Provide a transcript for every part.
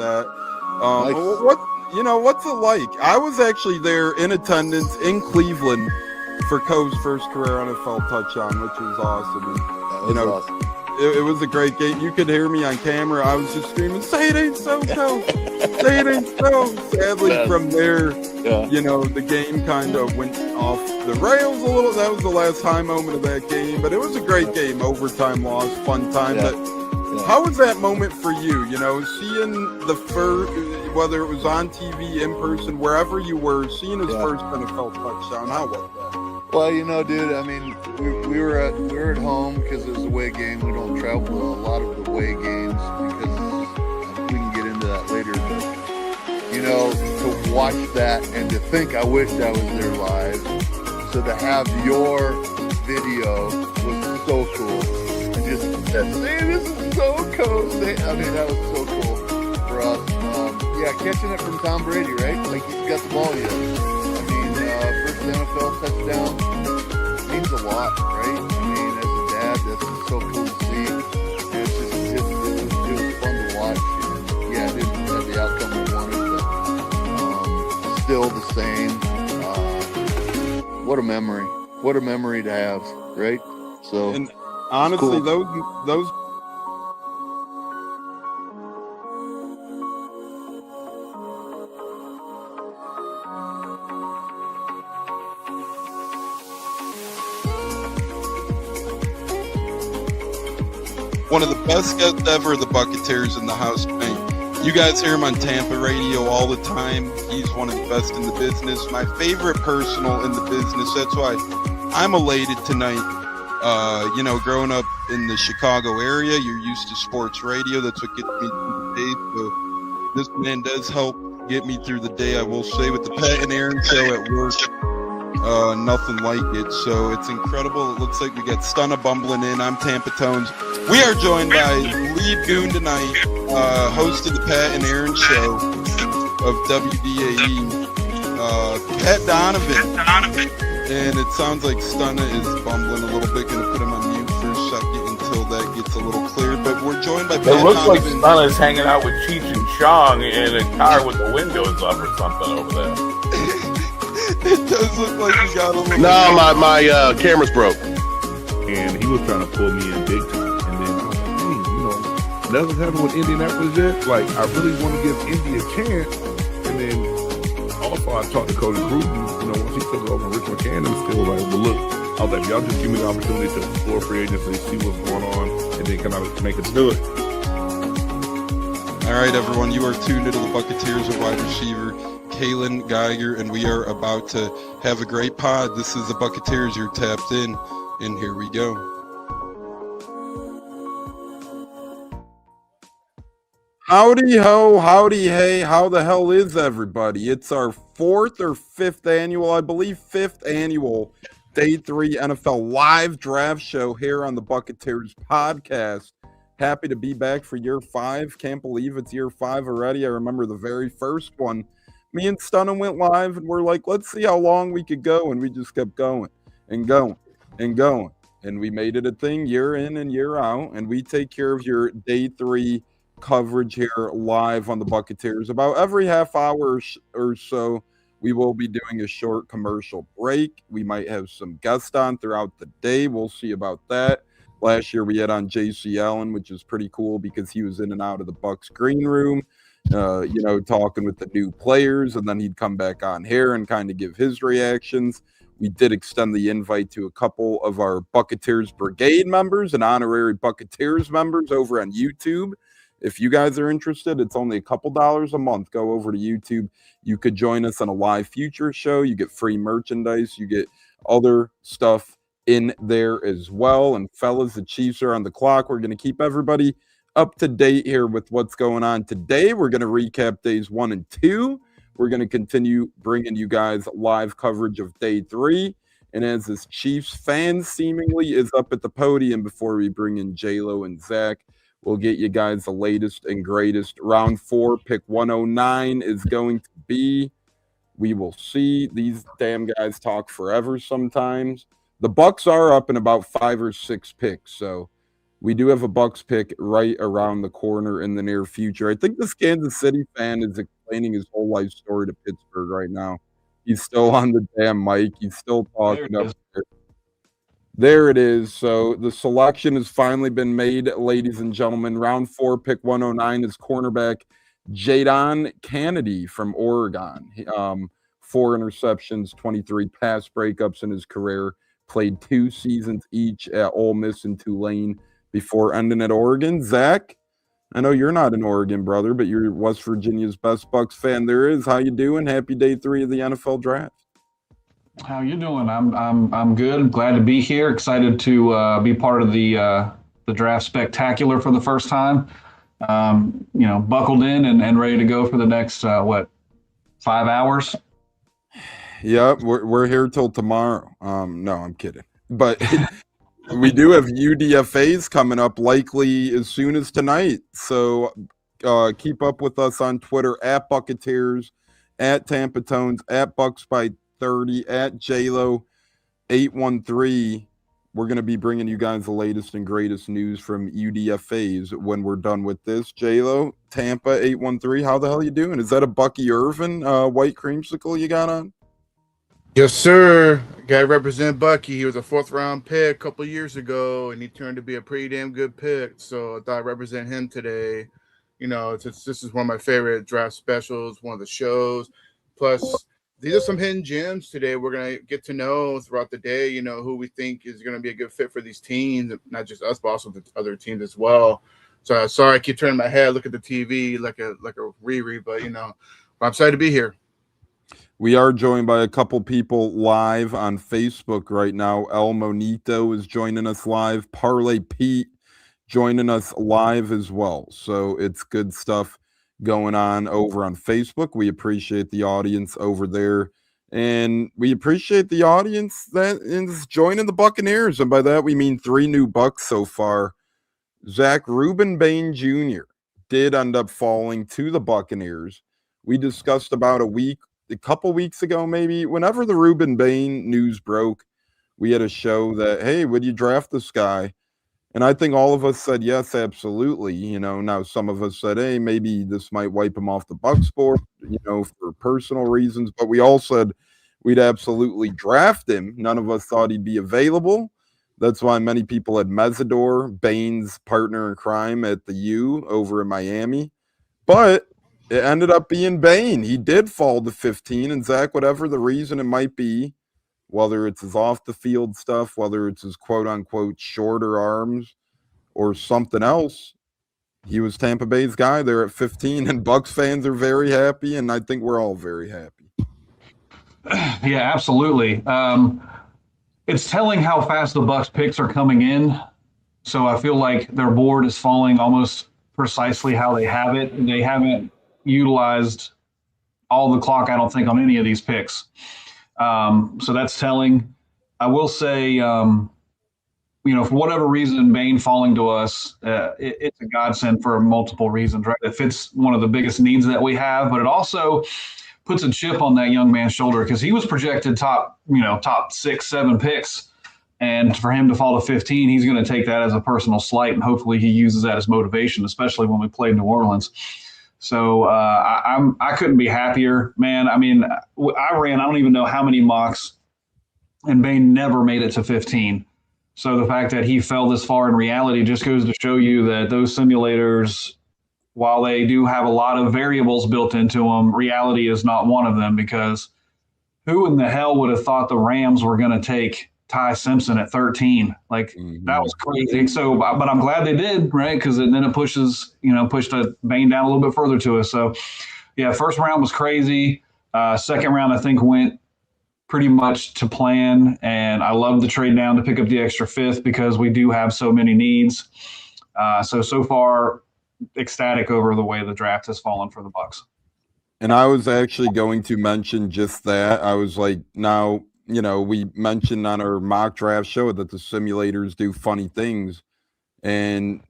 that. Nice. What's it like? I was actually there in attendance in Cleveland for Coe's first career NFL touchdown, which was awesome. And, That was awesome. It was a great game. You could hear me on camera. I was just screaming, "Say it ain't so, Coe! Say it ain't so!" Sadly, from there, the game kind of went off the rails a little. That was the last high moment of that game, but it was a great game. Overtime loss, fun time. Yeah. But how was that moment for you? Seeing the first, whether it was on TV, in person, wherever you were, seeing his first NFL touchdown. How was that? Well, dude, I mean, we were at home because it was a away game. We don't travel to a lot of the away games because we can get into that later. But, to watch that and to think I wished I was there live. So to have your video was so cool. And just that, this is so cool. I mean, that was so cool for us. Catching it from Tom Brady, right? Like he's got the ball yet. First NFL touchdown means a lot, right? I mean, as a dad, that's so cool to see. It was fun to watch. And, it didn't have the outcome we wanted, but still the same. What a memory! What a memory to have, right? So, and honestly, cool. those. One of the best guests ever, the Buccateers in the house. You guys hear him on Tampa radio all the time. He's one of the best in the business. My favorite personal in the business. That's why I'm elated tonight. Growing up in the Chicago area, you're used to sports radio. That's what gets me through the day. So this man does help get me through the day, I will say, with the Pat and Aaron show at work. Nothing like it. So it's incredible. It looks like we got Stunna bumbling in. I'm Tampa Tones. We are joined by lead goon tonight, host of the Pat and Aaron show of WDAE, Pat Donovan. And it sounds like Stunna is bumbling a little bit. Going to put him on mute for a second until that gets a little clear. But we're joined by Pat Donovan. It looks like Stunna's hanging out with Cheech and Chong in a car with the windows up or something over there. It does look like you got a little... No, my camera's broke. And he was trying to pull me in big time. And then I was like, hey, nothing's happened with Indianapolis yet. Like, I really want to give Indy a chance. And then also I talked to Cody Gruden, once he took over Rich McCann, still like, well, look, I was like, y'all just give me the opportunity to explore free agency, see what's going on, and then can I make us do it. All right, everyone, you are tuned into the Buccateers of wide receiver Kalen Geiger, and we are about to have a great pod. This is the Buccateers. You're tapped in, and here we go. Howdy ho, howdy hey, how the hell is everybody? It's our fifth annual Day 3 NFL live draft show here on the Buccateers podcast. Happy to be back for year 5. Can't believe it's year 5 already. I remember the very first one. Me and Stunna went live, and we're like, let's see how long we could go, and we just kept going and going and going. And we made it a thing year in and year out, and we take care of your Day 3 coverage here live on the Buccateers. About every half hour or so, we will be doing a short commercial break. We might have some guests on throughout the day. We'll see about that. Last year, we had on J.C. Allen, which is pretty cool because he was in and out of the Bucs green room. Talking with the new players, and then he'd come back on here and kind of give his reactions. We did extend the invite to a couple of our Buccateers Brigade members and honorary Buccateers members over on YouTube. If you guys are interested, it's only a couple dollars a month. Go over to YouTube. You could join us on a live future show. You get free merchandise. You get other stuff in there as well. And fellas, the Chiefs are on the clock. We're going to keep everybody up to date here with what's going on today. We're going to recap days 1 and 2. We're going to continue bringing you guys live coverage of day 3. And as this Chiefs fan seemingly is up at the podium before we bring in J-Lo and Zach, we'll get you guys the latest and greatest. Round 4, pick 109 is going to be. We will see. These damn guys talk forever sometimes. The Bucs are up in about 5 or 6 picks, so we do have a Bucs pick right around the corner in the near future. I think this Kansas City fan is explaining his whole life story to Pittsburgh right now. He's still on the damn mic. He's still There it talking up is. there. There it is. So the selection has finally been made, ladies and gentlemen. Round 4, pick 109 is cornerback Jadon Kennedy from Oregon. 4 interceptions, 23 pass breakups in his career. Played 2 seasons each at Ole Miss and Tulane before ending at Oregon. Zach, I know you're not an Oregon brother, but you're West Virginia's best Bucs fan there is. How you doing? Happy day 3 of the NFL draft. How you doing? I'm good. Glad to be here. Excited to be part of the draft spectacular for the first time. Buckled in and ready to go for the next 5 hours. Yep, we're here till tomorrow. No, I'm kidding. But we do have UDFAs coming up likely as soon as tonight. So keep up with us on Twitter at Buccateers, at Tampa Tones, at Bucs by 30, at JLo813. We're going to be bringing you guys the latest and greatest news from UDFAs when we're done with this. JLo, Tampa 813, how the hell you doing? Is that a Bucky Irvin white creamsicle you got on? Yes, sir. Guy represent Bucky. He was a 4th-round pick a couple years ago, and he turned to be a pretty damn good pick. So I thought I'd represent him today. This is one of my favorite draft specials, one of the shows. Plus, these are some hidden gems today. We're going to get to know throughout the day, who we think is going to be a good fit for these teams, not just us, but also the other teams as well. So sorry, I keep turning my head, look at the TV like a Riri, but, I'm excited to be here. We are joined by a couple people live on Facebook right now. El Monito is joining us live. Parlay Pete joining us live as well. So it's good stuff going on over on Facebook. We appreciate the audience over there. And we appreciate the audience that is joining the Buccaneers. And by that, we mean 3 new Bucs so far. Zach Rubenbain Jr. did end up falling to the Buccaneers. We discussed about a couple weeks ago, maybe, whenever the Rubenbain news broke, we had a show that, hey, would you draft this guy? And I think all of us said, yes, absolutely. Now some of us said, hey, maybe this might wipe him off the Bucs board, for personal reasons. But we all said we'd absolutely draft him. None of us thought he'd be available. That's why many people had Mesidor, Bain's partner in crime at the U over in Miami. But it ended up being Bain. He did fall to 15. And Zach, whatever the reason it might be, whether it's his off-the-field stuff, whether it's his quote-unquote shorter arms or something else, he was Tampa Bay's guy there at 15, and Bucs fans are very happy, and I think we're all very happy. Yeah, absolutely. It's telling how fast the Bucs picks are coming in. So I feel like their board is falling almost precisely how they have it. And they haven't utilized all the clock, I don't think, on any of these picks. So that's telling. I will say, for whatever reason, Bain falling to us, it's a godsend for multiple reasons, right? It fits one of the biggest needs that we have, but it also puts a chip on that young man's shoulder because he was projected top 6, 7 picks. And for him to fall to 15, he's going to take that as a personal slight, and hopefully he uses that as motivation, especially when we play New Orleans. So I couldn't be happier, man. I mean, I don't even know how many mocks, and Bain never made it to 15. So the fact that he fell this far in reality just goes to show you that those simulators, while they do have a lot of variables built into them, reality is not one of them, because who in the hell would have thought the Rams were going to take Ty Simpson at 13? Like, that was crazy. So, but I'm glad they did, right? Because then it pushed Bain down a little bit further to us. So, yeah, first round was crazy. Second round, I think, went pretty much to plan. And I love the trade down to pick up the extra 5th because we do have so many needs. So far, ecstatic over the way the draft has fallen for the Bucs. And I was actually going to mention just that. I was like, now, we mentioned on our mock draft show that the simulators do funny things, and,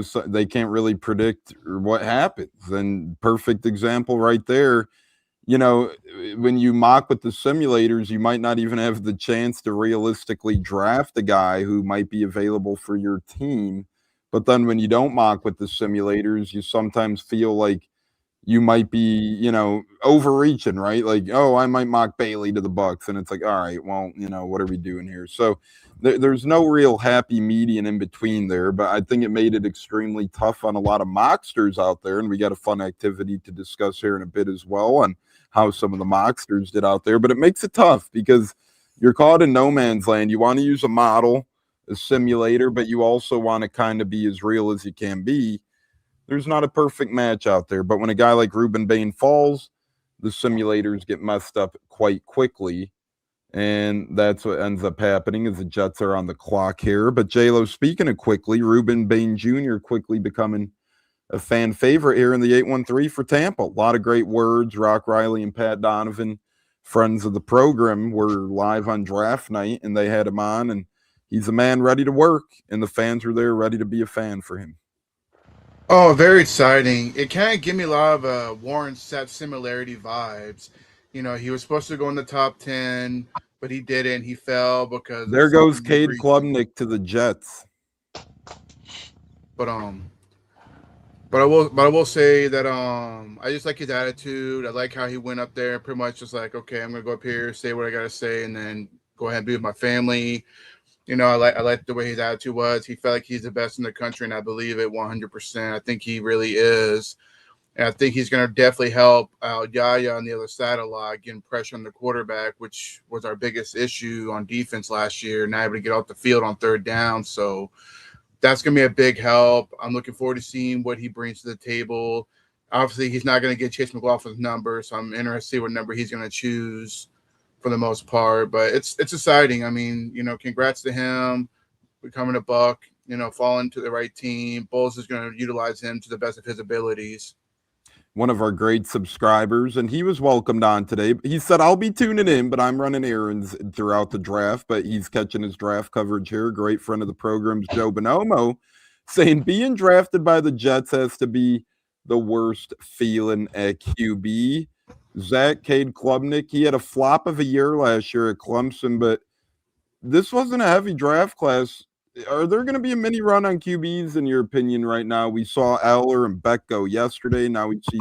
so they can't really predict what happens. And perfect example right there, when you mock with the simulators, you might not even have the chance to realistically draft a guy who might be available for your team. But then when you don't mock with the simulators, you sometimes feel like you might be, overreaching, right? Like, oh, I might mock Bailey to the Bucs, and it's like, all right, well, what are we doing here? So there's no real happy median in between there, but I think it made it extremely tough on a lot of mocksters out there, and we got a fun activity to discuss here in a bit as well on how some of the mocksters did out there. But it makes it tough because you're caught in no man's land. You want to use a model, a simulator, but you also want to kind of be as real as you can be. There's not a perfect match out there, but when a guy like Ruben Bain falls, the simulators get messed up quite quickly, and that's what ends up happening as the Jets are on the clock here. But J-Lo, speaking of quickly, Ruben Bain Jr. quickly becoming a fan favorite here in the 813 for Tampa. A lot of great words. Rock Riley and Pat Donovan, friends of the program, were live on draft night, and they had him on, and he's a man ready to work, and the fans were there ready to be a fan for him. Oh, very exciting. It kind of gave me a lot of Warren Sapp similarity vibes. He was supposed to go in the top 10, but he didn't. He fell because there goes Cade Klubnik to the Jets. But I will say that I just like his attitude. I like how he went up there, pretty much just like, okay, I'm gonna go up here, say what I gotta say, and then go ahead and be with my family. I like the way his attitude was. He felt like he's the best in the country, and I believe it 100%. I think he really is. And I think he's going to definitely help out Yaya on the other side a lot, getting pressure on the quarterback, which was our biggest issue on defense last year, not able to get off the field on third down. So that's going to be a big help. I'm looking forward to seeing what he brings to the table. Obviously, he's not going to get Chase McLaughlin's number, so I'm interested to see what number he's going to choose for the most part, but it's exciting. I mean, congrats to him becoming a Buck, falling to the right team. Bulls is going to utilize him to the best of his abilities. One of our great subscribers, and he was welcomed on today. He said, I'll be tuning in, but I'm running errands throughout the draft, but he's catching his draft coverage here. Great friend of the program's Joe Bonomo saying being drafted by the Jets has to be the worst feeling at QB. Zach, Cade Klubnik, he had a flop of a year last year at Clemson, but this wasn't a heavy draft class. Are there going to be a mini run on QBs in your opinion right now? We saw Eller and Beck go yesterday. Now we see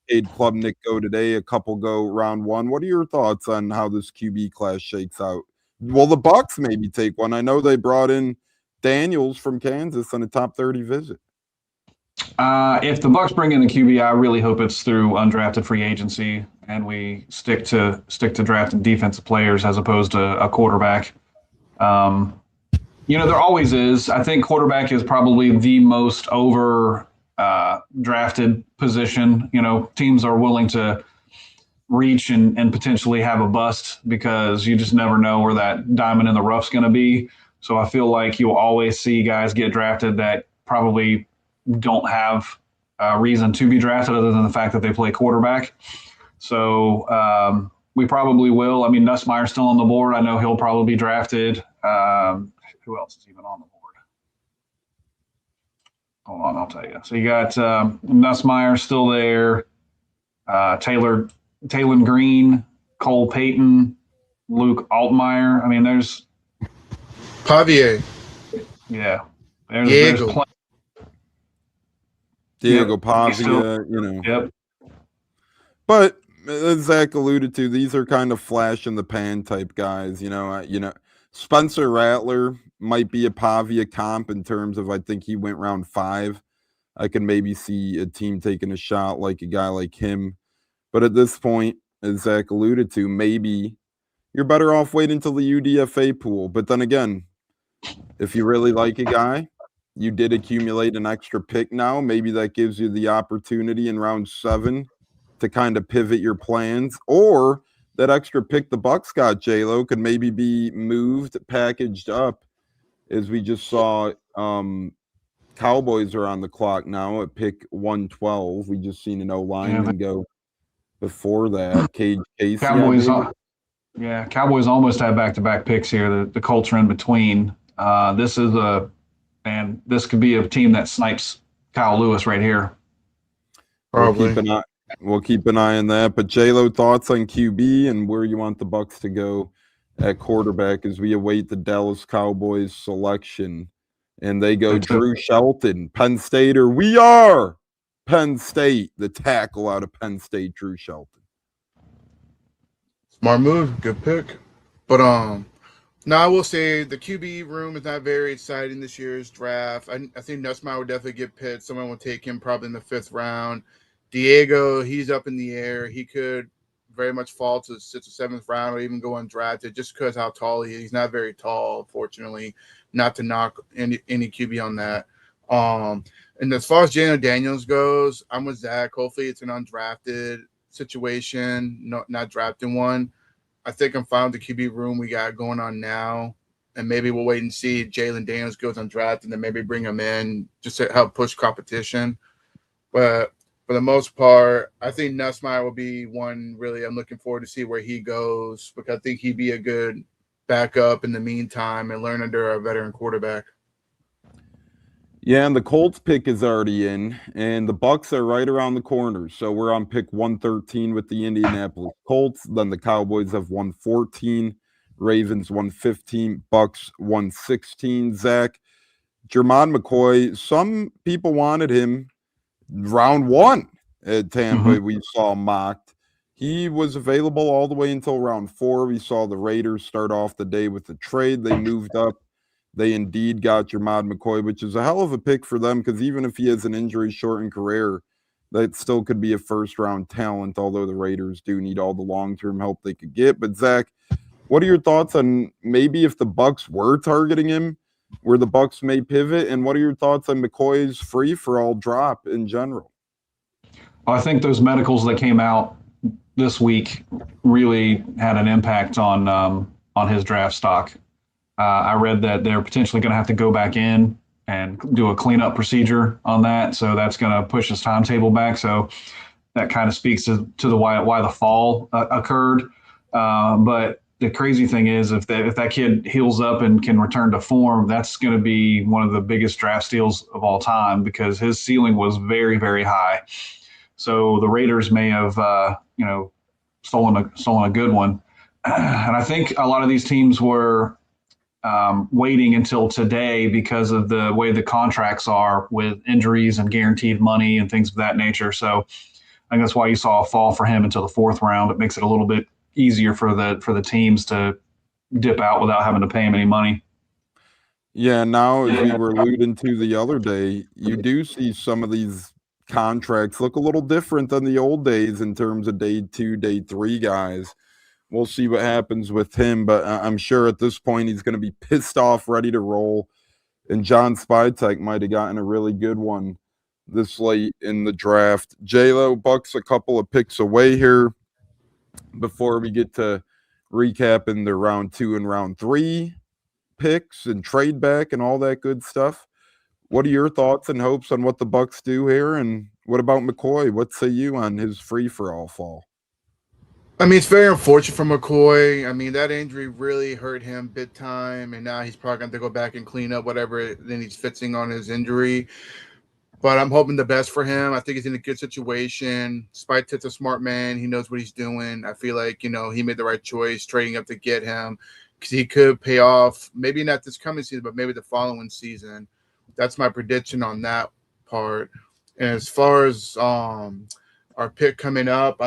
Cade Klubnik go today. A couple go round one. What are your thoughts on how this QB class shakes out? Will the Bucs maybe take one? I know they brought in Daniels from Kansas on a top 30 visit. If the Bucs bring in the QB, I really hope it's through undrafted free agency, and we stick to drafting defensive players as opposed to a quarterback. There always is. I think quarterback is probably the most over drafted position. Teams are willing to reach and potentially have a bust because you just never know where that diamond in the rough's going to be. So I feel like you'll always see guys get drafted that probably don't have a reason to be drafted other than the fact that they play quarterback. So we probably will. I mean, Nussmeier's still on the board. I know he'll probably be drafted. Who else is even on the board? Hold on, I'll tell you. So you got Nussmeier still there, Taylor Green, Cole Payton, Luke Altmaier. I mean, there's Pavier. Yeah. There's Diego Pavia, Yep. But as Zach alluded to, these are kind of flash in the pan type guys. Spencer Rattler might be a Pavia comp in terms of I think he went round 5. I can maybe see a team taking a shot like a guy like him. But at this point, as Zach alluded to, maybe you're better off waiting until the UDFA pool. But then again, if you really like a guy, you did accumulate an extra pick now. Maybe that gives you the opportunity in round 7 to kind of pivot your plans. Or that extra pick the Bucs got, J-Lo, could maybe be moved, packaged up. As we just saw, Cowboys are on the clock now at pick 112. We just seen an O-lineman go before that. Cage Casey. Cowboys almost have back-to-back picks here. The culture in between. This could be a team that snipes Kyle Lewis right here. Probably. We'll keep an eye on that. But J-Lo, thoughts on QB and where you want the Bucs to go at quarterback as we await the Dallas Cowboys selection And they go Drew Shelton, Penn State, or we are Penn State, the tackle out of Penn State, Drew Shelton. Smart move, good pick. But now I will say the QB room is not very exciting this year's draft. I think Nussmeier will definitely get picked. Someone will take him probably in the 5th round. Diego, he's up in the air. He could very much fall to the 6th or 7th round or even go undrafted just because how tall he is. He's not very tall, unfortunately, not to knock any QB on that. And as far as Jalen Daniels goes, I'm with Zach. Hopefully it's an undrafted situation, not drafting one. I think I'm fine with the QB room we got going on now. And maybe we'll wait and see Jalen Daniels goes undrafted and then maybe bring him in just to help push competition. But for the most part, I think Nussmeier will be one really I'm looking forward to see where he goes because I think he'd be a good backup in the meantime and learn under a veteran quarterback. Yeah, and the Colts pick is already in, and the Bucs are right around the corner. So we're on pick 113 with the Indianapolis Colts. Then the Cowboys have 114, Ravens 115, Bucs 116. Zach, Jermon McCoy, some people wanted him round 1 at Tampa. We saw mocked. He was available all the way until round 4. We saw the Raiders start off the day with the trade. They moved up. They indeed got Jermon McCoy, which is a hell of a pick for them because even if he has an injury-shortened career, that still could be a first-round talent, although the Raiders do need all the long-term help they could get. But, Zach, what are your thoughts on maybe if the Bucs were targeting him, where the Bucs may pivot, and what are your thoughts on McCoy's free-for-all drop in general? I think those medicals that came out this week really had an impact on his draft stock. I read that they're potentially going to have to go back in and do a cleanup procedure on that. So that's going to push his timetable back. So that kind of speaks to the why the fall occurred. But the crazy thing is if that kid heals up and can return to form, that's going to be one of the biggest draft steals of all time because his ceiling was very, very high. So the Raiders may have, stolen a good one. And I think a lot of these teams were waiting until today because of the way the contracts are with injuries and guaranteed money and things of that nature. So I think that's why you saw a fall for him until the 4th round. It makes it a little bit easier for the teams to dip out without having to pay him any money. Yeah, now as we were alluding to the other day, you do see some of these contracts look a little different than the old days in terms of day 2, day 3 guys. We'll see what happens with him, but I'm sure at this point he's going to be pissed off, ready to roll. And John Spytek might have gotten a really good one this late in the draft. J-Lo, Bucs a couple of picks away here before we get to recapping the round 2 and round 3 picks and trade back and all that good stuff. What are your thoughts and hopes on what the Bucs do here? And what about McCoy? What say you on his free-for-all fall? I mean, it's very unfortunate for McCoy. I mean, that injury really hurt him big time, and now he's probably going to go back and clean up whatever then he's fixing on his injury. But I'm hoping the best for him. I think he's in a good situation. Spytek's a smart man. He knows what he's doing. I feel like, he made the right choice trading up to get him because he could pay off, maybe not this coming season, but maybe the following season. That's my prediction on that part. And as far as our pick coming up,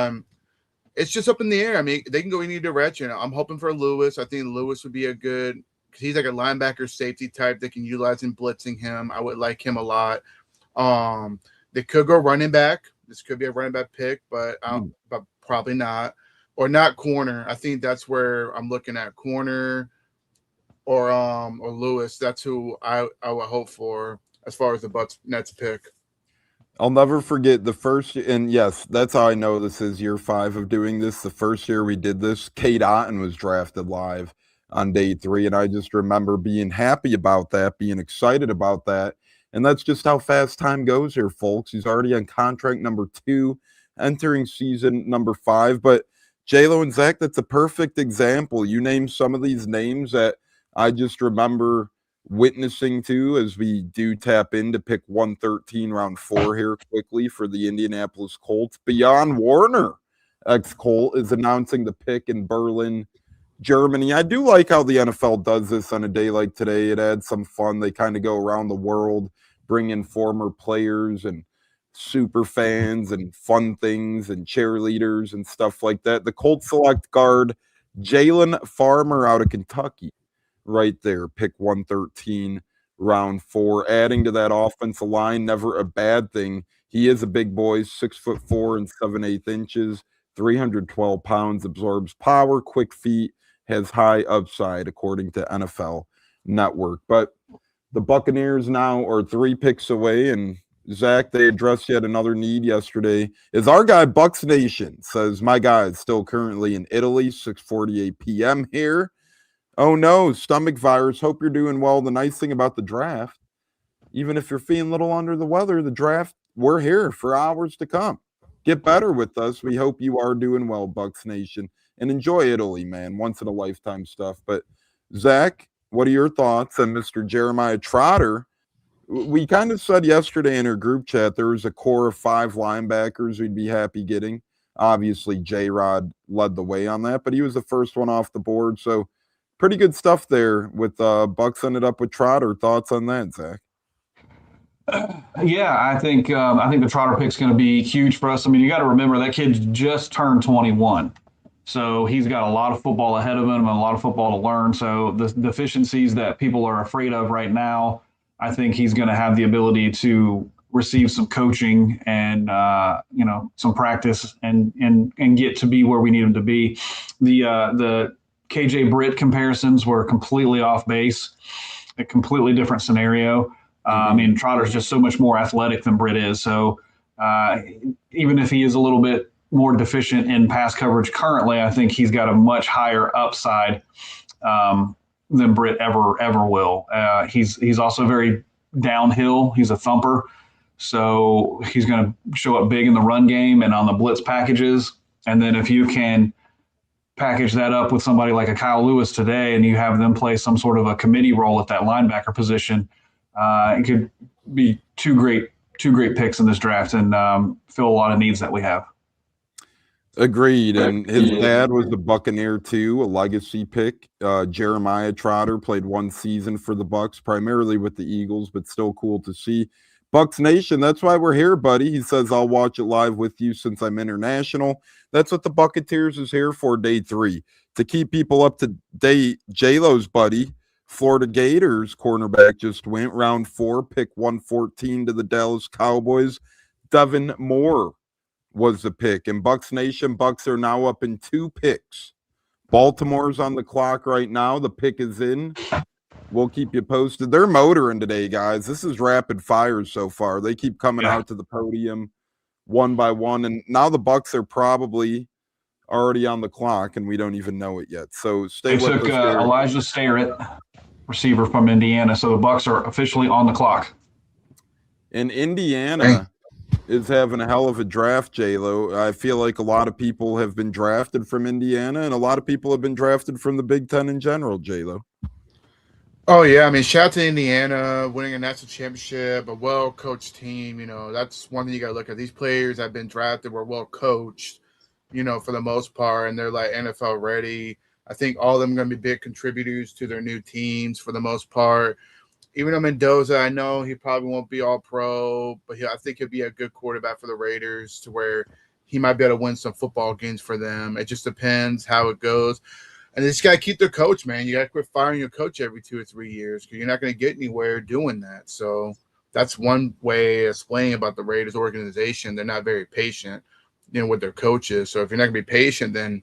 it's just up in the air. I mean, they can go any direction. I'm hoping for Lewis. I think Lewis would be a good – because he's like a linebacker safety type they can utilize in blitzing him. I would like him a lot. They could go running back. This could be a running back pick, but probably not. Or not corner. I think that's where I'm looking at, corner or Lewis. That's who I would hope for as far as the Bucs Nets pick. I'll never forget the first, and yes, that's how I know this is year 5 of doing this. The first year we did this, Kate Otten was drafted live on day 3, and I just remember being happy about that, being excited about that, and that's just how fast time goes here, folks. He's already on contract number 2, entering season number 5, but J-Lo and Zach, that's a perfect example. You name some of these names that I just remember witnessing to as we do tap into pick 113 round 4 here quickly for the Indianapolis Colts. Beyond Warner, ex-Colt, is announcing the pick in Berlin Germany. I do like how the NFL does this on a day like today. It adds some fun. They kind of go around the world, bring in former players and super fans and fun things and cheerleaders and stuff like that. The Colts select guard Jalen Farmer out of Kentucky, right there, pick 113, round 4. Adding to that offensive line, never a bad thing. He is a big boy, 6'4" and 7/8 inches, 312 pounds, absorbs power, quick feet, has high upside, according to NFL Network. But the Buccaneers now are 3 picks away, and Zach, they addressed yet another need yesterday. Is our guy Bucs Nation says, my guy is still currently in Italy, 6:48 p.m. here. Oh no, stomach virus. Hope you're doing well. The nice thing about the draft, even if you're feeling a little under the weather, the draft, we're here for hours to come. Get better with us. We hope you are doing well, Bucs Nation. And enjoy Italy, man. Once in a lifetime stuff. But Zach, what are your thoughts on Mr. Jeremiah Trotter? We kind of said yesterday in our group chat there was a core of 5 linebackers we'd be happy getting. Obviously, J-Rod led the way on that, but he was the first one off the board. So pretty good stuff there with Bucs ended up with Trotter. Thoughts on that, Zach? Yeah, I think the Trotter pick's going to be huge for us. I mean, you got to remember that kid just turned 21, so he's got a lot of football ahead of him and a lot of football to learn. So the deficiencies that people are afraid of right now, I think he's going to have the ability to receive some coaching and some practice and get to be where we need him to be. The KJ Britt comparisons were completely off base, a completely different scenario. I mean, Trotter's just so much more athletic than Britt is. So even if he is a little bit more deficient in pass coverage currently, I think he's got a much higher upside than Britt ever will. He's also very downhill. He's a thumper. So he's going to show up big in the run game and on the blitz packages. And then if you can package that up with somebody like a Kyle Lewis today and you have them play some sort of a committee role at that linebacker position, it could be two great picks in this draft and fill a lot of needs that we have. Agreed. And his dad was the Buccaneer too, a legacy pick. Jeremiah Trotter played 1 season for the Bucs, primarily with the Eagles, but still cool to see. Bucs Nation, that's why we're here, buddy. He says, I'll watch it live with you since I'm international. That's what the Buccateers is here for, day 3. To keep people up to date, J-Lo's buddy, Florida Gators cornerback just went round 4, pick 114 to the Dallas Cowboys. Devin Moore was the pick. And Bucs Nation, Bucs are now up in 2 picks. Baltimore's on the clock right now. The pick is in. We'll keep you posted. They're motoring today, guys. This is rapid fire so far. They keep coming out to the podium one by one. And now the Bucs are probably already on the clock, and we don't even know it yet. So stay with us. They took Elijah Starrett, receiver from Indiana. So the Bucs are officially on the clock. And Indiana is having a hell of a draft, J-Lo. I feel like a lot of people have been drafted from Indiana, and a lot of people have been drafted from the Big Ten in general, J-Lo. Oh, yeah. I mean, shout out to Indiana, winning a national championship, a well-coached team. You know, that's one thing you got to look at. These players that have been drafted were well-coached, you know, for the most part, and they're like NFL ready. I think all of them are going to be big contributors to their new teams for the most part. Even though Mendoza, I know he probably won't be all pro, but I think he'll be a good quarterback for the Raiders to where he might be able to win some football games for them. It just depends how it goes. And they just got to keep their coach, man. You got to quit firing your coach every 2 or 3 years because you're not going to get anywhere doing that. So that's one way of explaining about the Raiders organization. They're not very patient, you know, with their coaches. So if you're not going to be patient, then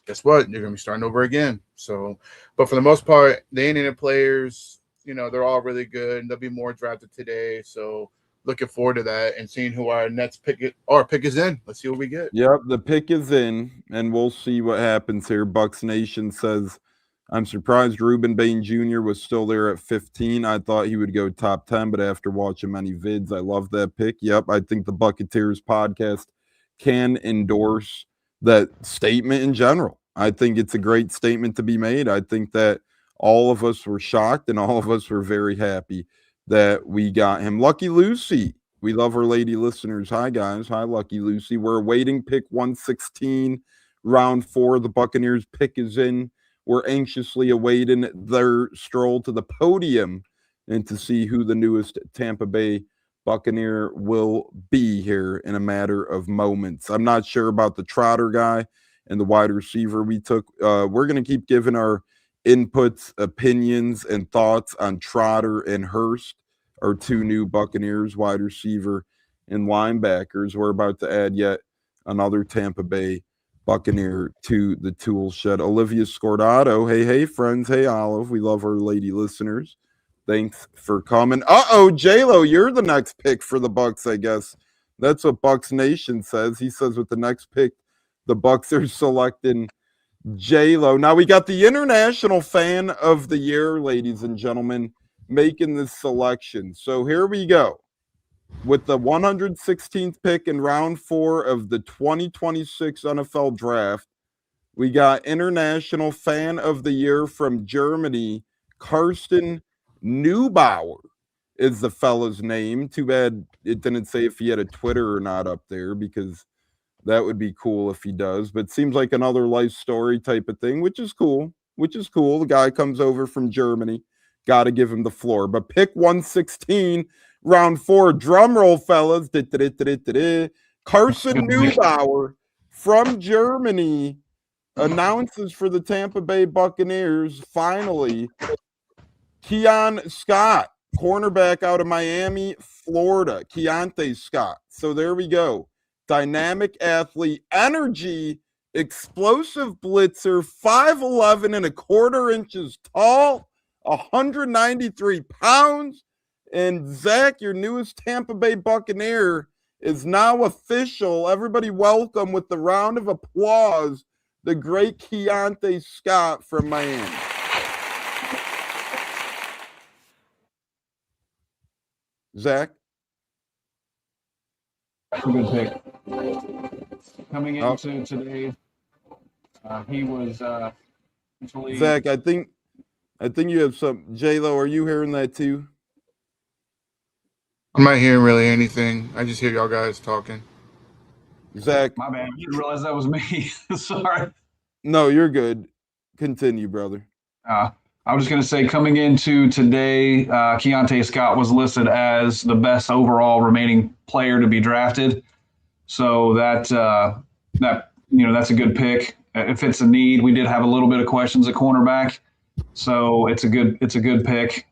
guess what? You're going to be starting over again. So, but for the most part, the Indiana players, you know, they're all really good, and there'll be more drafted today. So looking forward to that and seeing who our next pick is in. Let's see what we get. Yep, the pick is in, and we'll see what happens here. Bucs Nation says, I'm surprised Reuben Bain Jr. was still there at 15. I thought he would go top 10, but after watching many vids, I love that pick. Yep, I think the Buccateers podcast can endorse that statement in general. I think it's a great statement to be made. I think that all of us were shocked and all of us were very happy that we got him. Lucky Lucy, we love our lady listeners. Hi, guys. Hi, Lucky Lucy. We're awaiting pick 116, round 4. The Buccaneers pick is in. We're anxiously awaiting their stroll to the podium and to see who the newest Tampa Bay Buccaneer will be here in a matter of moments. I'm not sure about the Trotter guy and the wide receiver we took. We're going to keep giving our inputs, opinions, and thoughts on Trotter and Hurst, our 2 new Buccaneers wide receiver and linebackers. We're about to add yet another Tampa Bay Buccaneer to the tool shed. Olivia Scordato. Hey, friends. Hey, Olive. We love our lady listeners. Thanks for coming. J-Lo, you're the next pick for the Bucs, I guess. That's what Bucs Nation says. He says with the next pick, the Bucs are selecting J-Lo. Now we got the International Fan of the Year, ladies and gentlemen, making this selection. So here we go. With the 116th pick in round 4 of the 2026 NFL Draft, we got International Fan of the Year from Germany, Karsten Neubauer is the fella's name. Too bad it didn't say if he had a Twitter or not up there, because that would be cool if he does. But it seems like another life story type of thing, which is cool. The guy comes over from Germany. Got to give him the floor. But pick 116, round 4, drum roll, fellas. Karsten Neubauer from Germany announces for the Tampa Bay Buccaneers, finally, Keon Scott, cornerback out of Miami, Florida. Keontae Scott. So there we go. Dynamic athlete, energy, explosive blitzer, 5'11" and a quarter inches tall, 193 pounds. And Zach, your newest Tampa Bay Buccaneer, is now official. Everybody welcome with the round of applause, the great Keontae Scott from Miami. Zach? That's a good pick. Coming into today, he was actually... Zach, I think you have some. J-Lo, are you hearing that too? I'm not hearing really anything. I just hear y'all guys talking. Zach. My bad. I didn't realize that was me. Sorry. No, you're good. Continue, brother. I was just going to say, coming into today, Keontae Scott was listed as the best overall remaining player to be drafted. So that's a good pick. It fits a need. We did have a little bit of questions at cornerback, so it's a good pick.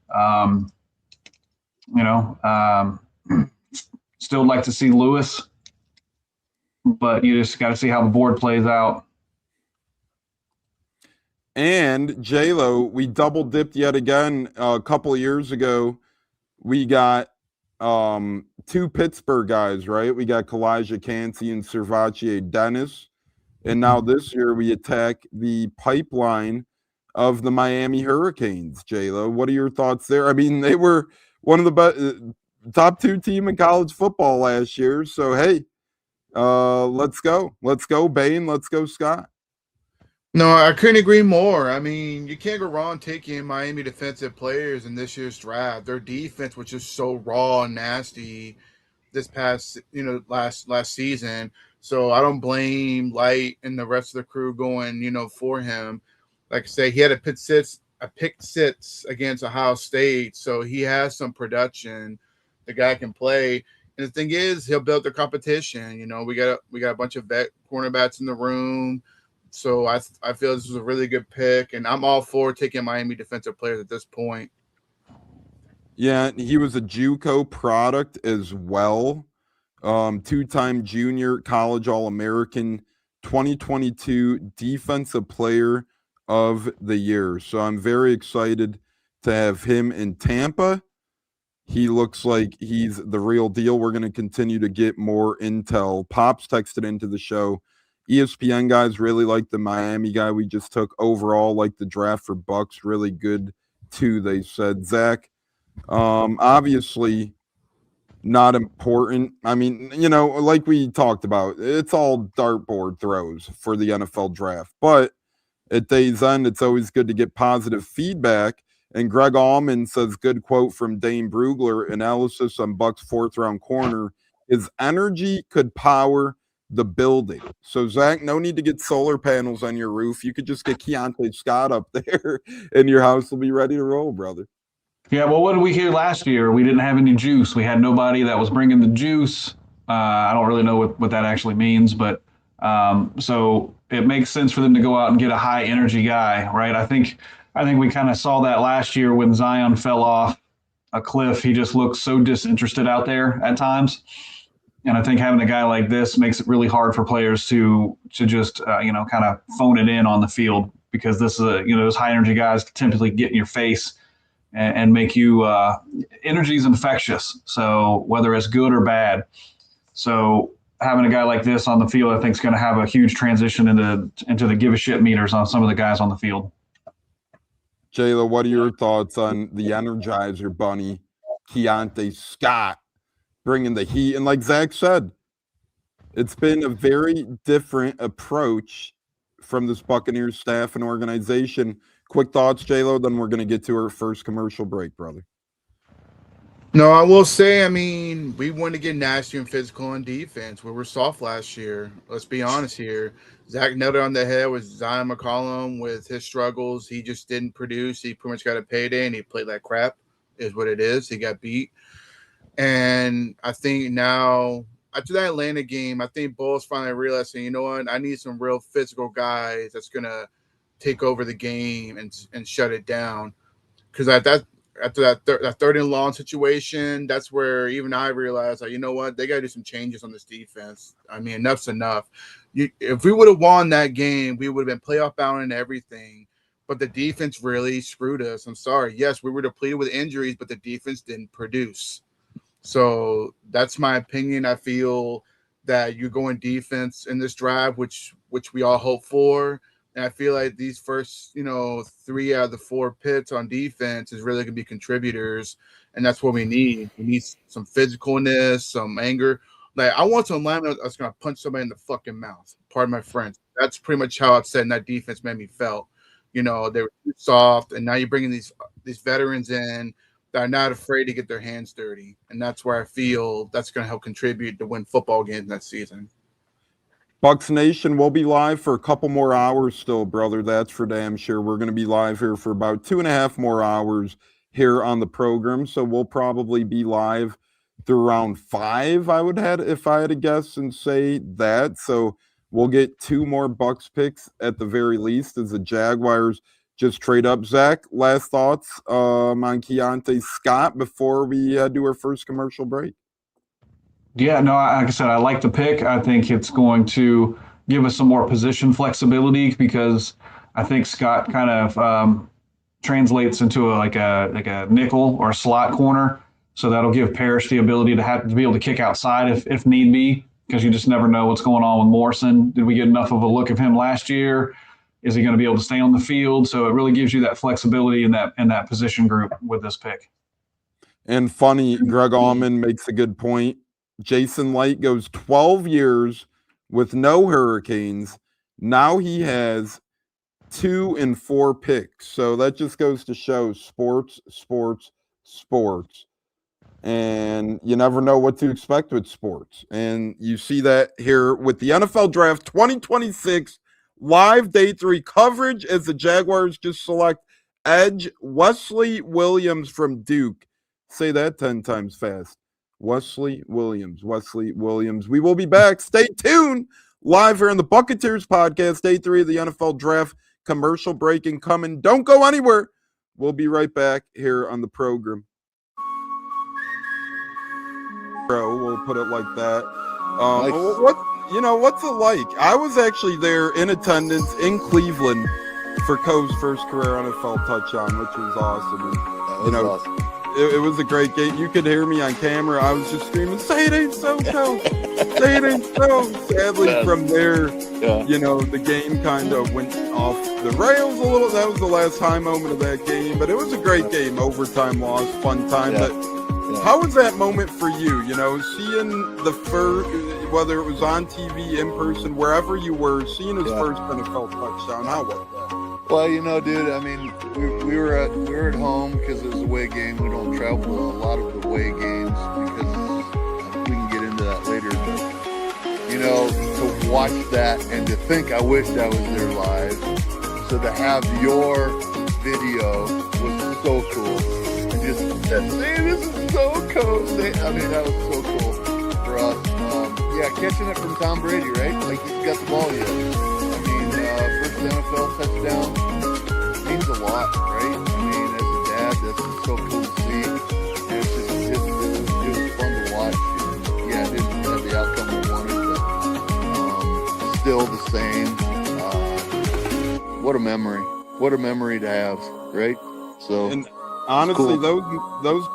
Still like to see Lewis, but you just got to see how the board plays out. And J-Lo, we double dipped yet again. A couple of years ago, we got 2 Pittsburgh guys, right? We got Kalijah Cansey and Servachier Dennis. And now this year we attack the pipeline of the Miami Hurricanes. J-Lo, what are your thoughts there? I mean, they were one of the top 2 team in college football last year. So, hey, let's go. Let's go, Bain. Let's go, Scott. No, I couldn't agree more. I mean, you can't go wrong taking Miami defensive players in this year's draft. Their defense was just so raw and nasty this past, last season. So I don't blame Light and the rest of the crew going, for him. Like I say, he had a pick six against Ohio State, so he has some production. The guy can play. And the thing is, he'll build the competition. We got a bunch of vet cornerbacks in the room. So I feel this was a really good pick, and I'm all for taking Miami defensive players at this point. Yeah, he was a JUCO product as well. 2-time junior college All-American, 2022 Defensive Player of the Year. So I'm very excited to have him in Tampa. He looks like he's the real deal. We're going to continue to get more intel. Pops texted into the show. ESPN guys really like the Miami guy we just took. Overall, like the draft for Bucs, really good too, they said. Zach, obviously not important. I mean, like we talked about, it's all dartboard throws for the NFL draft. But at day's end, it's always good to get positive feedback. And Greg Allman says, good quote from Dane Brugler, analysis on Bucs 4th round corner. His energy could power the building. So, Zach, no need to get solar panels on your roof. You could just get Keontae Scott up there, and your house will be ready to roll, brother. Yeah, well, what did we hear last year? We didn't have any juice. We had nobody that was bringing the juice. I don't really know what that actually means, but so it makes sense for them to go out and get a high energy guy, right? I think we kind of saw that last year when Zion fell off a cliff. He just looked so disinterested out there at times. And I think having a guy like this makes it really hard for players to just kind of phone it in on the field, because this is those high energy guys typically get in your face and make you energy is infectious. So whether it's good or bad. So having a guy like this on the field, I think is going to have a huge transition into the give a shit meters on some of the guys on the field. Jayla, what are your thoughts on the Energizer Bunny, Keontae Scott, bringing the heat? And like Zach said, it's been a very different approach from this Buccaneers staff and organization. Quick thoughts, J-Lo, then we're going to get to our first commercial break, brother. No, I will say, I mean, we want to get nasty and physical on defense. We were soft last year. Let's be honest here. Zach nailed it on the head with Zion McCollum with his struggles. He just didn't produce. He pretty much got a payday, and he played like crap, is what it is. He got beat. And I think now, after that Atlanta game, I think Bulls finally realizing, you know what, I need some real physical guys that's going to take over the game and shut it down. Because after that third and long situation, that's where even I realized, like, you know what, they got to do some changes on this defense. I mean, enough's enough. If we would have won that game, we would have been playoff bound and everything. But the defense really screwed us. I'm sorry. Yes, we were depleted with injuries, but the defense didn't produce. So that's my opinion. I feel that you're going defense in this drive, which we all hope for. And I feel like these first, 3 out of the 4 pits on defense is really going to be contributors. And that's what we need. We need some physicalness, some anger. Like, I want some lineman that's going to punch somebody in the fucking mouth. Pardon my French. That's pretty much how upset that defense made me felt. They were too soft. And now you're bringing these veterans in that are not afraid to get their hands dirty. And that's where I feel that's going to help contribute to win football games next season. Bucs Nation, we'll be live for a couple more hours still, brother. That's for damn sure. We're going to be live here for about 2.5 more hours here on the program. So we'll probably be live through around 5, I would have, if I had to guess and say that. So we'll get 2 more Bucs picks at the very least as the Jaguars just trade up. Zach, last thoughts on Keontae Scott before we do our first commercial break? Yeah, no, like I said, I like the pick. I think it's going to give us some more position flexibility, because I think Scott kind of translates into a nickel or a slot corner. So that'll give Parrish the ability to be able to kick outside if need be, because you just never know what's going on with Morrison. Did we get enough of a look of him last year? Is he going to be able to stay on the field? So it really gives you that flexibility in that position group with this pick. And funny, Greg Allman makes a good point. Jason Light goes 12 years with no Hurricanes. Now he has 2 and 4 picks. So that just goes to show sports. And you never know what to expect with sports. And you see that here with the NFL Draft 2026 live day 3 coverage as the Jaguars just select edge Wesley Williams from Duke. Say that 10 times fast. Wesley Williams. We will be back. Stay tuned. Live here on the Buccateers podcast, day 3 of the NFL Draft. Commercial break incoming. Don't go anywhere. We'll be right back here on the program. We'll put it like that. What's it like? I was actually there in attendance in Cleveland for Coe's first career NFL touchdown, which was awesome. And, Awesome. It was a great game. You could hear me on camera. I was just screaming, "Say it ain't so, Coe! Say it ain't so!" Sadly, from there, the game kind of went off the rails a little. That was the last high moment of that game, but it was a great game. Overtime loss, fun time. But how was that moment for you? Seeing the first, whether it was on TV, in person, wherever you were, seeing his first NFL touchdown. How was that? Well, dude, I mean, we were at home because it was a away game. We don't travel to a lot of the away games because we can get into that later. But you know, to watch that and to think I wish I was there live. So to have your video was so cool. And just say, this is so cool. I mean, that was so cool for us. Yeah, catching it from Tom Brady, right? Like he's got the ball yet. I mean, first NFL touchdown means a lot, right? I mean, as a dad, that's just so cool to see. And it's just, it was fun to watch. And yeah, it didn't have the outcome we wanted, but still the same. What a memory. What a memory to have, right? So, and honestly, cool. those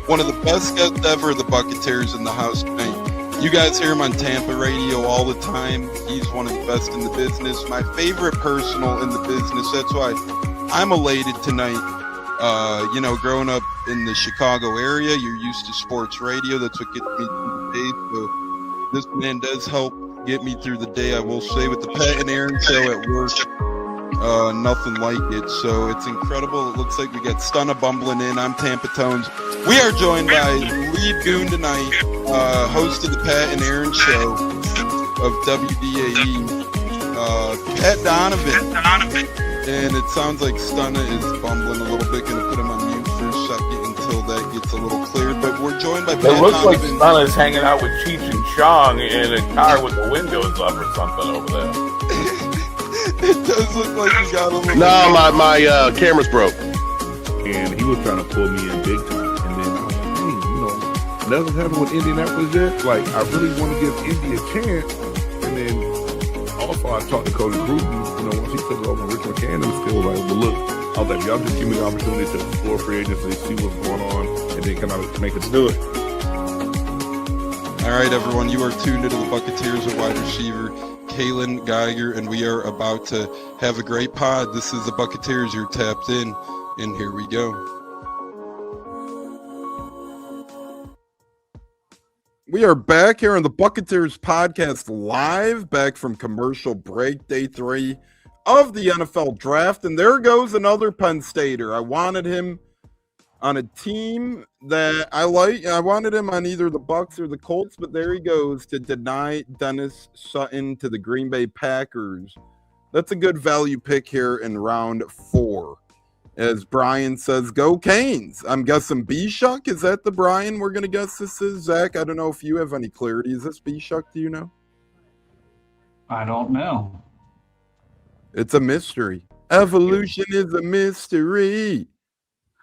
one of the best guests ever, the Buccateers in the house tonight. You guys hear him on Tampa radio all the time. He's one of the best in the business. My favorite personal in the business. That's why I'm elated tonight. You know, growing up in the Chicago area, you're used to sports radio. That's what gets me through the day. So this man does help get me through the day, I will say, with the Pat and Aaron show at work. Nothing like it. So it's incredible. It looks like we got Stunna bumbling in. I'm Tampa Tones. We are joined by lead goon tonight, host of the Pat and Aaron show of WDAE, Pat Donovan. And it sounds like Stunna is bumbling a little bit. Going to put him on mute for a second until that gets a little cleared. But we're joined by Pat It looks like Donovan. Stunna's hanging out with Cheech and Chong in a car with the windows up or something over there. It does look like he got a little. No, my camera's broke. And he was trying to pull me in big time. And then I was like, hey, you know, nothing's happened with Indianapolis yet. Like, I really want to give Indy a chance. And then also I talked to Cody Bruton, you know, once he took over Richmond Cannon, still like, well, look, I was like, y'all just give me the opportunity to explore free agency, see what's going on, and then can I make it do it. All right, everyone, you are tuned into the Buccateers with wide receiver Kalen Geiger, and we are about to have a great pod. This is the Buccateers. You're tapped in, and here we go. We are back here on the Buccateers podcast live, back from commercial break, day 3 of the NFL draft. And there goes another Penn Stater. I wanted him on a team that I like. I wanted him on either the Bucs or the Colts, but there he goes to deny Dennis Sutton to the Green Bay Packers. That's a good value pick here in round 4. As Brian says, go Canes. I'm guessing B-Shuck. Is that the Brian we're going to guess this is? Zach, I don't know if you have any clarity. Is this B-Shuck? Do you know? I don't know. It's a mystery. Evolution is a mystery.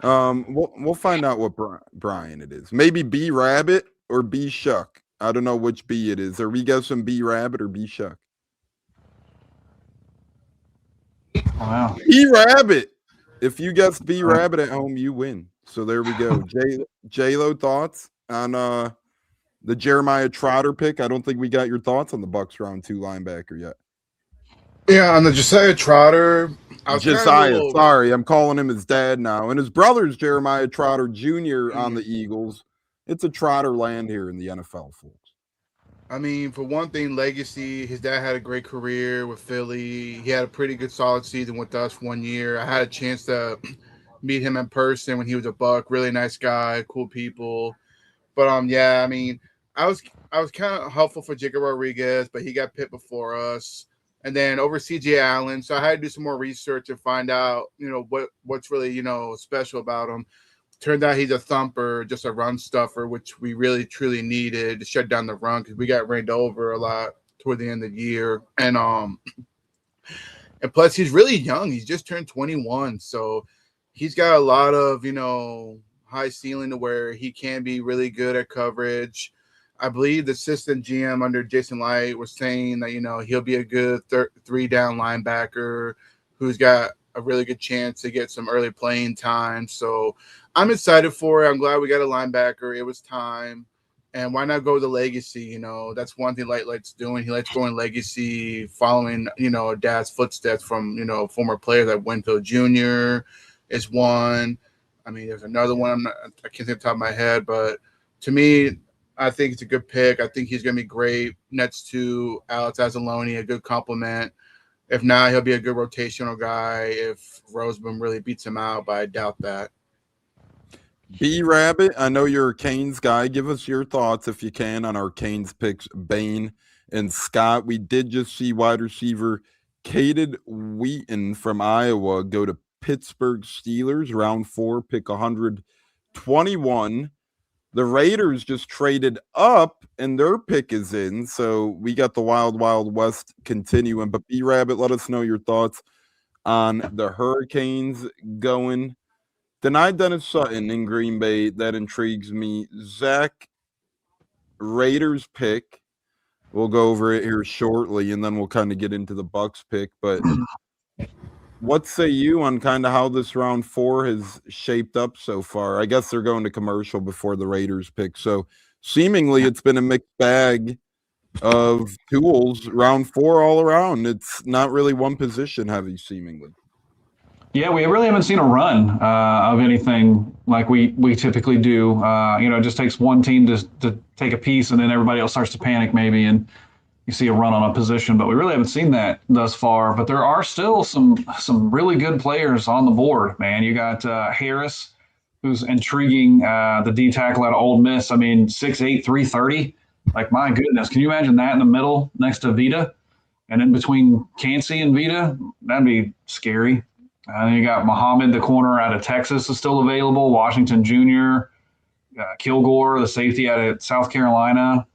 We'll find out what Brian it is. Maybe B Rabbit or B Shuck. I don't know which B it is. Are we guessing B Rabbit or B Shuck? Wow. B Rabbit. If you guessed B Rabbit at home, you win. So there we go. J-Lo, thoughts on the Jeremiah Trotter pick? I don't think we got your thoughts on the Bucs round 2 linebacker yet. Yeah, on the Josiah Trotter. Josiah, sorry, I'm calling him his dad now. And his brother's Jeremiah Trotter Jr. on the Eagles. It's a Trotter land here in the NFL, folks. I mean, for one thing, legacy. His dad had a great career with Philly. He had a pretty good solid season with us 1 year. I had a chance to meet him in person when he was a Buck. Really nice guy, cool people. But yeah, I mean, I was kind of helpful for Jacob Rodriguez, but he got picked before us. And then over CJ Allen. So I had to do some more research and find out, you know, what's really, you know, special about him. Turned out he's a thumper, just a run stuffer, which we really, truly needed to shut down the run because we got rained over a lot toward the end of the year. And plus he's really young. He's just turned 21. So he's got a lot of, you know, high ceiling to where he can be really good at coverage. I believe the assistant GM under Jason Light was saying that, you know, he'll be a good 3-down linebacker who's got a really good chance to get some early playing time. So I'm excited for it. I'm glad we got a linebacker. It was time. And why not go the legacy? You know, that's one thing Light likes doing. He likes going legacy, following, you know, dad's footsteps from, you know, former players like Winfield Jr. is one. I mean, there's another one. I can't think off the top of my head, but to me, I think it's a good pick. I think he's going to be great next to Alex Anzalone, a good compliment. If not, he'll be a good rotational guy if Roseman really beats him out, but I doubt that. B Rabbit, I know you're a Canes guy. Give us your thoughts if you can on our Canes picks, Bane and Scott. We did just see wide receiver Caden Wheaton from Iowa go to Pittsburgh Steelers, round 4, pick 121. The Raiders just traded up and their pick is in. So we got the Wild Wild West continuing. But B Rabbit, let us know your thoughts on the Hurricanes going. Denied Dennis Sutton in Green Bay. That intrigues me. Zach, Raiders pick. We'll go over it here shortly, and then we'll kind of get into the Bucs pick. But what say you on kind of how this round 4 has shaped up so far? I guess they're going to commercial before the Raiders pick. So seemingly it's been a mixed bag of tools round 4 all around. It's not really one position heavy, seemingly. Yeah, we really haven't seen a run of anything like we typically do. It just takes one team to take a piece, and then everybody else starts to panic maybe, and you see a run on a position. But we really haven't seen that thus far. But there are still some really good players on the board, man. You got Harris, who's intriguing, the D tackle out of Ole Miss. I mean, 6'8", 330. Like, my goodness, can you imagine that in the middle next to Vita? And in between Cansey and Vita? That'd be scary. You got Muhammad, the corner out of Texas, is still available. Washington Jr., Kilgore, the safety out of South Carolina.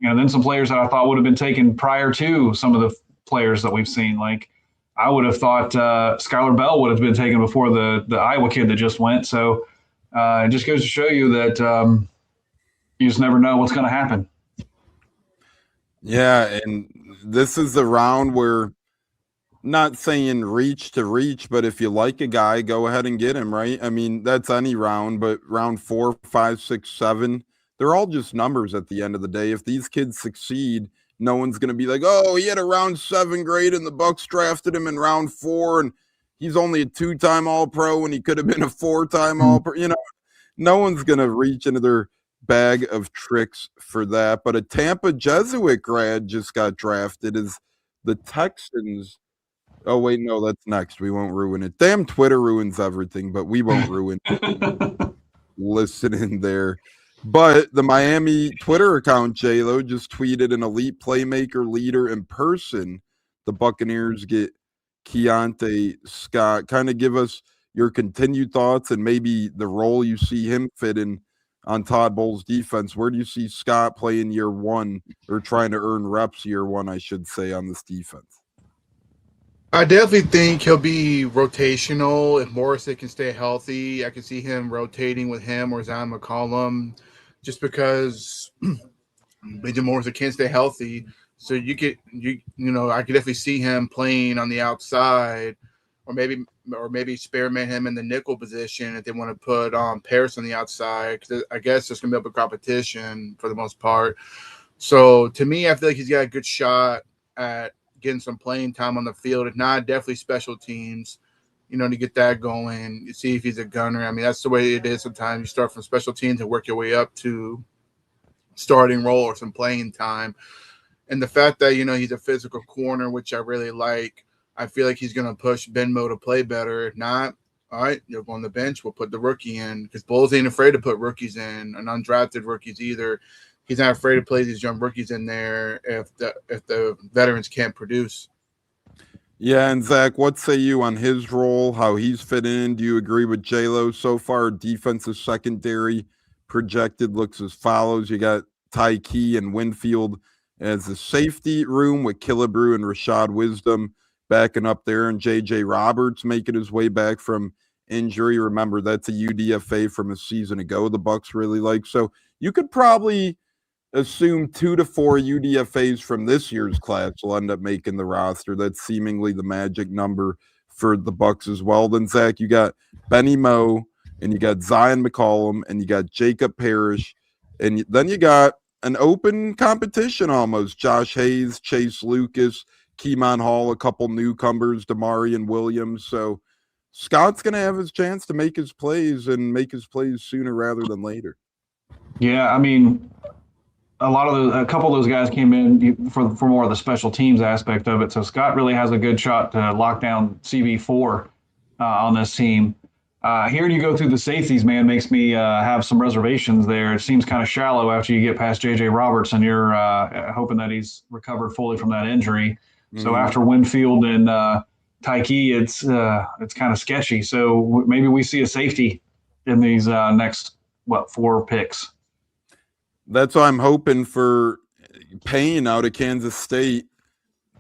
Then some players that I thought would have been taken prior to some of the players that we've seen. Like, I would have thought Skylar Bell would have been taken before the Iowa kid that just went. So it just goes to show you that you just never know what's going to happen. Yeah, and this is the round where, not saying reach to reach, but if you like a guy, go ahead and get him, right? I mean, that's any round, but round 4, 5, 6, 7, they're all just numbers at the end of the day. If these kids succeed, no one's going to be like, oh, he had a round 7 grade and the Bucs drafted him in round 4 and he's only a 2-time All-Pro and he could have been a 4-time All-Pro. No one's going to reach into their bag of tricks for that. But a Tampa Jesuit grad just got drafted as the Texans. Oh, wait, no, that's next. We won't ruin it. Damn, Twitter ruins everything, but we won't ruin it. Listen in there. But the Miami Twitter account, J-Lo, just tweeted an elite playmaker leader in person. The Buccaneers get Keontae Scott. Kind of give us your continued thoughts and maybe the role you see him fit in on Todd Bowles' defense. Where do you see Scott playing year 1 or trying to earn reps year 1, I should say, on this defense? I definitely think he'll be rotational if Morrissey can stay healthy. I can see him rotating with him or Zion McCollum, just because Benjamin Morrissey can't stay healthy. So I could definitely see him playing on the outside, or maybe spearmint him in the nickel position if they want to put Paris on the outside. Because I guess there's gonna be a bit of competition for the most part. So to me, I feel like he's got a good shot at getting some playing time on the field. If not, definitely special teams, to get that going. You see if he's a gunner. I mean, that's the way it is sometimes. You start from special teams and work your way up to starting role or some playing time. And the fact that, he's a physical corner, which I really like, I feel like he's going to push Benmo to play better. If not, all right, you'll go on the bench. We'll put the rookie in, because Bowles ain't afraid to put rookies in, and undrafted rookies either. He's not afraid to play these young rookies in there if the veterans can't produce. Yeah, and Zach, what say you on his role, how he's fit in? Do you agree with J-Lo so far? Defensive secondary projected looks as follows. You got Ty Key and Winfield as the safety room with Killebrew and Rashad Wisdom backing up there, and J.J. Roberts making his way back from injury. Remember, that's a UDFA from a season ago the Bucs really like. So you could probably assume 2 to 4 UDFAs from this year's class will end up making the roster. That's seemingly the magic number for the Bucs as well. Then, Zach, you got Benny Moe, and you got Zion McCollum, and you got Jacob Parrish, and then you got an open competition almost. Josh Hayes, Chase Lucas, Keemon Hall, a couple newcomers, Damarian Williams. So Scott's going to have his chance to make his plays, and make his plays sooner rather than later. Yeah, I mean, a couple of those guys came in for more of the special teams aspect of it. So Scott really has a good shot to lock down CB4 on this team. Hearing you go through the safeties, man, makes me have some reservations there. It seems kind of shallow after you get past J.J. Roberts, and you're hoping that he's recovered fully from that injury. So after Winfield and Tyke, it's kind of sketchy. So maybe we see a safety in these next 4 picks. That's why I'm hoping for Payne out of Kansas State.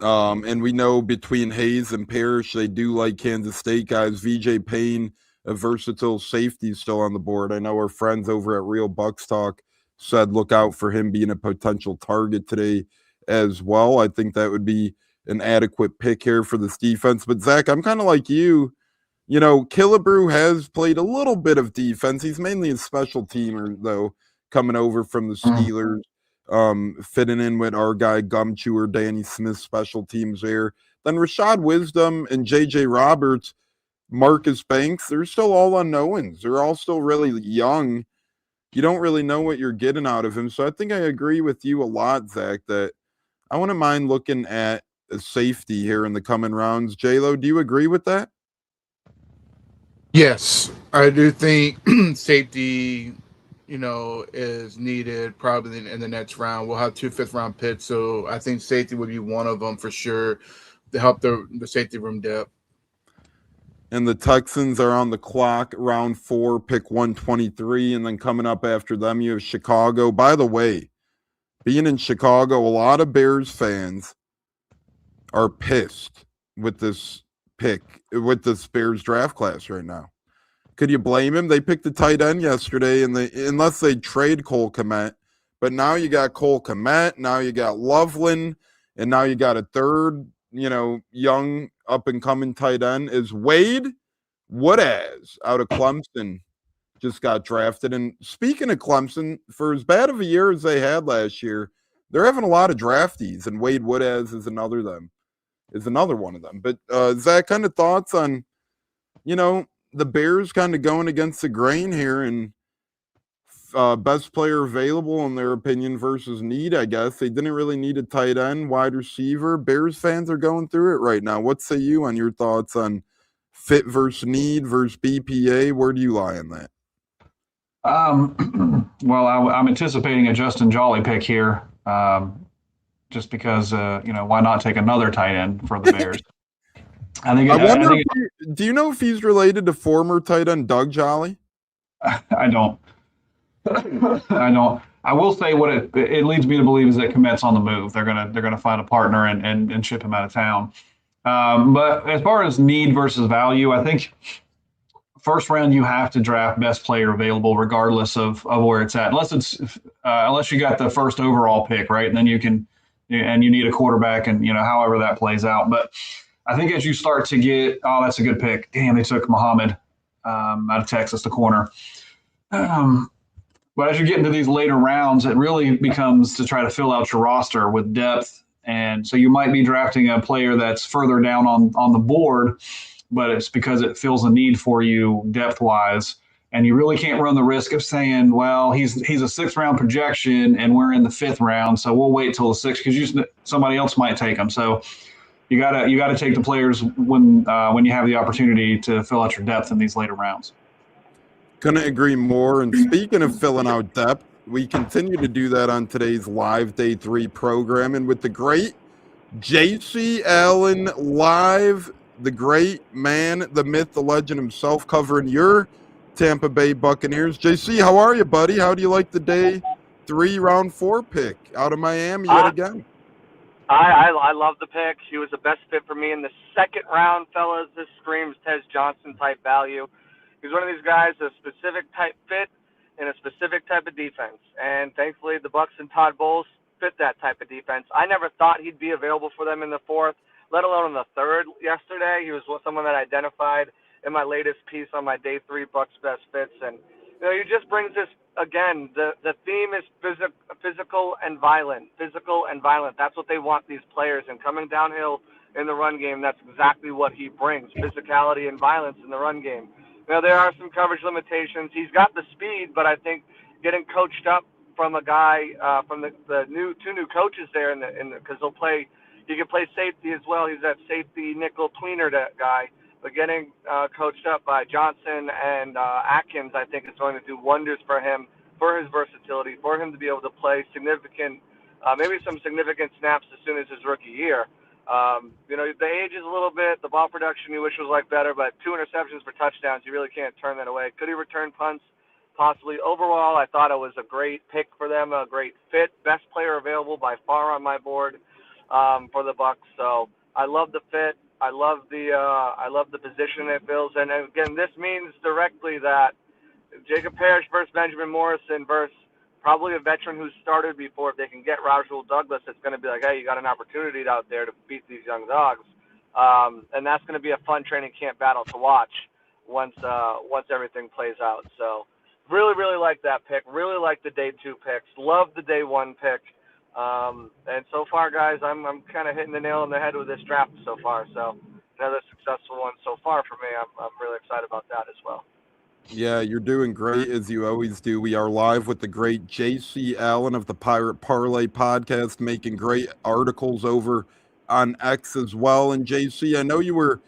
And we know between Hayes and Parrish, they do like Kansas State guys. VJ Payne, a versatile safety, still on the board. I know our friends over at Real Bucs Talk said look out for him being a potential target today as well. I think that would be an adequate pick here for this defense. But Zach, I'm kind of like you. You know, Killebrew has played a little bit of defense. He's mainly a special teamer, though, coming over from the Steelers, fitting in with our guy Gumchewer, Danny Smith, special teams there. Then Rashad Wisdom and J.J. Roberts, Marcus Banks, they're still all unknowns. They're all still really young. You don't really know what you're getting out of him. So I think I agree with you a lot, Zach, that I wouldn't mind looking at a safety here in the coming rounds. J-Lo, do you agree with that? Yes, I do think safety, is needed probably in the next round. We'll have 2 fifth-round picks, so I think safety would be one of them for sure to help the safety room depth. And the Texans are on the clock, round 4, pick 123, and then coming up after them, you have Chicago. By the way, being in Chicago, a lot of Bears fans are pissed with this pick, with this Bears draft class right now. Could you blame him? They picked the tight end yesterday, and unless they trade Cole Kmet, but now you got Cole Kmet, now you got Loveland, and now you got a third, young up-and-coming tight end is Wade Woodaz out of Clemson, just got drafted. And speaking of Clemson, for as bad of a year as they had last year, they're having a lot of draftees, and Wade Woodaz is another one of them. But Zach, kind of thoughts on, the Bears kind of going against the grain here and best player available in their opinion versus need, I guess. They didn't really need a tight end, wide receiver. Bears fans are going through it right now. What say you on your thoughts on fit versus need versus BPA? Where do you lie on that? Well, I'm anticipating a Justin Jolly pick here, just because, why not take another tight end for the Bears? Do you know if he's related to former tight end Doug Jolly? I don't. I will say what it leads me to believe is that Kmet's on the move. They're gonna find a partner and ship him out of town. But as far as need versus value, I think first round you have to draft best player available regardless of where it's at, unless you got the first overall pick, right? And then you need a quarterback, and however that plays out. But I think as you start to get, that's a good pick. Damn, they took Muhammad out of Texas, the corner. But as you get into these later rounds, it really becomes to try to fill out your roster with depth. And so you might be drafting a player that's further down on the board, but it's because it fills a need for you depth-wise. And you really can't run the risk of saying, well, he's a 6th-round projection and we're in the 5th round, so we'll wait till the 6th because somebody else might take him. So you gotta take the players when you have the opportunity to fill out your depth in these later rounds. Couldn't agree more. And speaking of filling out depth, we continue to do that on today's live Day 3 program. And with the great J.C. Allen live, the great man, the myth, the legend himself, covering your Tampa Bay Buccaneers. J.C., how are you, buddy? How do you like the Day 3 round 4 pick out of Miami yet again? I love the pick. He was the best fit for me in the 2nd round, fellas. This screams Tez Johnson type value. He's one of these guys, a specific type fit in a specific type of defense. And thankfully, the Bucs and Todd Bowles fit that type of defense. I never thought he'd be available for them in the 4th, let alone in the 3rd yesterday. He was someone that I identified in my latest piece on my Day 3 Bucs best fits. And, he just brings this, again, the theme is physical and violent. Physical and violent. That's what they want, these players. And coming downhill in the run game, that's exactly what he brings, physicality and violence in the run game. There are some coverage limitations. He's got the speed, but I think getting coached up from a guy from the two new coaches there, because they'll play. He can play safety as well. He's that safety nickel tweener guy. But getting coached up by Johnson and Atkins, I think, is going to do wonders for him, for his versatility, for him to be able to play significant, maybe some significant snaps as soon as his rookie year. The age is a little bit, the ball production you wish was like better, but 2 interceptions for touchdowns, you really can't turn that away. Could he return punts? Possibly. Overall, I thought it was a great pick for them, a great fit, best player available by far on my board for the Bucs. So I love the fit. I love the position it fills, and again, this means directly that Jacob Parrish versus Benjamin Morrison versus probably a veteran who's started before. If they can get Rasul Douglas, it's going to be like, hey, you got an opportunity out there to beat these young dogs, and that's going to be a fun training camp battle to watch once everything plays out. So really like that pick. Really like the day 2 picks. Love the day 1 pick. And so far, guys, I'm kind of hitting the nail on the head with this draft so far. So another successful one so far for me. I'm really excited about that as well. Yeah, you're doing great as you always do. We are live with the great JC Allen of the Pirate Parlay podcast, making great articles over on X as well. And JC, I know you were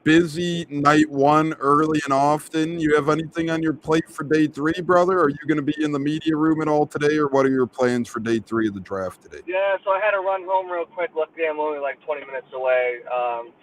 busy night 1 early and often. You have anything on your plate for day 3, brother? Are you going to be in the media room at all today, or what are your plans for day 3 of the draft today? Yeah, so I had to run home real quick. Luckily, I'm only like 20 minutes away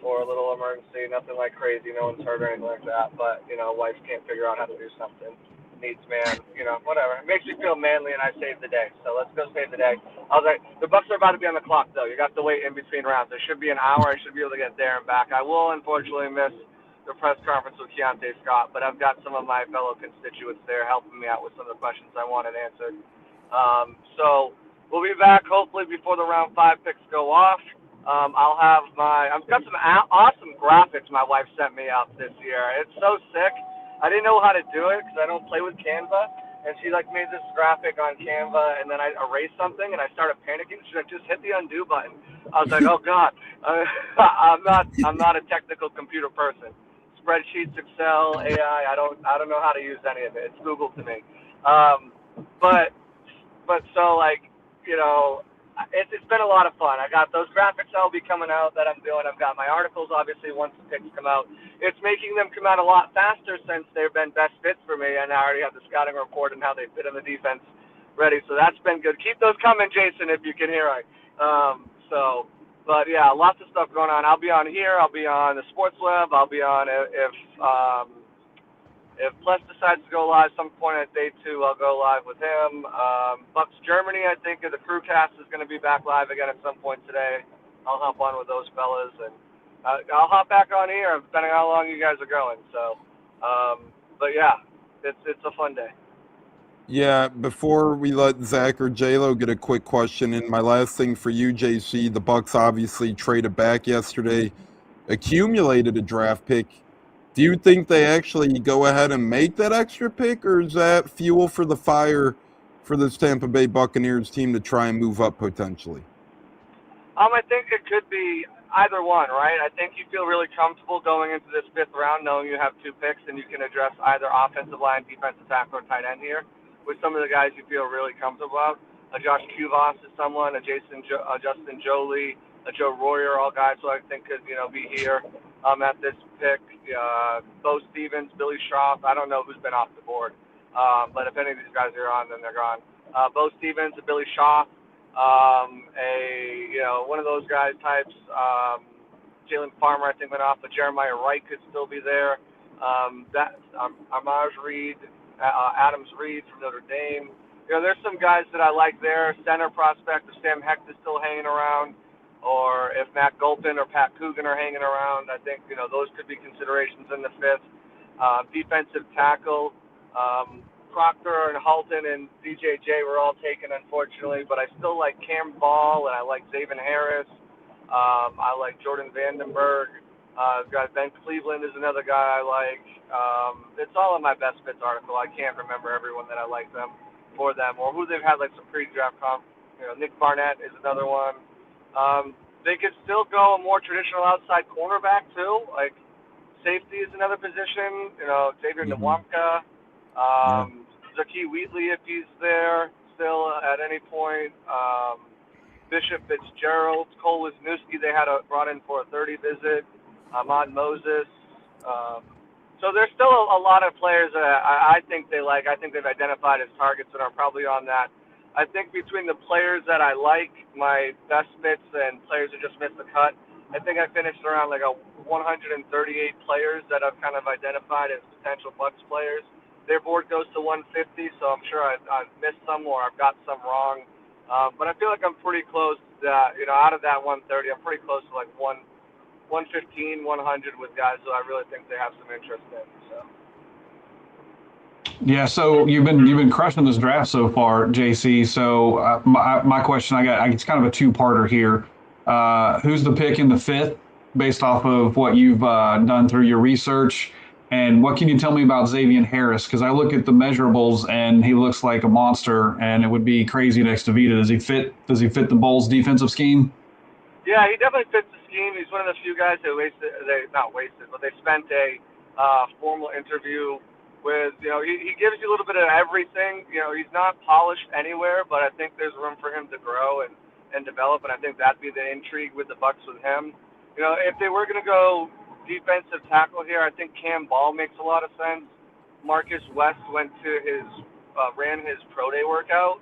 for a little emergency. Nothing like crazy. No one's hurt or anything like that. But, wife can't figure out how to do something. Needs man, whatever. It makes me feel manly, and I saved the day. So let's go save the day. I was like, the Bucs are about to be on the clock, though. You got to wait in between rounds. There should be an hour. I should be able to get there and back. I will, unfortunately, miss the press conference with Keontae Scott, but I've got some of my fellow constituents there helping me out with some of the questions I wanted answered. So we'll be back hopefully before the round 5 picks go off. I've got some awesome graphics my wife sent me out this year. It's so sick. I didn't know how to do it because I don't play with Canva, and she made this graphic on Canva, and then I erased something, and I started panicking. She's like, just hit the undo button. I was like, oh God, I'm not a technical computer person. Spreadsheets, Excel, AI, I don't know how to use any of it. It's Google to me. But so it's been a lot of fun. I got those graphics that'll be coming out that I'm doing. I've got my articles, obviously, once the picks come out. It's making them come out a lot faster since they've been best fits for me, and I already have the scouting report and how they fit in the defense ready. So that's been good. Keep those coming, Jason, if you can hear it. But yeah, lots of stuff going on. I'll be on here. I'll be on the Sports Web. I'll be on if Pless decides to go live some point at day 2, I'll go live with him. Bucs Germany, I think, the crewcast is going to be back live again at some point today. I'll hop on with those fellas, and I'll hop back on here depending on how long you guys are going. So, but yeah, it's a fun day. Yeah, before we let Zach or J-Lo get a quick question in, my last thing for you, JC, the Bucs obviously traded back yesterday, accumulated a draft pick. Do you think they actually go ahead and make that extra pick, or is that fuel for the fire for this Tampa Bay Buccaneers team to try and move up potentially? I think it could be either one, right? I think you feel really comfortable going into this 5th round knowing you have 2 picks and you can address either offensive line, defensive tackle, or tight end here with some of the guys you feel really comfortable about. Josh Kuvas is someone, Justin Jolie, Joe Royer, all guys who I think could, be here at this pick. Bo Stevens, Billy Schaaf. I don't know who's been off the board, but if any of these guys are on, then they're gone. Bo Stevens, Billy Schaaf, one of those guys types. Jalen Farmer, I think, went off, but Jeremiah Wright could still be there. Armaj Reed, Adams Reed from Notre Dame. There's some guys that I like there. Center prospect, if Sam Hecht is still hanging around, or if Matt Gulpin or Pat Coogan are hanging around, I think, those could be considerations in the 5th. Defensive tackle, Proctor and Halton and DJJ were all taken, unfortunately, but I still like Cam Ball, and I like Zaven Harris. I like Jordan Vandenberg. Ben Cleveland is another guy I like. It's all in my best fits article. I can't remember everyone that I like for them, or who they've had some pre-draft comp. Nick Barnett is another one. They could still go a more traditional outside cornerback too. Safety is another position. Xavier Nwamka. Zakee Wheatley, if he's there still at any point. Bishop Fitzgerald, Cole Wisniewski, they had brought in for a 30 visit. Ahmad Moses. So there's still a lot of players that I think they like. I think they've identified as targets and are probably on that. I think between the players that I like, my best fits, and players who just missed the cut, I think I finished around like a 138 players that I've kind of identified as potential Bucs players. Their board goes to 150, so I'm sure I've missed some or I've got some wrong. But I feel like I'm pretty close to that, out of that 130, I'm pretty close to like 115, 100 with guys who I really think they have some interest in. So. Yeah, so you've been crushing this draft so far, JC. So my question, it's kind of a two-parter here. Who's the pick in the fifth, based off of what you've done through your research, and what can you tell me about Xavier Harris? Because I look at the measurables and he looks like a monster, and it would be crazy next to Vita. Does he fit the Bulls' defensive scheme? Yeah, he definitely fits the scheme. He's one of the few guys that they spent a formal interview with. He gives you a little bit of everything. He's not polished anywhere, but I think there's room for him to grow and develop, and I think that'd be the intrigue with the Bucs with him. If they were going to go defensive tackle here, I think Cam Ball makes a lot of sense. Marcus West ran his pro day workout,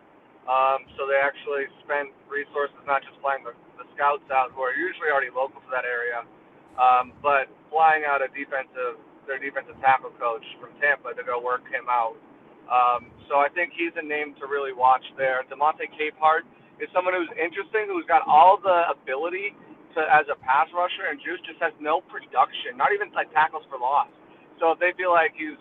so they actually spent resources not just flying the scouts out who are usually already local to that area, but flying out their defensive tackle coach from Tampa to go work him out. So I think he's a name to really watch there. DeMonte Capehart is someone who's interesting, who's got all the ability as a pass rusher, and Juice just has no production, not even like tackles for loss. So if they feel like he's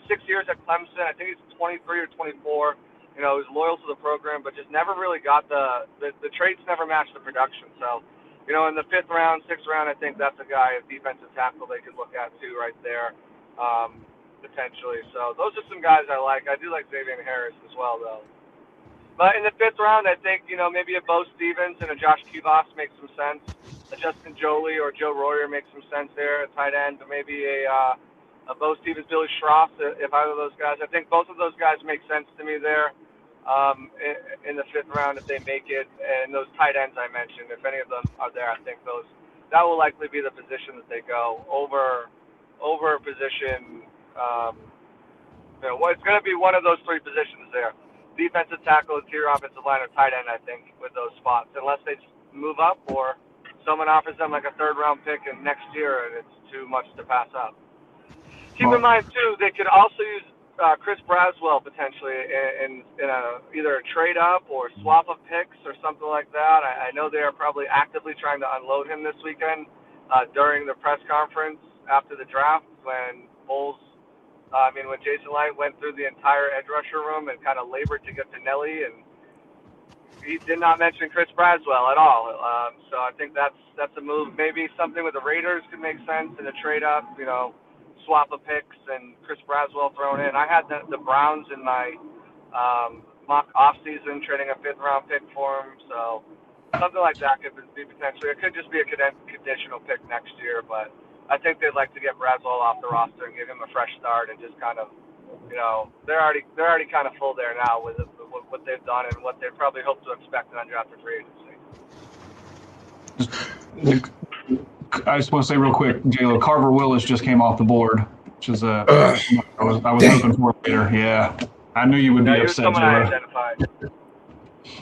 6 years at Clemson, I think he's 23 or 24, he's loyal to the program, but just never really got the traits never matched the production. So, in the 5th round, 6th round, I think that's a guy, a defensive tackle they could look at too right there, potentially. So those are some guys I like. I do like Xavier Harris as well, though. But in the 5th round, I think, maybe a Bo Stevens and a Josh Kivas makes some sense. A Justin Jolie or Joe Royer makes some sense there at tight end. But maybe a Bo Stevens, Billy Schroff, if either of those guys. I think both of those guys make sense to me there in the 5th round if they make it. And those tight ends I mentioned, if any of them are there, I think that will likely be the position that they go over a position. It's going to be one of those 3 positions there. Defensive tackle, interior offensive line, or tight end, I think, with those spots, unless they move up or someone offers them like a 3rd round pick in next year and it's too much to pass up. Keep in mind, too, they could also use Chris Braswell potentially in either a trade up or swap of picks or something like that. I know they are probably actively trying to unload him this weekend during the press conference after the draft when when Jason Light went through the entire edge rusher room and kind of labored to get to Nelly, and he did not mention Chris Braswell at all. So I think that's a move. Maybe something with the Raiders could make sense in a trade up, swap of picks and Chris Braswell thrown in. I had the Browns in my mock offseason, trading a 5th round pick for him. So something like that could be potentially. It could just be a conditional pick next year, but I think they'd like to get Braswell off the roster and give him a fresh start and just kind of, they're already kind of full there now with what they've done and what they probably hope to expect in undrafted free agency. I just want to say real quick, J-Lo, Carver Willis just came off the board, which is I was hoping for later. Yeah, I knew you would be upset, J-Lo.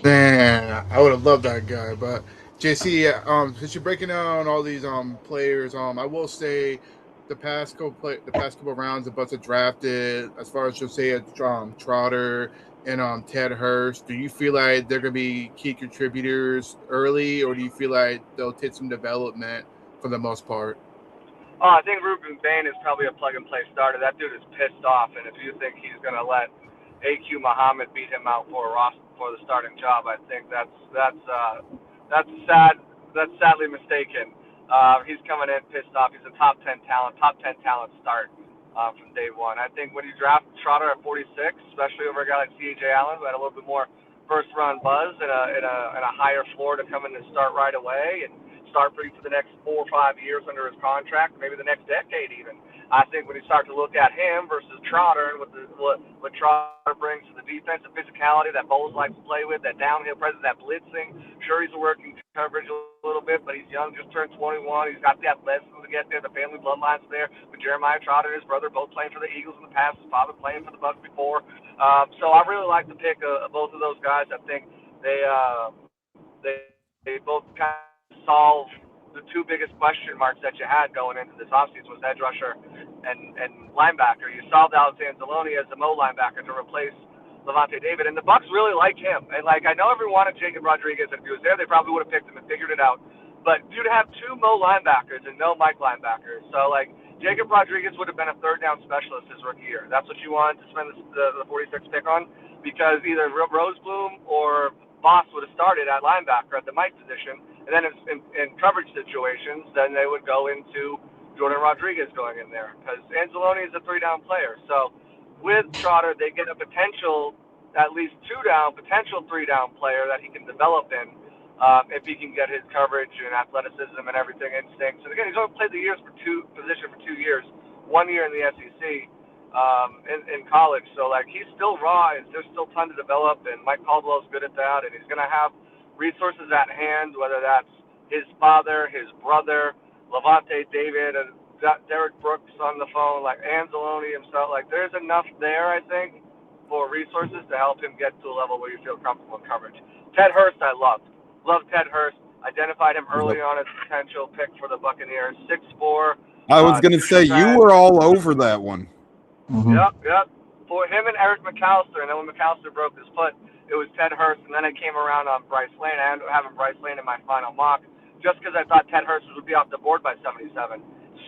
Man, I would have loved that guy, but JC, since you're breaking down all these players, I will say the past couple rounds the Bucs have drafted, as far as Josiah Trotter and Ted Hurst, do you feel like they're going to be key contributors early, or do you feel like they'll take some development for the most part? Oh, I think Ruben Bain is probably a plug-and-play starter. That dude is pissed off, and if you think he's going to let AQ Muhammad beat him out for the starting job, I think that's sad. That's sadly mistaken. He's coming in pissed off. He's a top 10 talent start from day one. I think when you draft Trotter at 46, especially over a guy like C.J. Allen, who had a little bit more first-round buzz and a higher floor to come in and start right away and start for the next 4 or 5 years under his contract, maybe the next decade even. I think when you start to look at him versus Trotter and what Trotter brings to the defense, the physicality that Bowles likes to play with, that downhill presence, that blitzing. Sure, he's working coverage a little bit, but he's young, just turned 21. He's got the athleticism to get there. The family bloodline's there. With Jeremiah Trotter and his brother both playing for the Eagles in the past, his father playing for the Bucs before. So I really like the pick of both of those guys. I think they both kind of solve the two biggest question marks that you had going into this offseason was edge rusher and linebacker. You solved Alex Anzalone as the Mo linebacker to replace Levante David, and the Bucs really like him. And I know everyone wanted Jacob Rodriguez, and if he was there, they probably would have picked him and figured it out. But you'd have two Mo linebackers and no Mike linebackers. So Jacob Rodriguez would have been a third down specialist his rookie year. That's what you wanted to spend the 46th pick on, because either Rosebloom or Boss would have started at linebacker at the Mike position, and then in coverage situations, then they would go into Jordan Rodriguez going in there, because Anzalone is a 3-down player. So with Trotter, they get a potential, at least 2-down, potential 3-down player that he can develop in if he can get his coverage and athleticism and everything instincts. And again, he's only played the position for 2 years, 1 year in the SEC. In college, so he's still raw, and there's still ton to develop, and Mike Caldwell's good at that, and he's going to have resources at hand, whether that's his father, his brother, Levante David, and Derek Brooks on the phone, Anzalone himself. There's enough there, I think, for resources to help him get to a level where you feel comfortable in coverage. Ted Hurst, I loved Ted Hurst. Identified him early on as a potential pick for the Buccaneers. 6'4". I was going to say, you were all over that one. Mm-hmm. Yep. For him and Eric McAllister, and then when McAllister broke his foot, it was Ted Hurst, and then it came around on Bryce Lane. I ended up having Bryce Lane in my final mock just because I thought Ted Hurst would be off the board by 77.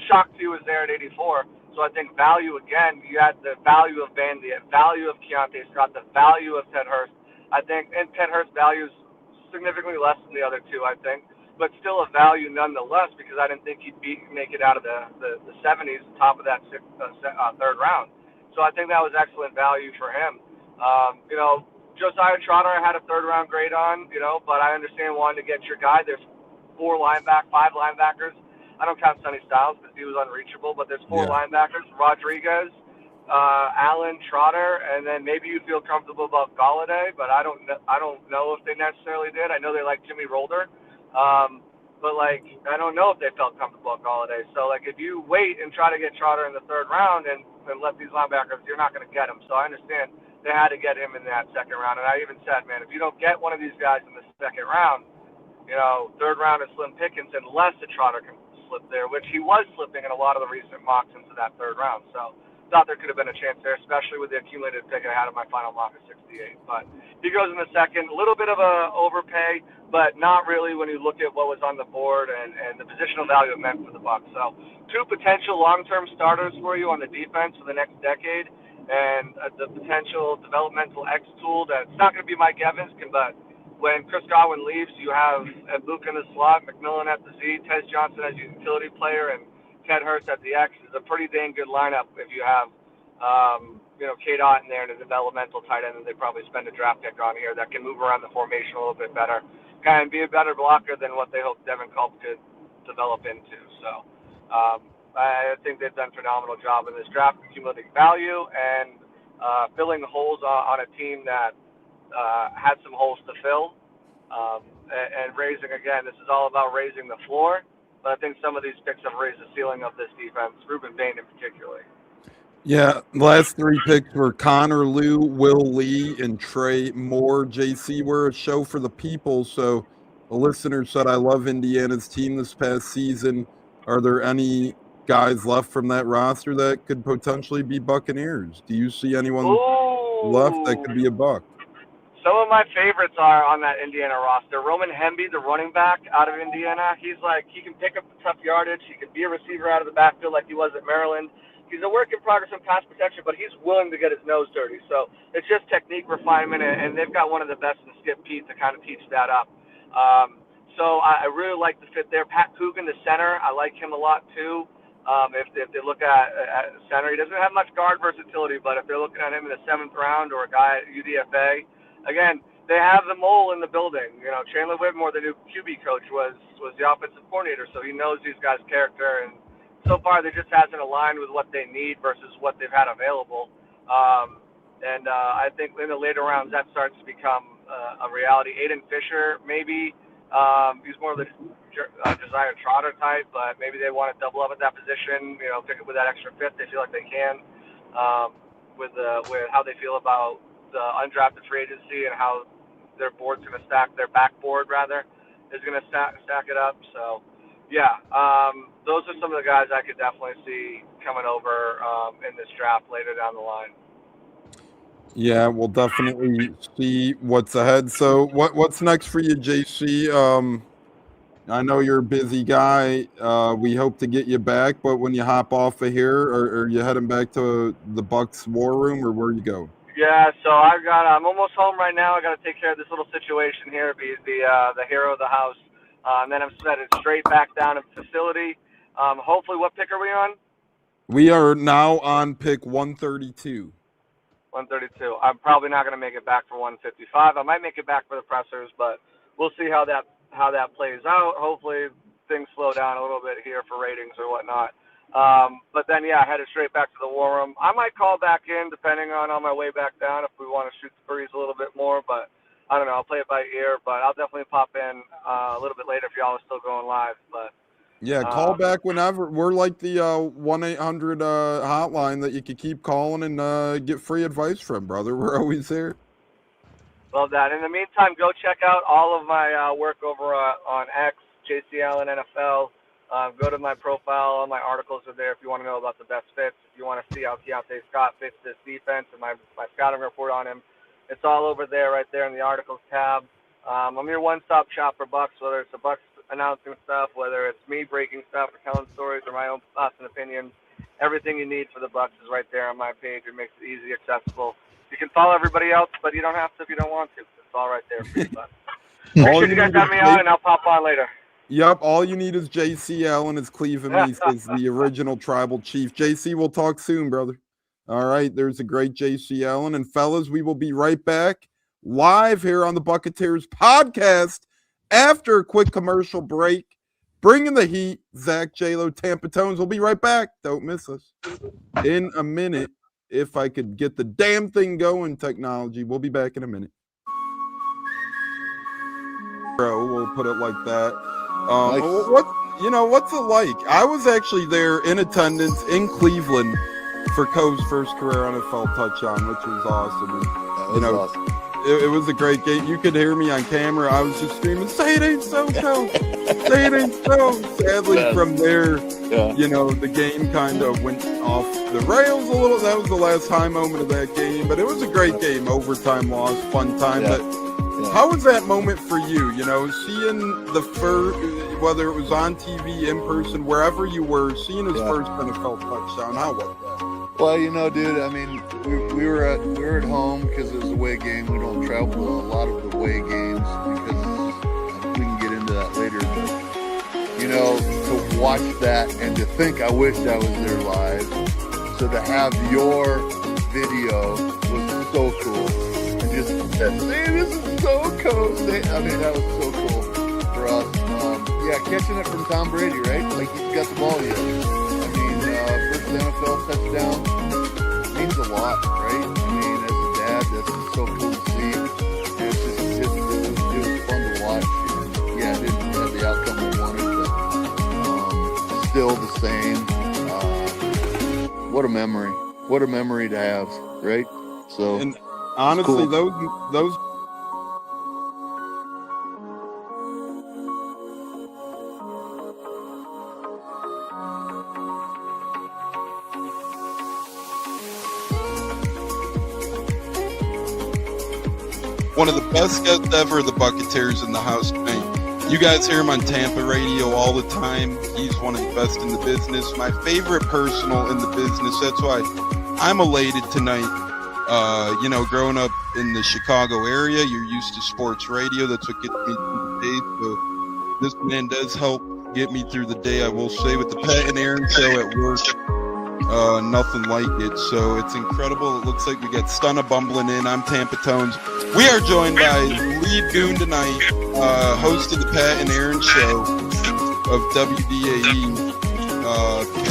Shocked he was there at 84. So I think value again. You had the value of Vandy, the value of Keontae Scott, the value of Ted Hurst. I think, and Ted Hurst values significantly less than the other two, I think, but still a value nonetheless, because I didn't think he'd make it out of the 70s, top of that third round. So I think that was excellent value for him. Josiah Trotter I had a third-round grade on, but I understand wanting to get your guy. There's 5 linebackers. I don't count Sonny Styles because he was unreachable, but there's 4 linebackers: Rodriguez, Allen, Trotter, and then maybe you feel comfortable about Galladay, but I don't know if they necessarily did. I know they like Jimmy Rolder. But I don't know if they felt comfortable at Galladay. So if you wait and try to get Trotter in the third round and let these linebackers, you're not going to get them. So I understand they had to get him in that second round. And I even said, man, if you don't get one of these guys in the second round, third round is slim pickings unless the Trotter can slip there, which he was slipping in a lot of the recent mocks into that third round. So thought there could have been a chance there, especially with the accumulated pick I had of my final mock of 68. But he goes in the second. A little bit of a overpay, but not really when you look at what was on the board and the positional value it meant for the Bucs. So 2 potential long-term starters for you on the defense for the next decade, and the potential developmental X tool that's not going to be Mike Evans, but when Chris Godwin leaves, you have Luke in the slot, McMillan at the Z, Tez Johnson as your utility player, and Ted Hurst at the X. Is a pretty dang good lineup if you have, K-Dot in there and a developmental tight end that they probably spend a draft pick on here that can move around the formation a little bit better, kind of be a better blocker than what they hope Devin Culp could develop into. So I think they've done a phenomenal job in this draft, accumulating value and filling holes on a team that had some holes to fill, and raising, again, this is all about raising the floor. But I think some of these picks have raised the ceiling of this defense, Ruben Bain in particular. Yeah, last 3 picks were Connor Liu, Will Lee, and Trey Moore. JC, we're a show for the people, so the listener said, I love Indiana's team this past season. Are there any guys left from that roster that could potentially be Buccaneers? Do you see anyone left that could be a Buc? Some of my favorites are on that Indiana roster. Roman Hemby, the running back out of Indiana, he can pick up the tough yardage. He can be a receiver out of the backfield like he was at Maryland. He's a work in progress in pass protection, but he's willing to get his nose dirty. So it's just technique refinement, and they've got one of the best in Skip Pete to kind of teach that up. So I really like the fit there. Pat Coogan, the center, I like him a lot too. If they look at center, he doesn't have much guard versatility, but if they're looking at him in the 7th round or a guy at UDFA, again, they have the mole in the building. Chandler Whitmore, the new QB coach, was the offensive coordinator, so he knows these guys' character and so far they just hasn't aligned with what they need versus what they've had available. I think in the later rounds that starts to become a reality. Aiden Fisher, maybe he's more of the Josiah Trotter type, but maybe they want to double up at that position. Pick it with that extra fifth. They feel like they can with how they feel about the undrafted free agency and how their board's going to stack, their backboard rather, is going to stack it up. So, yeah, those are some of the guys I could definitely see coming over in this draft later down the line. Yeah, we'll definitely see what's ahead. So, what's next for you, JC? I know you're a busy guy. We hope to get you back, but when you hop off of here, are you heading back to the Bucs war room, or where you go? Yeah, so I'm almost home right now. I got to take care of this little situation here, be the hero of the house, and then I'm headed straight back down to the facility. Hopefully, what pick are we on? We are now on pick 132. 132. I'm probably not going to make it back for 155. I might make it back for the pressers, but we'll see how that plays out. Hopefully, things slow down a little bit here for ratings or whatnot. But then, yeah, headed straight back to the war room. I might call back in depending on my way back down if we want to shoot the breeze a little bit more. But I don't know. I'll play it by ear. But I'll definitely pop in a little bit later if y'all are still going live. But yeah, call back whenever. We're like the 1-800 hotline that you can keep calling and get free advice from, brother. We're always there. Love that. In the meantime, go check out all of my work over on X, JC Allen NFL. Go to my profile. All my articles are there if you want to know about the best fits. If you want to see how Keontae Scott fits this defense and my scouting report on him, it's all over there right there in the articles tab. I'm your one-stop shop for Bucs, whether it's the Bucs announcing stuff, whether it's me breaking stuff or telling stories or my own thoughts and opinions. Everything you need for the Bucs is right there on my page. It makes it easy, accessible. You can follow everybody else, but you don't have to if you don't want to. It's all right there for you. But appreciate you guys having me on, and I'll pop on later. Yep, all you need is JC Allen as Cleveland Meese is the original tribal chief. JC, we'll talk soon, brother. All right, there's a great JC Allen. And fellas, we will be right back live here on the Buccateers podcast after a quick commercial break. Bringing the heat, Zach J-Lo, Tampa Tones. We'll be right back. Don't miss us. In a minute, if I could get the damn thing going, technology. We'll be back in a minute. Bro, we'll put it like that. Nice. What's it like? I was actually there in attendance in Cleveland for Coe's first career NFL touchdown, which was awesome. And, Awesome. It was a great game. You could hear me on camera. I was just screaming, "Say it ain't so, Coe! Say it ain't so!" Sadly, from there, the game kind of went off the rails a little. That was the last high moment of that game, but it was a great game. Overtime loss, fun time. Yeah. But how was that moment for you? Seeing the first, whether it was on TV, in person, wherever you were, seeing his first NFL touchdown. How was that? Well, dude, I mean, we were at home because it was a away game. We don't travel to a lot of the away games because we can get into that later. But to watch that and to think I wished I was there live. So to have your video was so cool, and just say, this is so cool. I mean, that was so cool for us. Catching it from Tom Brady, right? Like he's got the ball yet. I mean, first NFL touchdown means a lot, right? I mean, as a dad, that's just so cool to see. And it was fun to watch. And, it didn't have the outcome we wanted, but still the same. What a memory! What a memory to have, right? So, and honestly, cool. those. One of the best guests ever, the Buccateers in the house tonight. You guys hear him on Tampa radio all the time. He's one of the best in the business. My favorite personal in the business. That's why I'm elated tonight. Growing up in the Chicago area, you're used to sports radio. That's what gets me through the day. So this man does help get me through the day, I will say, with the Pat and Aaron show at work. Nothing like it. So it's incredible. It looks like we got Stunna bumbling in. I'm Tampa Tones. We are joined by Lee Goon tonight, host of the Pat and Aaron show of WDAE.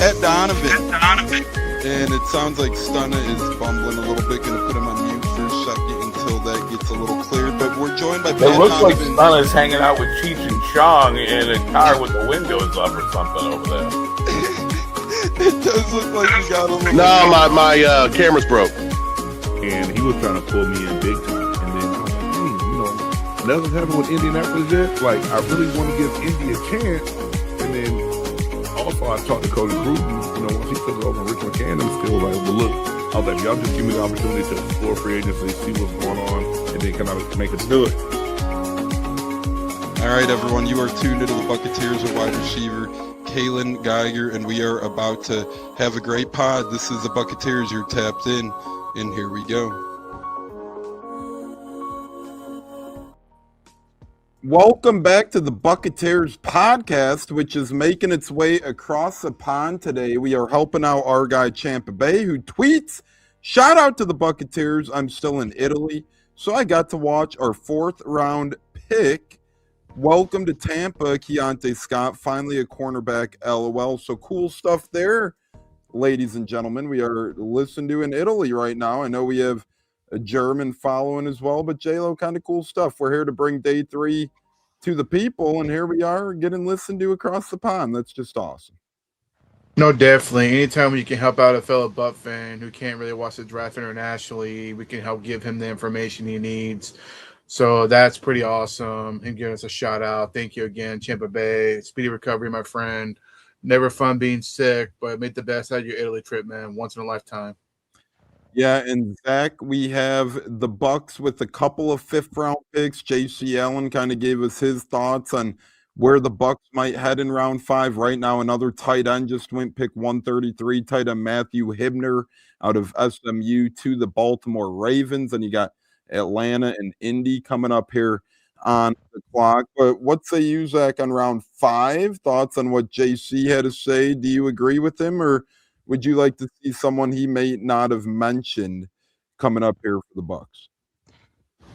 Pat Donovan. And it sounds like Stunna is bumbling a little bit. Going to put him on mute for a second until that gets a little cleared. But we're joined by Pat It looks like Donovan. Stunna's hanging out with Cheech and Chong in a car with the windows up or something over there. It does look like he got a little. No, my camera's broke. And he was trying to pull me in big time. And then I was like, hey, you know, nothing's happened with Indianapolis yet. Like, I really want to give Indy a chance. And then also I talked to Cody Bruton, you know, once he took over Richmond Cannon, still like, well, look, I was like, y'all just give me the opportunity to explore free agency, see what's going on, and then kind of make us do it. All right, everyone, you are tuned into the Buccateers of wide receiver Kalen Geiger, and we are about to have a great pod. This is the Buccateers. You're tapped in, and here we go. Welcome back to the Buccateers podcast, which is making its way across the pond today. We are helping out our guy Tampa Bay, who tweets, shout out to the Buccateers. I'm still in Italy, so I got to watch our 4th round pick. Welcome to Tampa, Keontae Scott, finally a cornerback, LOL. So cool stuff there, ladies and gentlemen. We are listening to in Italy right now. I know we have a German following as well, but J-Lo, kind of cool stuff. We're here to bring day 3 to the people, and here we are getting listened to across the pond. That's just awesome. No, definitely. Anytime we can help out a fellow Buck fan who can't really watch the draft internationally, we can help give him the information he needs. So that's pretty awesome. And give us a shout out. Thank you again, Tampa Bay. Speedy recovery, my friend. Never fun being sick, but make the best out of your Italy trip, man. Once in a lifetime. Yeah, and Zach, we have the Bucs with a couple of 5th-round picks. J.C. Allen kind of gave us his thoughts on where the Bucs might head in round 5. Right now, another tight end just went pick 133, tight end Matthew Hibner out of SMU to the Baltimore Ravens. And you got Atlanta and Indy coming up here on the clock. But what say you, Zach, on round 5? Thoughts on what J.C. had to say? Do you agree with him, or would you like to see someone he may not have mentioned coming up here for the Bucs?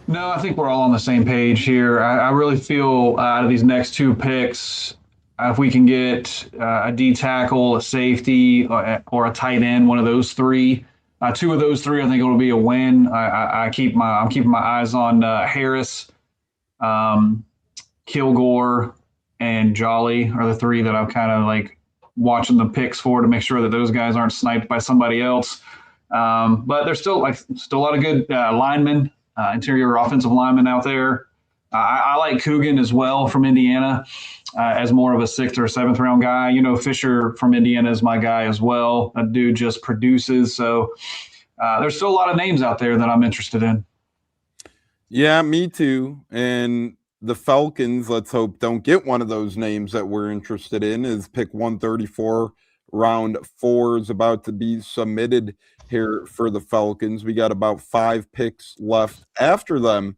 No, I think we're all on the same page here. I really feel out of these next 2 picks, if we can get a D tackle, a safety, or a tight end, one of those 3, 2 of those 3, I think it'll be a win. I'm keeping my eyes on Harris, Kilgore, and Jolly are the 3 that I'm kind of like watching the picks for to make sure that those guys aren't sniped by somebody else. But there's still a lot of good linemen, interior offensive linemen out there. I like Coogan as well from Indiana as more of a 6th or 7th round guy. You know, Fisher from Indiana is my guy as well. That dude just produces. So there's still a lot of names out there that I'm interested in. Yeah, me too. And the Falcons, let's hope, don't get one of those names that we're interested in, is pick 134. Round 4 is about to be submitted here for the Falcons. We got about 5 picks left after them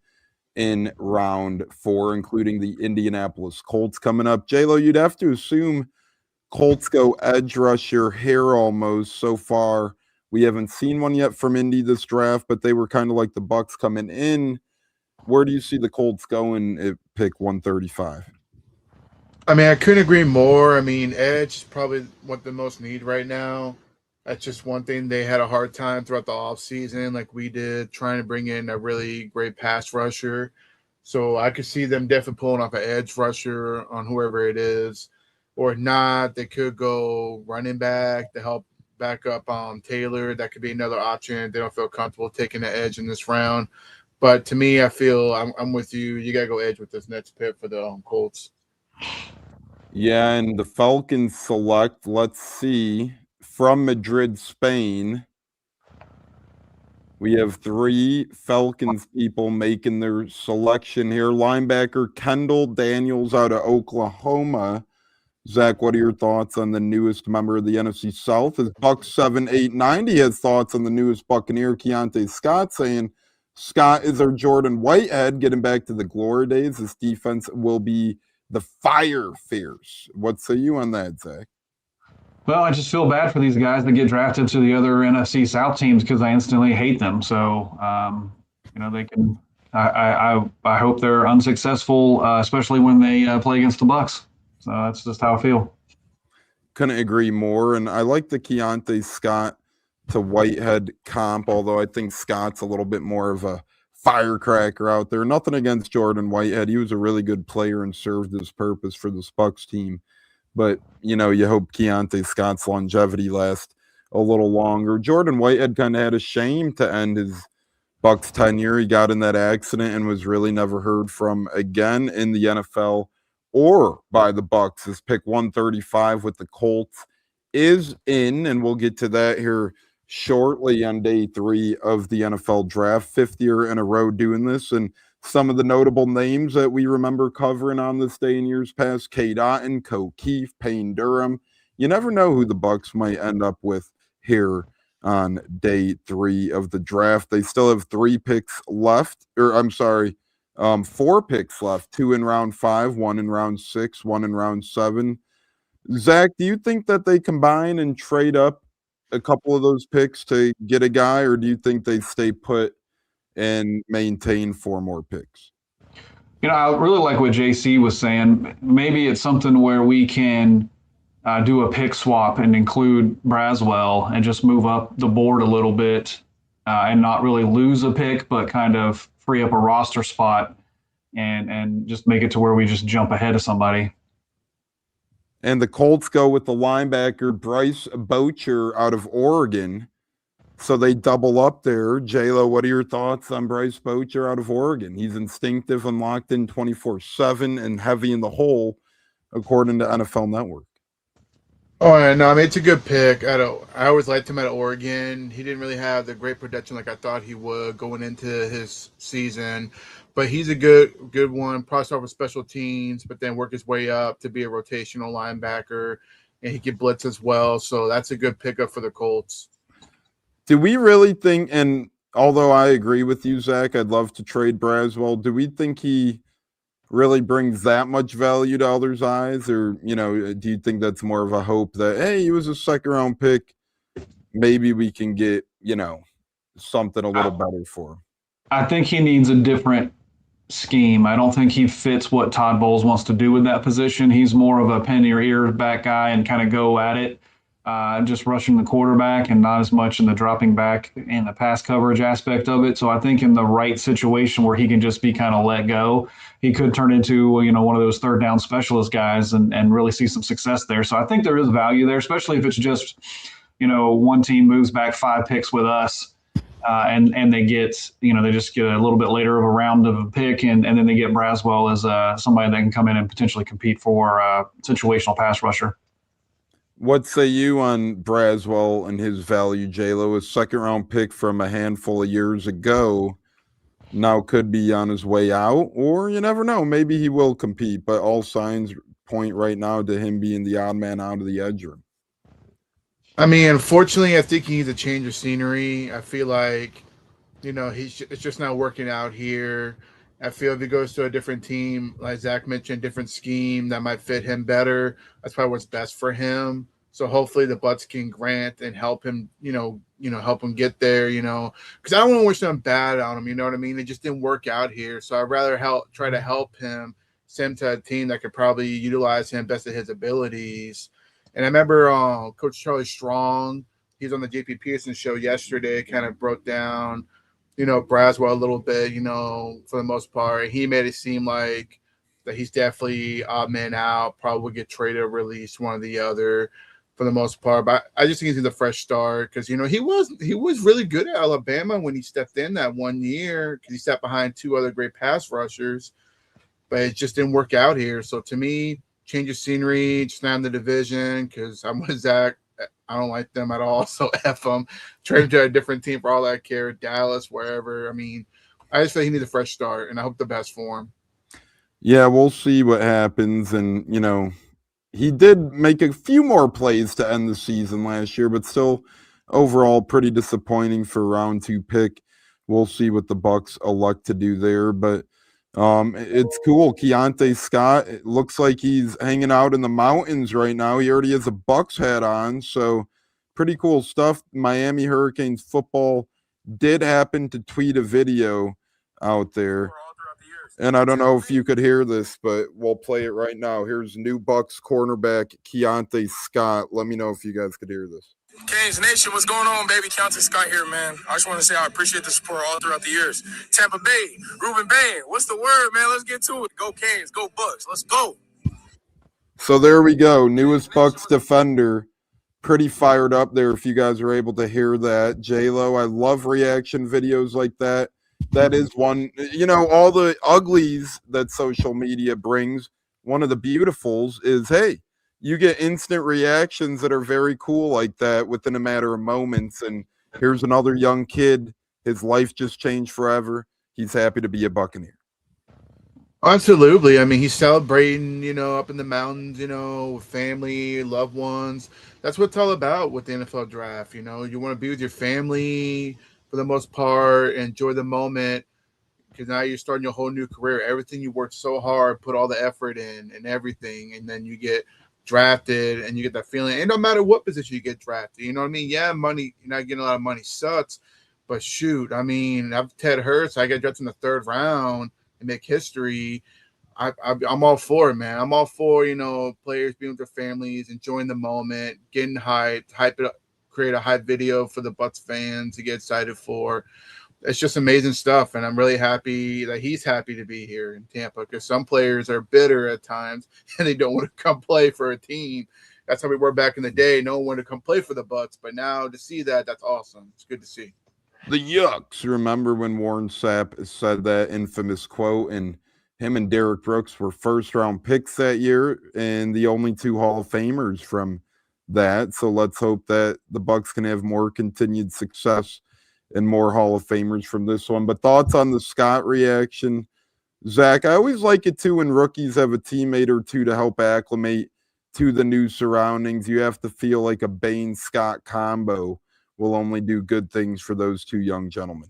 in round 4, including the Indianapolis Colts coming up. J-Lo, you'd have to assume Colts go edge rusher here almost. So far, we haven't seen one yet from Indy this draft, but they were kind of like the Bucs coming in. Where do you see the Colts going at pick 135? I mean, I couldn't agree more. I mean, edge is probably what the most need right now. That's just one thing they had a hard time throughout the offseason, like we did, trying to bring in a really great pass rusher. So I could see them definitely pulling off an edge rusher on whoever it is. Or not, they could go running back to help back up Taylor. That could be another option. They don't feel comfortable taking the edge in this round. But to me, I feel I'm with you. You got to go edge with this next pick for the Colts. Yeah, and the Falcons select, let's see, from Madrid, Spain. We have 3 Falcons people making their selection here. Linebacker Kendall Daniels out of Oklahoma. Zach, what are your thoughts on the newest member of the NFC South? As Bucs 7890 has thoughts on the newest Buccaneer, Keontae Scott, saying Scott is our Jordan Whitehead, getting back to the glory days. This defense will be the fire fierce. What say you on that, Zach? Well, I just feel bad for these guys that get drafted to the other NFC South teams because I instantly hate them. So, they can. I hope they're unsuccessful, especially when they play against the Bucs. So that's just how I feel. couldn't agree more. And I like the Keontae Scott to Whitehead comp, although I think Scott's a little bit more of a firecracker out there. Nothing against Jordan Whitehead. He was a really good player and served his purpose for this Bucs team. But, you hope Keontae Scott's longevity lasts a little longer. Jordan Whitehead kind of had a shame to end his Bucs tenure. He got in that accident and was really never heard from again in the NFL or by the Bucs. His pick 135 with the Colts is in, and we'll get to that here shortly on day 3 of the NFL draft. 5th year in a row doing this, and some of the notable names that we remember covering on this day in years past: Cade Otton, Co Keefe, Payne Durham. You never know who the Bucs might end up with here on day 3 of the draft. They still have 3 picks left, or I'm sorry, 4 picks left, 2 in round 5, 1 in round 6, 1 in round 7. Zach, do you think that they combine and trade up a couple of those picks to get a guy, or do you think they stay put and maintain 4 more picks? I really like what JC was saying. Maybe it's something where we can do a pick swap and include Braswell and just move up the board a little bit and not really lose a pick, but kind of free up a roster spot and just make it to where we just jump ahead of somebody. And the Colts go with the linebacker Bryce Boucher out of Oregon. So they double up there. J-Lo, what are your thoughts on Bryce Boucher out of Oregon? He's instinctive and locked in 24/7 and heavy in the hole, according to NFL Network. Oh, yeah, no, I mean, it's a good pick. I always liked him at Oregon. He didn't really have the great production like I thought he would going into his season, but he's a good one. Probably start with special teams, but then work his way up to be a rotational linebacker, and he can blitz as well. So that's a good pickup for the Colts. Do we really think, and although I agree with you, Zach, I'd love to trade Braswell, do we think he really brings that much value to others' eyes? Or, do you think that's more of a hope that, hey, he was a 2nd-round pick, maybe we can get, something a little better for him? I think he needs a different scheme. I don't think he fits what Todd Bowles wants to do with that position. He's more of a pen your ear back guy and kind of go at it. Just rushing the quarterback and not as much in the dropping back and the pass coverage aspect of it. So I think in the right situation where he can just be kind of let go, he could turn into, one of those 3rd down specialist guys and really see some success there. So I think there is value there, especially if it's just, one team moves back 5 picks with us and they get, they just get a little bit later of a round of a pick and then they get Braswell as somebody that can come in and potentially compete for a situational pass rusher. What say you on Braswell and his value, J-Lo? A 2nd-round pick from a handful of years ago now could be on his way out, or you never know. Maybe he will compete, but all signs point right now to him being the odd man out of the edge room. I mean, unfortunately, I think he needs a change of scenery. I feel like, it's just not working out here. I feel if he goes to a different team, like Zach mentioned, different scheme that might fit him better. That's probably what's best for him. So hopefully the Bucs can grant and help him, help him get there, because I don't want to wish them bad on him. You know what I mean? It just didn't work out here. So I'd rather try to help him, send him to a team that could probably utilize him best of his abilities. And I remember Coach Charlie Strong, he was on the JP Pearson show yesterday, kind of broke down, Braswell a little bit, for the most part. He made it seem like that he's definitely odd man out, probably get traded or released, one or the other for the most part. But I just think he's in the fresh start because, he was really good at Alabama when he stepped in that 1 year because he sat behind 2 other great pass rushers. But it just didn't work out here. So to me, change of scenery, just not in the division because I'm with Zach. I don't like them at all, so F them. Trade him to a different team for all I care, Dallas, wherever. I mean, I just think he needs a fresh start, and I hope the best for him. Yeah, we'll see what happens. And, he did make a few more plays to end the season last year, but still overall pretty disappointing for a round 2 pick. We'll see what the Bucs elect to do there, but it's cool. Keontae Scott, it looks like he's hanging out in the mountains right now. He already has a Bucs hat on, so pretty cool stuff. Miami Hurricanes football did happen to tweet a video out there. And I don't know if you could hear this, but we'll play it right now. Here's new Bucs cornerback Keontae Scott. Let me know if you guys could hear this. Canes Nation, what's going on, baby? Keontae Scott here, man. I just want to say I appreciate the support all throughout the years. Tampa Bay, Ruben Bain, what's the word, man? Let's get to it. Go Canes, go Bucs, let's go. So there we go. Newest Bucs defender. Pretty fired up there if you guys are able to hear that. J-Lo, I love reaction videos like that. That is one, all the uglies that social media brings. One of the beautifuls is, hey, you get instant reactions that are very cool like that within a matter of moments. And here's another young kid. His life just changed forever. He's happy to be a Buccaneer. Absolutely. I mean, he's celebrating, up in the mountains, with family, loved ones. That's what it's all about with the NFL draft. You want to be with your family for the most part, enjoy the moment, because now you're starting your whole new career. Everything you worked so hard, put all the effort in and everything, and then you get drafted and you get that feeling. And no matter what position you get drafted, you know what I mean? Yeah, money, you're not getting a lot of money sucks, but shoot, I mean, I've Ted Hurts, I got drafted in the 3rd round and make history. I'm all for it, man. I'm all for, players being with their families, enjoying the moment, getting hyped, hype it up, create a hype video for the Bucs fans to get excited for. It's just amazing stuff, and I'm really happy that he's happy to be here in Tampa, because some players are bitter at times and they don't want to come play for a team. That's how we were back in the day. No one wanted to come play for the Bucs, but now to see that, that's awesome. It's good to see. The Yucks. Remember when Warren Sapp said that infamous quote, and him and Derek Brooks were 1st-round picks that year and the only 2 Hall of Famers from that. So let's hope that the Bucs can have more continued success and more Hall of Famers from this one. But thoughts on the Scott reaction? Zach, I always like it too when rookies have a teammate or two to help acclimate to the new surroundings. You have to feel like a Bain-Scott combo will only do good things for those 2 young gentlemen.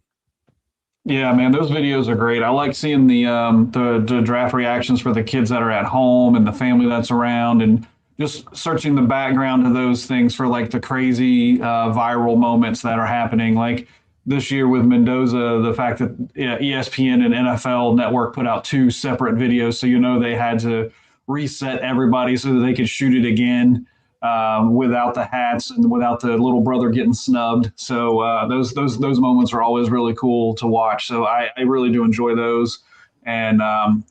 Yeah, man, those videos are great. I like seeing the draft reactions for the kids that are at home and the family that's around, and just searching the background of those things for like the crazy viral moments that are happening. Like this year with Mendoza, the fact that ESPN and NFL Network put out 2 separate videos, so they had to reset everybody so that they could shoot it again. Without the hats and without the little brother getting snubbed. So those moments are always really cool to watch. So I really do enjoy those, and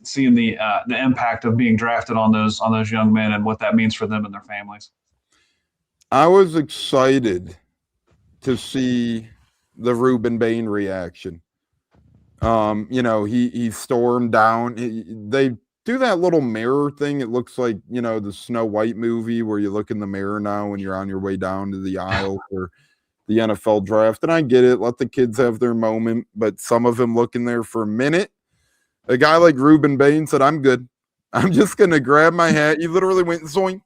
seeing the impact of being drafted on those young men and what that means for them and their families. I was excited to see the Ruben Bain reaction. He stormed down. They do that little mirror thing. It looks like, the Snow White movie where you look in the mirror now when you're on your way down to the aisle for the NFL draft. And I get it. Let the kids have their moment. But some of them look in there for a minute. A guy like Ruben Bain said, I'm good. I'm just going to grab my hat. He literally went zoink,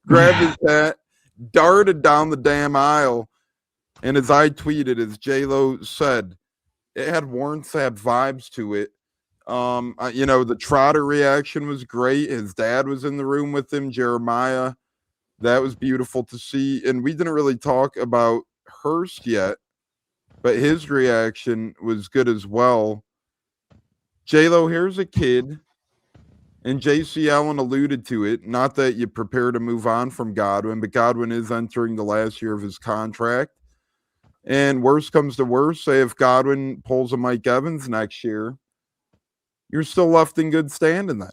grabbed his hat, darted down the damn aisle. And as I tweeted, as J-Lo said, it had Warren Sapp vibes to it. The Trotter reaction was great. His dad was in the room with him, Jeremiah. That was beautiful to see. And we didn't really talk about Hurst yet, but his reaction was good as well. J-Lo, here's a kid, and J.C. Allen alluded to it. Not that you prepare to move on from Godwin, but Godwin is entering the last year of his contract. And worst comes to worst, say if Godwin pulls a Mike Evans next year, you're still left in good standing then.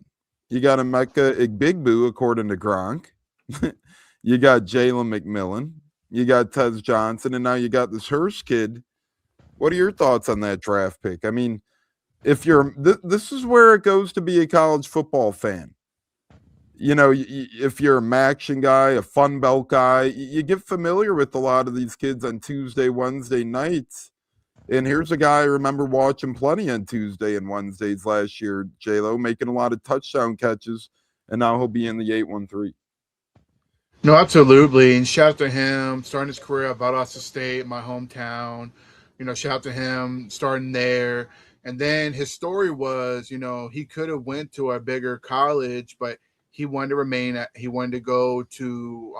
You got Emeka Igbigbu, according to Gronk. You got Jalen McMillan. You got Tez Johnson. And now you got this Hurst kid. What are your thoughts on that draft pick? I mean, if you're this is where it goes to be a college football fan. If you're a Maction guy, a Fun Belt guy, you get familiar with a lot of these kids on Tuesday, Wednesday nights. And here's a guy I remember watching plenty on Tuesday and Wednesdays last year, J-Lo, making a lot of touchdown catches, and now he'll be in the 813. No, absolutely. And shout out to him starting his career at Valdosta State, my hometown. Shout out to him starting there. And then his story was, he could have went to a bigger college, but he wanted to remain he wanted to go to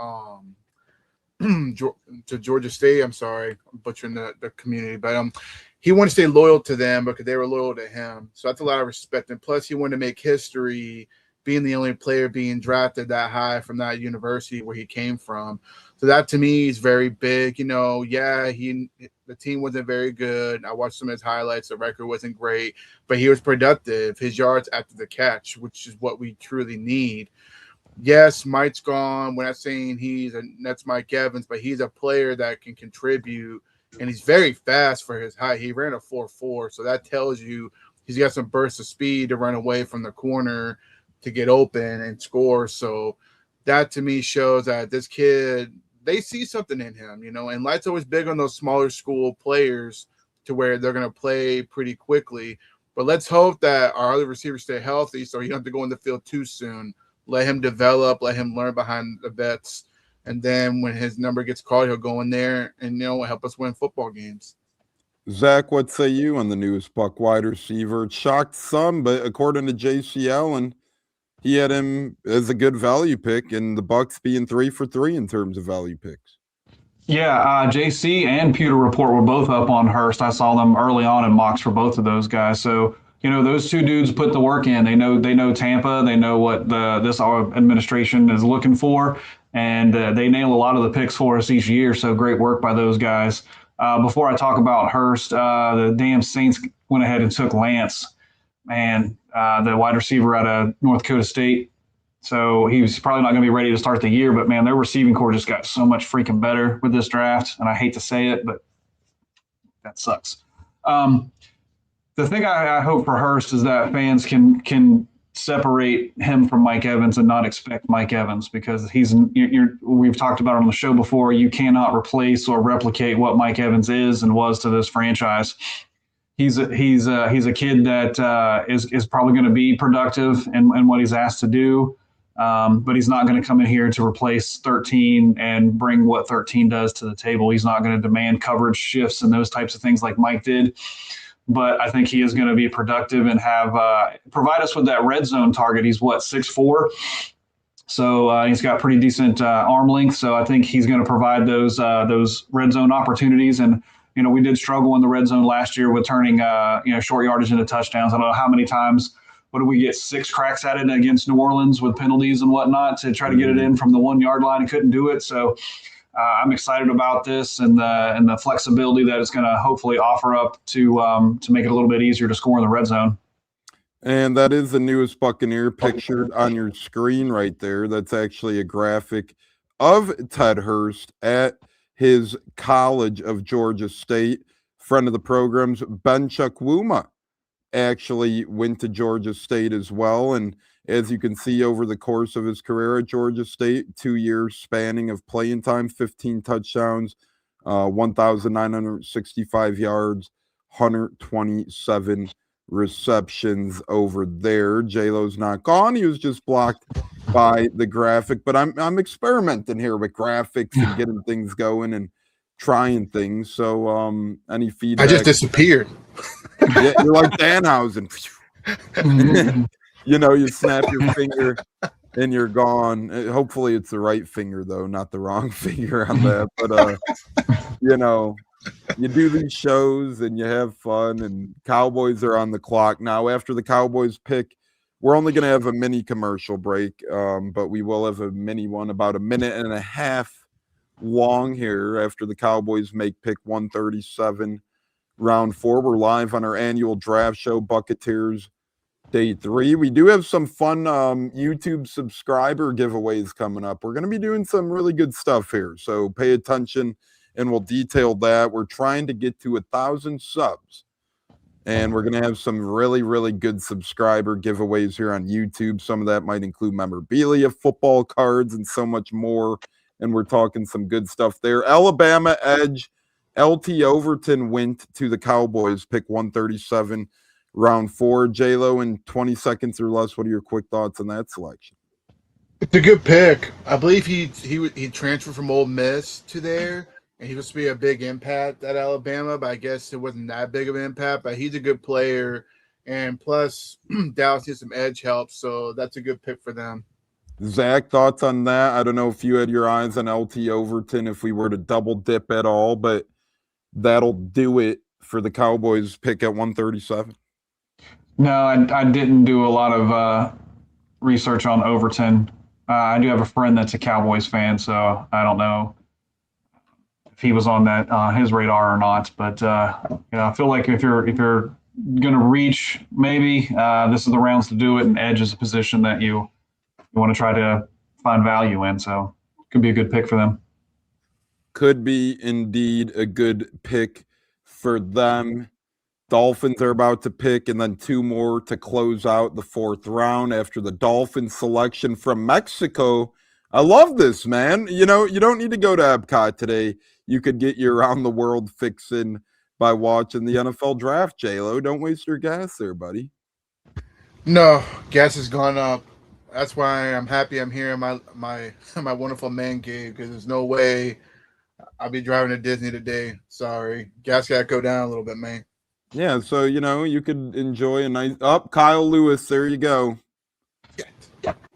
to Georgia State. I'm sorry, I'm butchering the community, but he wanted to stay loyal to them because they were loyal to him. So that's a lot of respect. And plus, he wanted to make history, being the only player being drafted that high from that university where he came from. So that to me is very big. The team wasn't very good. I watched some of his highlights. The record wasn't great, but he was productive. His yards after the catch, which is what we truly need. Yes, Mike's gone. We're not saying that's Mike Evans, but he's a player that can contribute, and he's very fast for his height. He ran a 4.4, so that tells you he's got some bursts of speed to run away from the corner to get open and score. So that to me shows that this kid, they see something in him, and Light's always big on those smaller school players to where they're going to play pretty quickly. But let's hope that our other receivers stay healthy so he doesn't have to go in the field too soon. Let him develop, let him learn behind the vets. And then when his number gets called, he'll go in there and help us win football games. Zach, what say you on the newest Buck wide receiver? It shocked some, but according to JC Allen, he had him as a good value pick, and the Bucs being 3 for 3 in terms of value picks. Yeah, JC and Pewter Report were both up on Hurst. I saw them early on in mocks for both of those guys. So, those two dudes put the work in. They know Tampa. They know what this administration is looking for, and they nail a lot of the picks for us each year. So great work by those guys. Before I talk about Hurst, the damn Saints went ahead and took Lance, the wide receiver out of North Dakota State. So he was probably not going to be ready to start the year, but man, their receiving core just got so much freaking better with this draft. And I hate to say it, but that sucks. The thing I hope for Hurst is that fans can separate him from Mike Evans and not expect Mike Evans, because we've talked about it on the show before. You cannot replace or replicate what Mike Evans is and was to this franchise. He's a kid that is probably going to be productive in what he's asked to do. But he's not going to come in here to replace 13 and bring what 13 does to the table. He's not going to demand coverage shifts and those types of things like Mike did. But I think he is going to be productive and provide us with that red zone target. He's 6'4", so he's got pretty decent arm length. So I think he's going to provide those red zone opportunities. And we did struggle in the red zone last year with turning short yardage into touchdowns. I don't know how many times. What did we get? 6 cracks at it against New Orleans with penalties and whatnot to try to get it in from the 1 yard line and couldn't do it. So I'm excited about this and the flexibility that it's going to hopefully offer up to make it a little bit easier to score in the red zone. And that is the newest Buccaneer pictured on your screen right there. That's actually a graphic of Ted Hurst at his College of Georgia State. Friend of the program's Ben Chukwuma actually went to Georgia State as well. And as you can see, over the course of his career at Georgia State, 2 years spanning of playing time, 15 touchdowns, 1,965 yards, 127 receptions over there. J-Lo's not gone. He was just blocked by the graphic, but I'm experimenting here with graphics and getting things going and trying things. So any feedback? I just disappeared. Yeah, you're like Danhausen. You snap your finger and you're gone. Hopefully it's the right finger though, not the wrong finger on that. But you do these shows and you have fun, and Cowboys are on the clock now. After the Cowboys pick, we're only going to have a mini commercial break, but we will have a mini one about a minute and a half long here after the Cowboys make pick 137, round 4. We're live on our annual draft show, Buccateers Day 3. We do have some fun YouTube subscriber giveaways coming up. We're going to be doing some really good stuff here, so pay attention and we'll detail that. We're trying to get to 1,000 subs, and we're going to have some really, really good subscriber giveaways here on YouTube. Some of that might include memorabilia, football cards, and so much more, and we're talking some good stuff there. Alabama edge LT Overton went to the Cowboys, pick 137, round 4. J-Lo, in 20 seconds or less, what are your quick thoughts on that selection? It's a good pick. I believe he transferred from Ole Miss to there, and he was supposed to be a big impact at Alabama, but I guess it wasn't that big of an impact. But he's a good player, and plus Dallas needs some edge help, so that's a good pick for them. Zach, thoughts on that? I don't know if you had your eyes on LT Overton if we were to double dip at all, but that'll do it for the Cowboys pick at 137. No, I didn't do a lot of research on Overton. I do have a friend that's a Cowboys fan, so I don't know if he was on that his radar or not. But I feel like if you're going to reach, maybe this is the rounds to do it. And edge is a position that you want to try to find value in, so it could be a good pick for them. Could be indeed a good pick for them. Dolphins are about to pick, and then two more to close out the fourth round after the Dolphins selection from Mexico. I love this, man. You don't need to go to Epcot today. You could get your around the world fix in by watching the NFL draft, J-Lo. Don't waste your gas there, buddy. No, gas has gone up. That's why I'm happy I'm here in my wonderful man cave, because there's no way I'll be driving to Disney today. Sorry. Gas got to go down a little bit, man. Yeah, so, you could enjoy a nice Kyle Lewis. There you go.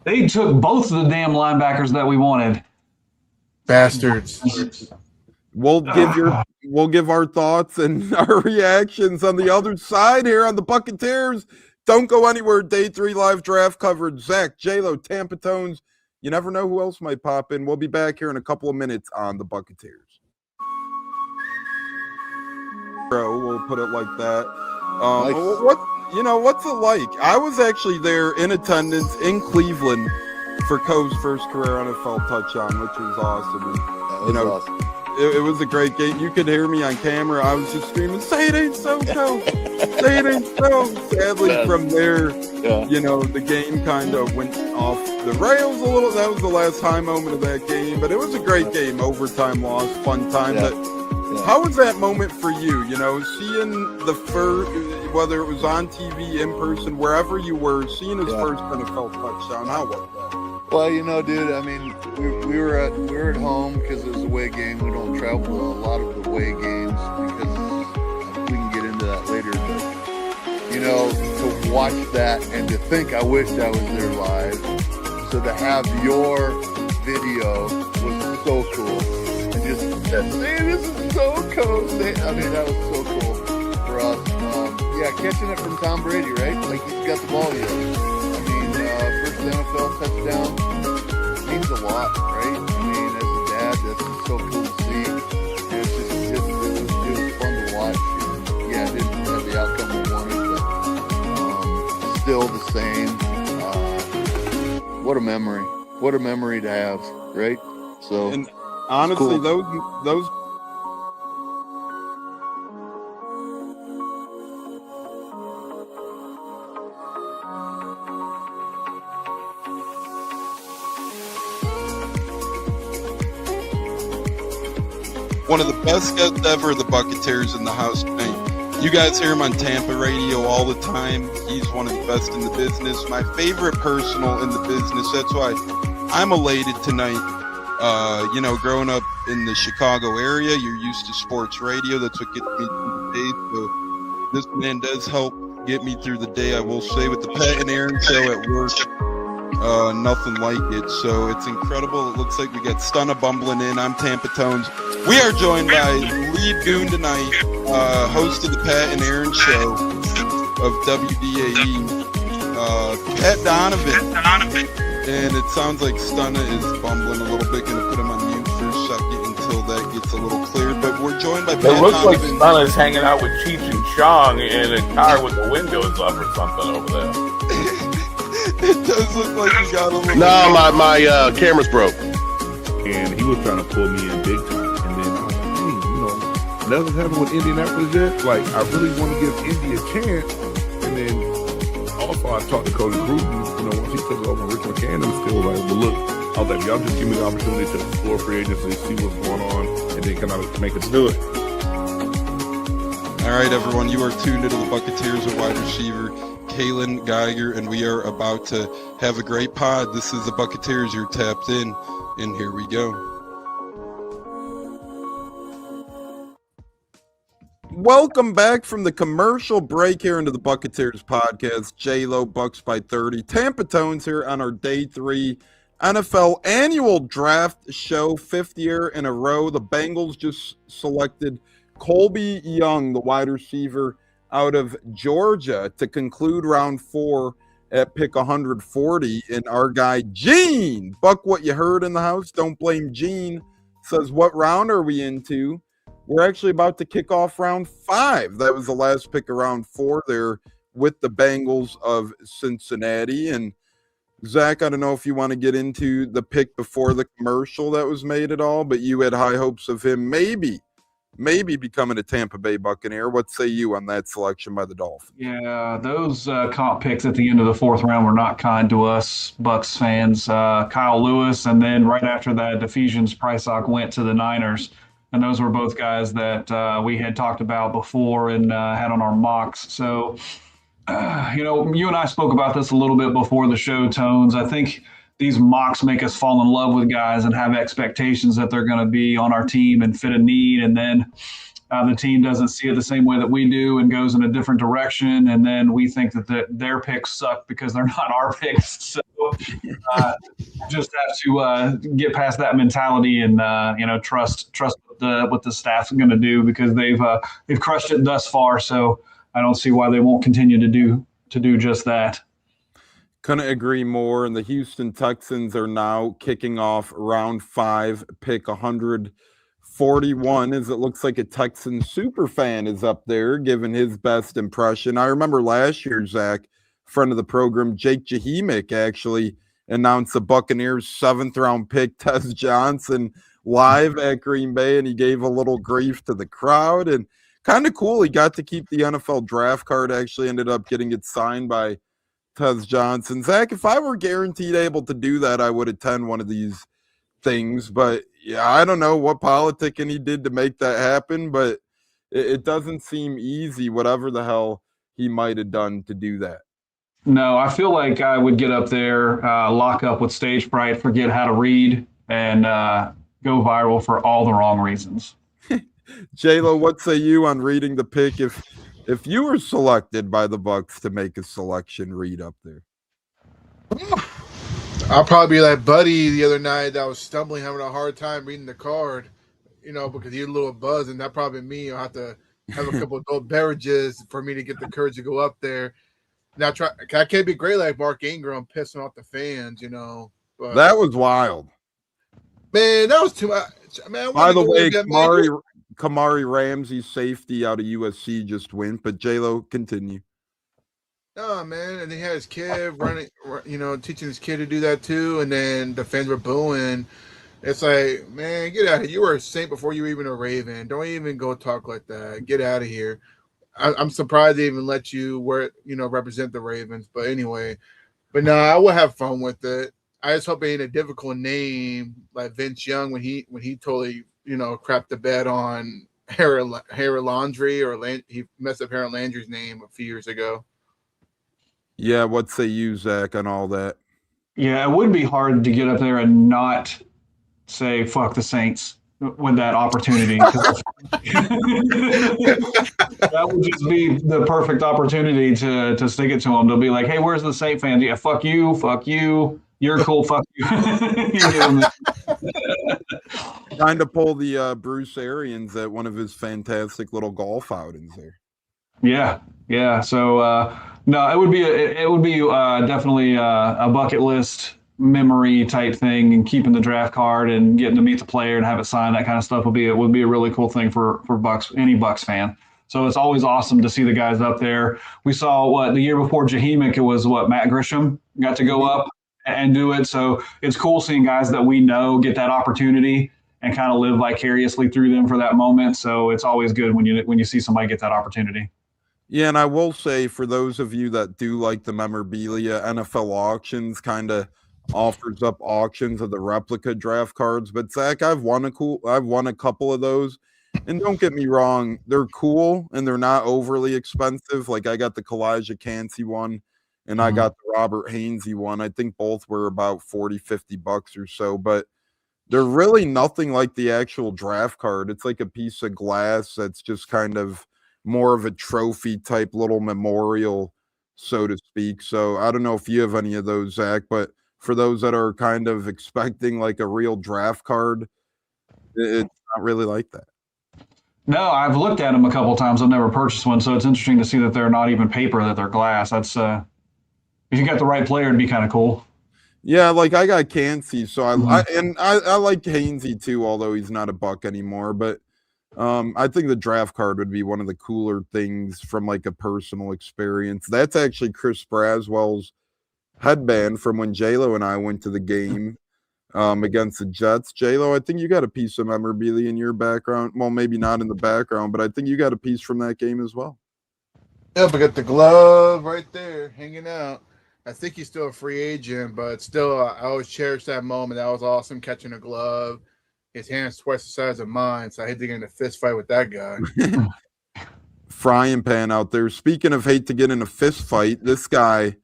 They took both of the damn linebackers that we wanted. Bastards. We'll give our thoughts and our reactions on the other side here on the Buccateers. Don't go anywhere. Day 3 live draft coverage. Zach, J-Lo, Tampa Tones. You never know who else might pop in. We'll be back here in a couple of minutes on the Buccateers. We'll put it like that. Nice. What's it like? I was actually there in attendance in Cleveland for Coe's first career NFL touchdown, which was awesome. And, Awesome. It was a great game. You could hear me on camera. I was just screaming, "Say it ain't so, Coe! Say it ain't so!" Sadly, from there, the game kind of went off the rails a little. That was the last high moment of that game, but it was a great game. Overtime loss, fun time. Yeah. How was that moment for you? Seeing the first, whether it was on TV, in person, wherever you were, seeing his first NFL touchdown. How was that? Well, dude, I mean, we were at home because it was a away game. We don't travel to a lot of the away games because we can get into that later. But, to watch that and to think I wished I was there live. So to have your video was so cool. And just say, this is so cool. That was so cool for us. Catching it from Tom Brady, right? Like, he's got the ball here. First NFL touchdown means a lot, right? As a dad, that's just so cool to see. And it was fun to watch. And, it didn't have the outcome we wanted, but still the same. What a memory! What a memory to have, right? So, and honestly, cool. those. One of the best guests ever, the Buccateers in the house tonight. You guys hear him on Tampa radio all the time. He's one of the best in the business. My favorite personal in the business. That's why I'm elated tonight. Growing up in the Chicago area, you're used to sports radio. That's what gets me through the day. So this man does help get me through the day, I will say, with the Pat and Aaron show at work. Nothing like it. So it's incredible. It looks like we got Stunna bumbling in. I'm Tampa Tones. We are joined by lead goon tonight, host of the Pat and Aaron show of WDAE, Pat Donovan. And it sounds like Stunna is bumbling a little bit. Going to put him on mute for a second until that gets a little cleared. But we're joined by Pat It looks like Donovan. Stunna's hanging out with Cheech and Chong in a car with the windows up or something over there. It does look like you got a little. No, my camera's broke. And he was trying to pull me in big time. And then I was like, nothing's happened with Indianapolis yet. Like, I really want to give Indy a chance. And then also I talked to Cody Gruden, once he took over Rich McCann, I'm still like, but look, I was like, y'all just give me the opportunity to explore free agency, see what's going on, and then kind of make us do it. All right, everyone, you are tuned into the Buccateers at wide receiver, Kalen Geiger, and we are about to have a great pod. This is the Buccateers. You're tapped in, and here we go. Welcome back from the commercial break here into the Buccateers podcast. J-Lo, Bucs by 30. Tampa Tones here on our day 3 NFL annual draft show, 5th year in a row. The Bengals just selected Colby Young, the wide receiver out of Georgia, to conclude round 4 at pick 140. And our guy Gene, Buck, what you heard in the house, don't blame Gene, says, what round are we into? We're actually about to kick off round 5. That was the last pick of round 4 there with the Bengals of Cincinnati. And Zach, I don't know if you want to get into the pick before the commercial that was made at all, but you had high hopes of him maybe becoming a Tampa Bay Buccaneer. What say you on that selection by the Dolphins? Yeah, those comp picks at the end of the 4th round were not kind to us Bucs fans. Kyle Lewis, and then right after that, Ephesians Prysock went to the Niners. And those were both guys that we had talked about before and had on our mocks. So, you and I spoke about this a little bit before the show, Tones. I think these mocks make us fall in love with guys and have expectations that they're going to be on our team and fit a need. And then the team doesn't see it the same way that we do and goes in a different direction. And then we think that their picks suck because they're not our picks. So just have to get past that mentality and, trust what the staff's going to do because they've crushed it thus far. So I don't see why they won't continue to do just that. Couldn't agree more. And the Houston Texans are now kicking off round 5, pick 141, as it looks like a Texan super fan is up there giving his best impression. I remember last year, Zach, friend of the program, Jake Jahimick, actually announced the Buccaneers' 7th round pick, Tez Johnson, live at Green Bay, and he gave a little grief to the crowd. And kind of cool, he got to keep the NFL draft card, actually ended up getting it signed by Tez Johnson. Zach, if I were guaranteed able to do that, I would attend one of these things. But yeah, I don't know what politicking he did to make that happen, but it doesn't seem easy, whatever the hell he might have done to do that. No, I feel like I would get up there, lock up with stage fright, forget how to read, and go viral for all the wrong reasons. J-Lo, what say you on reading the pick if you were selected by the Bucs to make a selection read up there? I'll probably be like Buddy the other night that was stumbling, having a hard time reading the card, because he had a little buzz, and that probably me. I'll have to have a couple of adult beverages for me to get the courage to go up there. Now, I can't be great like Mark Ingram pissing off the fans, But, that was wild. Man, that was too much. Man, by the way, Kamari Ramsey's safety out of USC just went, but J-Lo, continue. No, man, and he had his kid running, teaching his kid to do that too, and then the fans were booing. It's like, man, get out of here. You were a Saint before you were even a Raven. Don't even go talk like that. Get out of here. I'm surprised they even let you represent the Ravens. But anyway, no, I will have fun with it. I just hope it ain't a difficult name like Vince Young when he totally crapped the bed on Harry Landry, or he messed up Harry Landry's name a few years ago. Yeah, what say you, Zach, on all that? Yeah, it would be hard to get up there and not say "fuck the Saints" with that opportunity. That would just be the perfect opportunity to stick it to them. They'll be like, "Hey, where's the Saint fans? Yeah, fuck you, you're cool, fuck you." Trying to pull the Bruce Arians at one of his fantastic little golf outings there. Yeah. So no, it would be definitely a bucket list memory type thing, and keeping the draft card and getting to meet the player and have it signed, that kind of stuff would be a really cool thing for any Bucs fan. So it's always awesome to see the guys up there. We saw the year before Jahimick, it was Matt Grisham got to go up and do it. So it's cool seeing guys that we know get that opportunity and kind of live vicariously through them for that moment. So it's always good when you see somebody get that opportunity. Yeah, and I will say, for those of you that do like the memorabilia, NFL Auctions kind of offers up auctions of the replica draft cards. But Zach, I've won a couple of those, and don't get me wrong, they're cool and they're not overly expensive. Like I got the Kalijah Cansey one, and I got the Robert Hainsey one. I think both were about $40-$50 or so, but they're really nothing like the actual draft card. It's like a piece of glass that's just kind of more of a trophy type little memorial, so to speak. So I don't know if you have any of those, Zach, but for those that are kind of expecting like a real draft card, it's not really like that. No, I've looked at them a couple times. I've never purchased one, so it's interesting to see that they're not even paper, that they're glass. That's if you got the right player, it'd be kind of cool. Yeah, like I got Cansey, so I like Hainsey too, although he's not a Buck anymore. But I think the draft card would be one of the cooler things from like a personal experience. That's actually Chris Braswell's headband from when J-Lo and I went to the game against the Jets. J-Lo, I think you got a piece of memorabilia in your background. Well, maybe not in the background, but I think you got a piece from that game as well. Yep, I got the glove right there hanging out. I think he's still a free agent, but still, I always cherish that moment. That was awesome, catching a glove. His hand's twice the size of mine, so I hate to get in a fist fight with that guy. Frying pan out there. Speaking of hate to get in a fist fight, this guy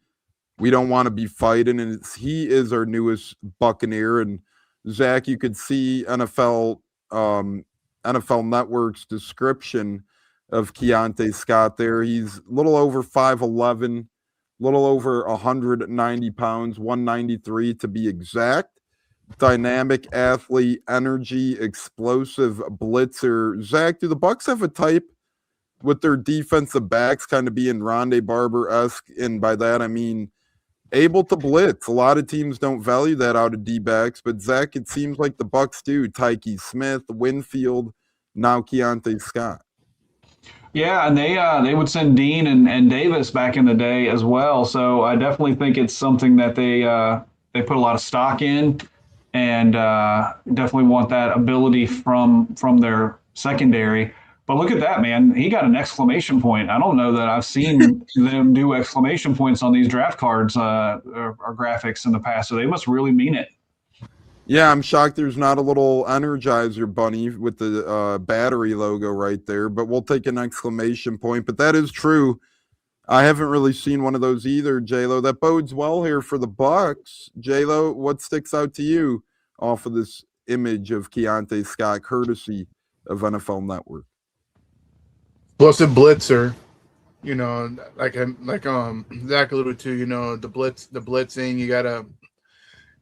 we don't want to be fighting, and he is our newest Buccaneer. And Zach, you could see NFL Network's description of Keontae Scott there. He's a little over 5'11", little over 190 pounds, 193 to be exact. Dynamic athlete, energy, explosive blitzer. Zach, do the Bucs have a type with their defensive backs kind of being Rondé Barber-esque? And by that, I mean able to blitz. A lot of teams don't value that out of D-backs, but Zach, it seems like the Bucs do. Tyke Smith, Winfield, now Keontae Scott. Yeah, and they would send Dean and Davis back in the day as well. So I definitely think it's something that they put a lot of stock in, and definitely want that ability from their secondary. But look at that, man. He got an exclamation point. I don't know that I've seen them do exclamation points on these draft cards or graphics in the past, so they must really mean it. Yeah, I'm shocked there's not a little Energizer bunny with the battery logo right there, but we'll take an exclamation point. But that is true. I haven't really seen one of those either, J-Lo. That bodes well here for the Bucs. J-Lo, what sticks out to you off of this image of Keontae Scott, courtesy of NFL Network? Explosive blitzer, you know, like Zach alluded to, you know, the blitzing. You gotta.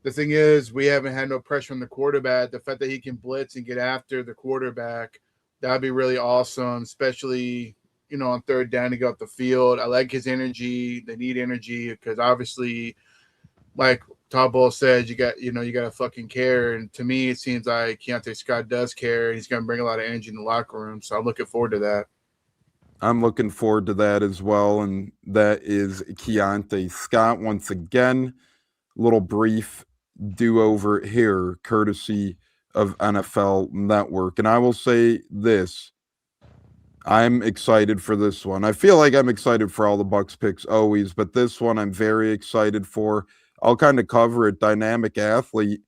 The thing is, we haven't had no pressure on the quarterback. The fact that he can blitz and get after the quarterback, that'd be really awesome, especially, you know, on third down to go up the field. I like his energy. They need energy because obviously, like Todd Bowles said, you got to fucking care. And to me, it seems like Keontae Scott does care. He's going to bring a lot of energy in the locker room. So I'm looking forward to that. I'm looking forward to that as well. And that is Keontae Scott once again. Little brief do-over here, courtesy of NFL Network. And I will say this. I'm excited for this one. I feel like I'm excited for all the Bucs picks always, but this one I'm very excited for. I'll kind of cover it. Dynamic athlete.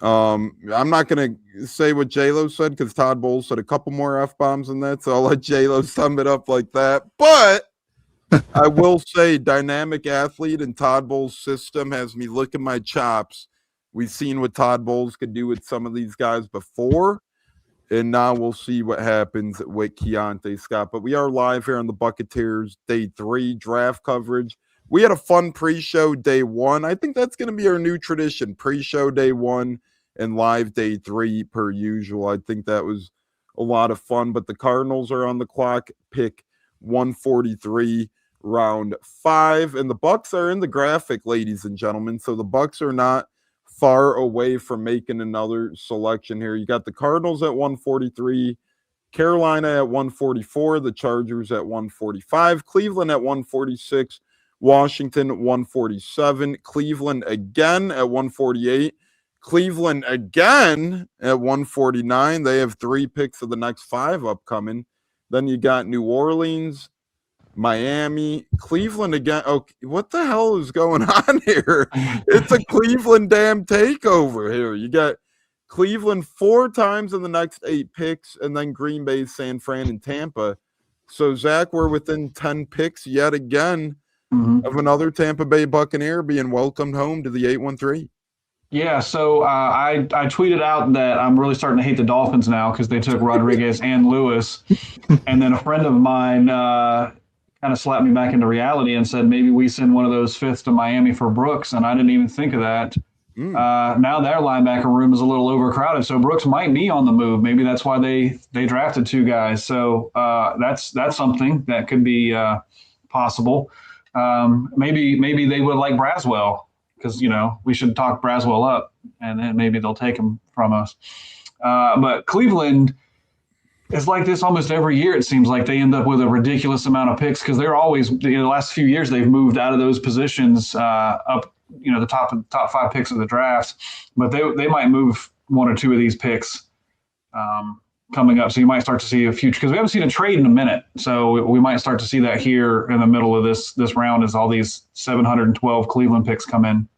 I'm not going to say what J-Lo said because Todd Bowles said a couple more F-bombs in that, so I'll let J-Lo sum it up like that. But I will say dynamic athlete and Todd Bowles' system has me licking my chops. We've seen what Todd Bowles could do with some of these guys before, and now we'll see what happens with Keontae Scott. But we are live here on the Buccateers Day 3 draft coverage. We had a fun pre-show Day 1. I think that's going to be our new tradition, pre-show Day 1 and live Day 3 per usual. I think that was a lot of fun, but the Cardinals are on the clock, pick 143, round 5, and the Bucs are in the graphic, ladies and gentlemen. So the Bucs are not far away from making another selection here. You got the Cardinals at 143, Carolina at 144, the Chargers at 145, Cleveland at 146, Washington 147, Cleveland again at 148, Cleveland again at 149. They have 3 picks of the next 5 upcoming. Then you got New Orleans, Miami, Cleveland again. Oh, what the hell is going on here? It's a Cleveland damn takeover here. You got Cleveland 4 times in the next 8 picks, and then Green Bay, San Fran, and Tampa. So, Zach, we're within 10 picks yet again of another Tampa Bay Buccaneer being welcomed home to the 813. Yeah, so I tweeted out that I'm really starting to hate the Dolphins now because they took Rodriguez and Lewis. And then a friend of mine kind kind of slapped me back into reality and said maybe we send one of those fifths to Miami for Brooks, and I didn't even think of that. Now their linebacker room is a little overcrowded, so Brooks might be on the move. Maybe that's why they drafted 2 guys. So that's something that could be possible. Maybe they would like Braswell, because we should talk Braswell up, and then maybe they'll take him from us. But Cleveland is like this almost every year. It seems like they end up with a ridiculous amount of picks, because they're always, the last few years they've moved out of those positions up, the top 5 picks of the draft, but they might move 1 or 2 of these picks coming up. So you might start to see a future, because we haven't seen a trade in a minute. So we might start to see that here in the middle of this round as all these 712 Cleveland picks come in.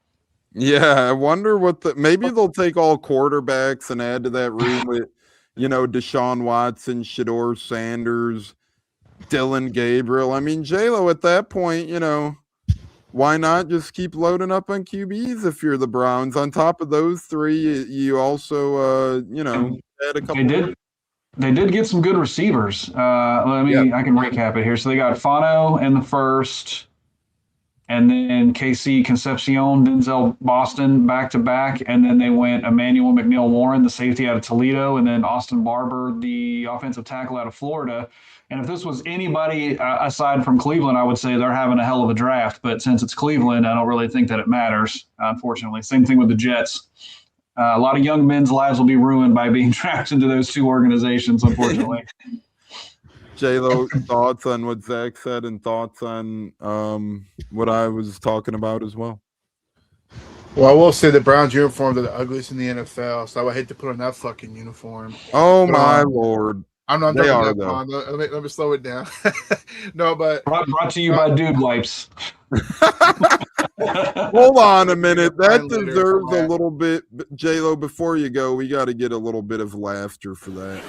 Yeah, I wonder maybe they'll take all quarterbacks and add to that room with, Deshaun Watson, Shedeur Sanders, Dylan Gabriel. I mean, J-Lo at that point, why not just keep loading up on QBs if you're the Browns? On top of those 3, you also, add a couple. They did get some good receivers. I can recap it here. So they got Fano in the first, and then KC Concepcion, Denzel Boston back-to-back, and then they went Emmanuel McNeil-Warren, the safety out of Toledo, and then Austin Barber, the offensive tackle out of Florida. And if this was anybody aside from Cleveland, I would say they're having a hell of a draft. But since it's Cleveland, I don't really think that it matters, unfortunately. Same thing with the Jets. A lot of young men's lives will be ruined by being drafted into those 2 organizations, unfortunately. J-Lo, thoughts on what Zach said and thoughts on what I was talking about as well? Well, I will say the Browns uniforms are the ugliest in the NFL, so I would hate to put on that fucking uniform. Oh, my Lord. I'm not they done are, with that, though. Let me slow it down. No, but brought to you by Dude Wipes. Hold on a minute. That deserves a little bit. J-Lo, before you go, we got to get a little bit of laughter for that.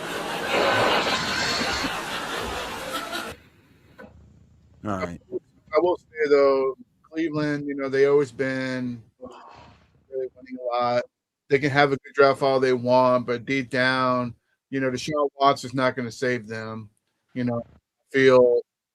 All right. I will say, though, Cleveland, they always been really winning a lot. They can have a good draft all they want, but deep down, Deshaun Watson's not going to save them.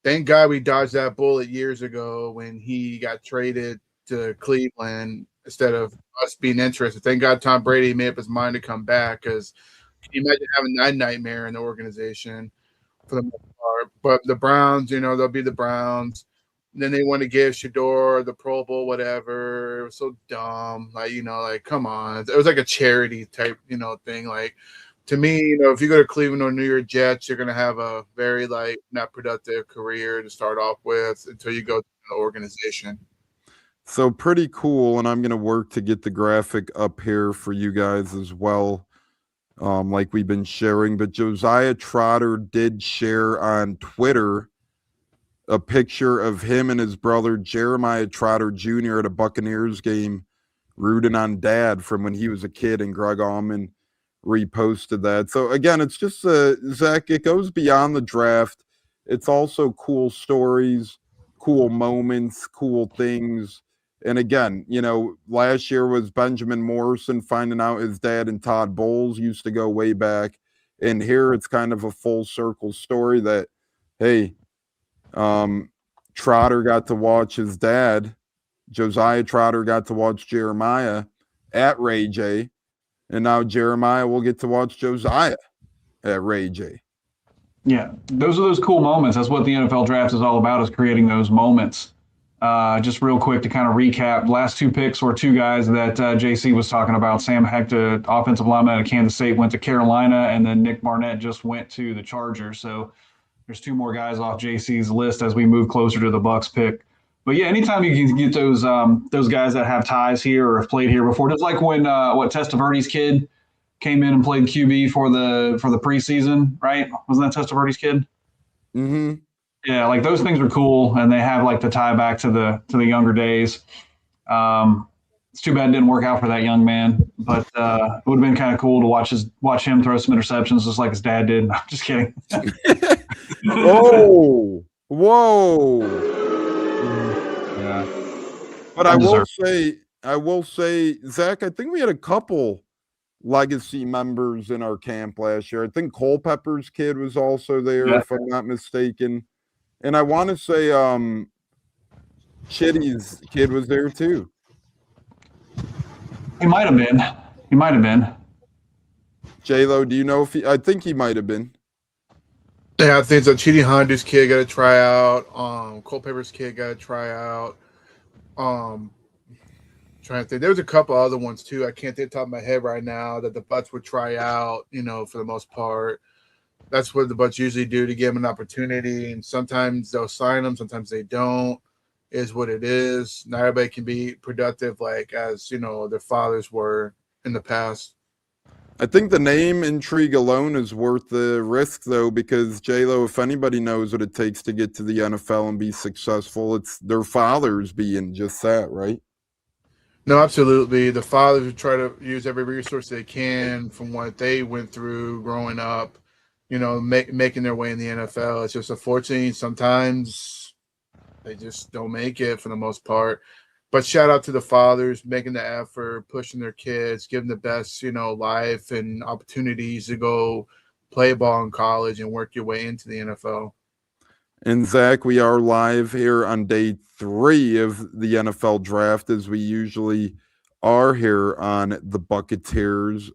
Thank God we dodged that bullet years ago when he got traded to Cleveland instead of us being interested. Thank God Tom Brady made up his mind to come back, because can you imagine having that nightmare in the organization for the most part? But the Browns, they'll be the Browns. And then they want to give Shedeur the Pro Bowl, whatever. It was so dumb. Come on. It was like a charity type, thing. To me, if you go to Cleveland or New York Jets, you're going to have a very, not productive career to start off with until you go to the organization. So pretty cool, and I'm going to work to get the graphic up here for you guys as well, like we've been sharing. But Josiah Trotter did share on Twitter a picture of him and his brother Jeremiah Trotter Jr. at a Buccaneers game rooting on Dad from when he was a kid, and Greg Allman reposted that. So again, it's just Zach, it goes beyond the draft. It's also cool stories, cool moments, cool things. And again, last year was Benjamin Morrison finding out his dad and Todd Bowles used to go way back. And here it's kind of a full circle story that, hey, Trotter got to watch his dad. Josiah Trotter got to watch Jeremiah at Ray J. And now Jeremiah will get to watch Josiah at Ray J. Yeah, those are those cool moments. That's what the NFL draft is all about, is creating those moments. Just real quick to kind of recap, last 2 picks were 2 guys that JC was talking about. Sam Hector, offensive lineman out of Kansas State, went to Carolina, and then Nick Barnett just went to the Chargers. So there's 2 more guys off JC's list as we move closer to the Bucs pick. But yeah, anytime you can get those guys that have ties here or have played here before, just like when Testaverde's kid came in and played QB for the preseason, right? Wasn't that Testaverde's kid? Mm-hmm. Yeah, those things are cool, and they have the tie back to the younger days. It's too bad it didn't work out for that young man, but it would have been kind of cool to watch him throw some interceptions just like his dad did. I'm just kidding. Whoa. Yeah. But I will say, Zach, I think we had a couple legacy members in our camp last year. I think Culpepper's kid was also there, if I'm not mistaken. And I want to say Chitty's kid was there too. He might have been. He might have been. J-Lo, do you know if he? I think he might have been. Yeah, I think so. Chidi Hondu's kid got to try out. Culpepper's kid got to try out. Trying to think, there was a couple other ones too. I can't think off the top of my head right now that the Bucs would try out. For the most part, that's what the Bucs usually do to give them an opportunity. And sometimes they'll sign them, sometimes they don't. Is what it is. Not everybody can be productive, like as their fathers were in the past. I think the name intrigue alone is worth the risk, though, because J-Lo, if anybody knows what it takes to get to the NFL and be successful, it's their fathers being just that, right? No, absolutely. The fathers try to use every resource they can from what they went through growing up, making their way in the NFL. It's just unfortunate sometimes they just don't make it for the most part. But shout out to the fathers making the effort, pushing their kids, giving the best, life and opportunities to go play ball in college and work your way into the NFL. And Zach, we are live here on day 3 of the NFL draft, as we usually are here on the Buccateers.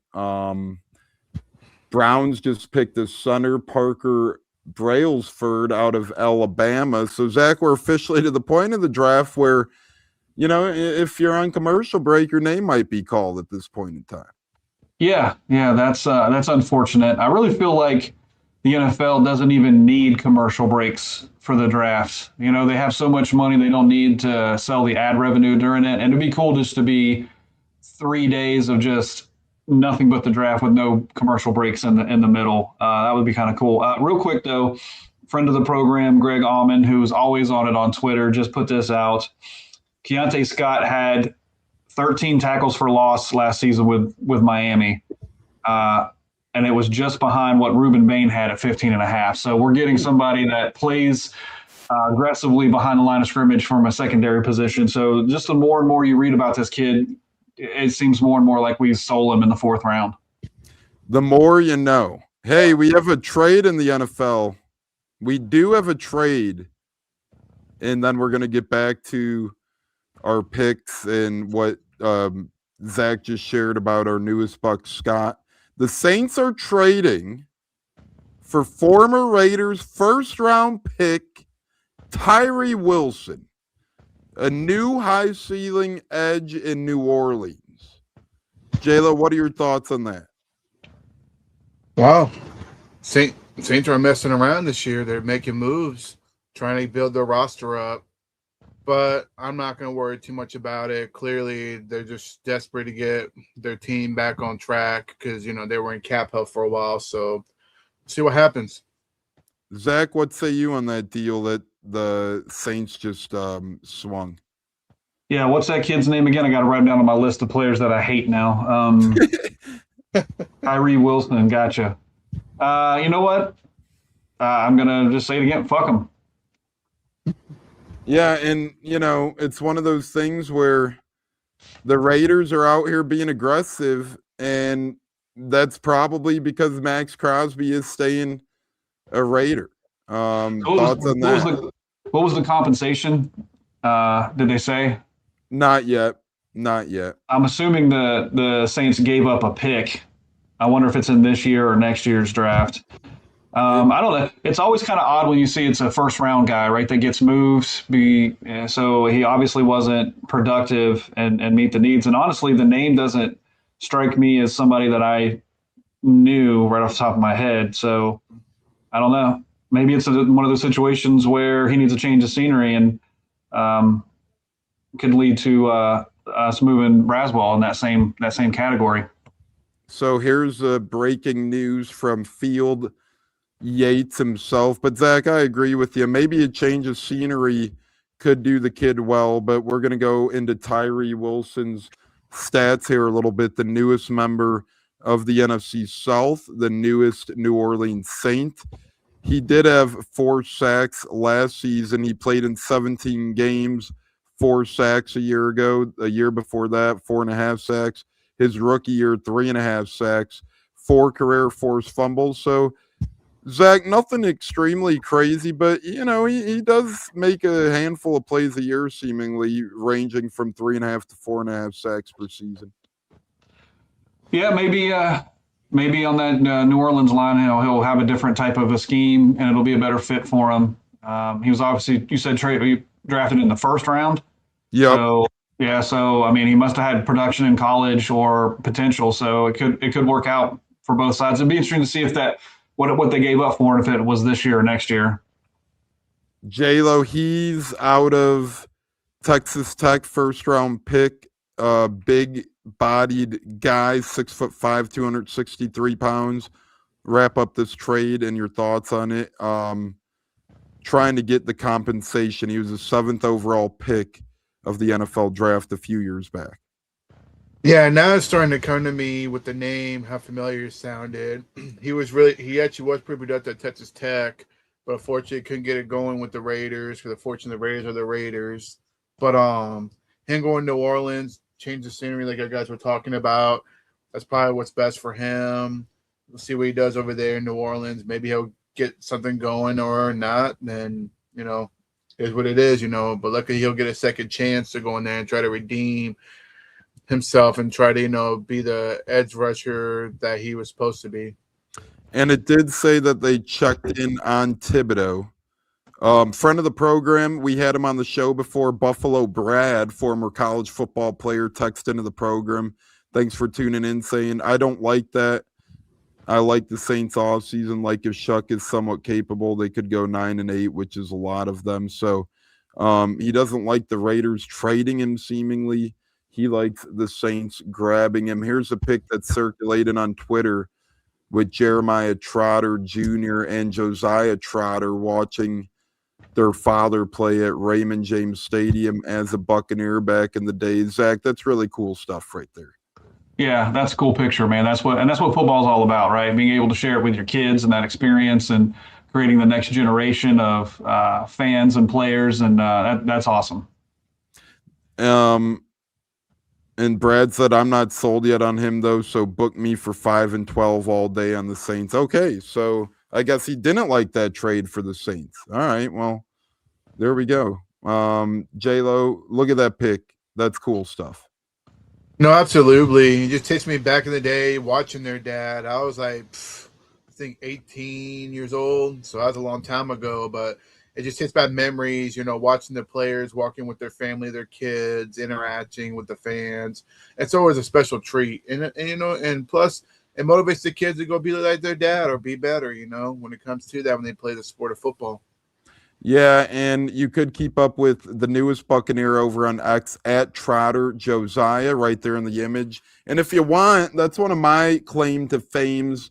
Browns just picked a center, Parker Brailsford, out of Alabama. So Zach, we're officially to the point of the draft where, if you're on commercial break, your name might be called at this point in time. Yeah, that's unfortunate. I really feel like the NFL doesn't even need commercial breaks for the drafts. They have so much money, they don't need to sell the ad revenue during it. And it'd be cool just to be 3 days of just nothing but the draft with no commercial breaks in the middle. That would be kind of cool. Real quick though, friend of the program, Greg Allman, who's always on it on Twitter, just put this out. Keontae Scott had 13 tackles for loss last season with Miami. And it was just behind what Ruben Bain had at 15.5. So we're getting somebody that plays aggressively behind the line of scrimmage from a secondary position. So just the more and more you read about this kid, it seems more and more like we stole him in the 4th round. The more you know. Hey, we have a trade in the NFL. We do have a trade. And then we're going to get back to our picks and what Zach just shared about our newest Buck, Scott. The Saints are trading for former Raiders first-round pick Tyree Wilson, a new high-ceiling edge in New Orleans. J-Lo, what are your thoughts on that? Wow. Saints are messing around this year. They're making moves, trying to build their roster up. But I'm not going to worry too much about it. Clearly, they're just desperate to get their team back on track because, they were in cap hell for a while. So, see what happens. Zach, what say you on that deal that the Saints just swung? Yeah, what's that kid's name again? I got to write him down on my list of players that I hate now. Tyree Wilson, gotcha. You know what? I'm going to just say it again. Fuck him. Yeah, and, it's one of those things where the Raiders are out here being aggressive, and that's probably because Max Crosby is staying a Raider. Thoughts on that? What was the compensation? Did they say? Not yet. I'm assuming the Saints gave up a pick. I wonder if it's in this year or next year's draft. I don't know. It's always kind of odd when you see it's a first-round guy, right, that gets moved. So he obviously wasn't productive and meet the needs. And honestly, the name doesn't strike me as somebody that I knew right off the top of my head. So I don't know. Maybe it's one of those situations where he needs a change of scenery and could lead to us moving Braswell in that same category. So here's breaking news from Field Yates himself. But Zach, I agree with you. Maybe a change of scenery could do the kid well, but we're going to go into Tyree Wilson's stats here a little bit. The newest member of the NFC South, the newest New Orleans Saint. He did have 4 sacks last season. He played in 17 games, 4 sacks a year ago. A year before that, 4.5 sacks. His rookie year, 3.5 sacks, 4 career forced fumbles. So Zach, nothing extremely crazy, but he does make a handful of plays a year, seemingly ranging from 3.5 to 4.5 sacks per season. Yeah, maybe on that New Orleans line, he'll have a different type of a scheme, and it'll be a better fit for him. He was obviously, you said drafted in the first round. Yep. So yeah, I mean, he must have had production in college or potential, so it could work out for both sides. It'd be interesting to see if what they gave up for it, if it was this year or next year. J-Lo, he's out of Texas Tech, first round pick, big bodied guy, 6'5", 263 pounds. Wrap up this trade and your thoughts on it. Trying to get the compensation. He was a 7th overall pick of the NFL draft a few years back. Yeah, now it's starting to come to me with the name, how familiar it sounded. He actually was pretty productive at Texas Tech, but unfortunately couldn't get it going with the Raiders because unfortunately the Raiders are the Raiders. But him going to New Orleans, change the scenery like you guys were talking about. That's probably what's best for him. We'll see what he does over there in New Orleans. Maybe he'll get something going or not. Then, is what it is, But luckily he'll get a second chance to go in there and try to redeem himself and try to, be the edge rusher that he was supposed to be. And it did say that they checked in on Thibodeau. Friend of the program, we had him on the show before. Buffalo Brad, former college football player, texted into the program. Thanks for tuning in, saying, I don't like that. I like the Saints off season. Like if Shuck is somewhat capable, they could go 9-8, which is a lot of them. So he doesn't like the Raiders trading him seemingly. He likes the Saints grabbing him. Here's a pic that's circulating on Twitter with Jeremiah Trotter Jr. and Josiah Trotter watching their father play at Raymond James Stadium as a Buccaneer back in the day. Zach, that's really cool stuff right there. Yeah, that's a cool picture, man. That's what football's all about, right? Being able to share it with your kids and that experience and creating the next generation of fans and players, and that's awesome. And Brad said, I'm not sold yet on him, though, so book me for 5-12 all day on the Saints. Okay, so I guess he didn't like that trade for the Saints. All right, well, there we go. J-Lo, look at that pick. That's cool stuff. No, absolutely. It just takes me back in the day watching their dad. I was like, I think 18 years old, so that was a long time ago, but it just takes back memories, watching the players walking with their family, their kids, interacting with the fans. It's always a special treat. And plus it motivates the kids to go be like their dad or be better, when it comes to that, when they play the sport of football. Yeah, and you could keep up with the newest Buccaneer over on X at Trotter Josiah right there in the image. And if you want, that's one of my claim to fames.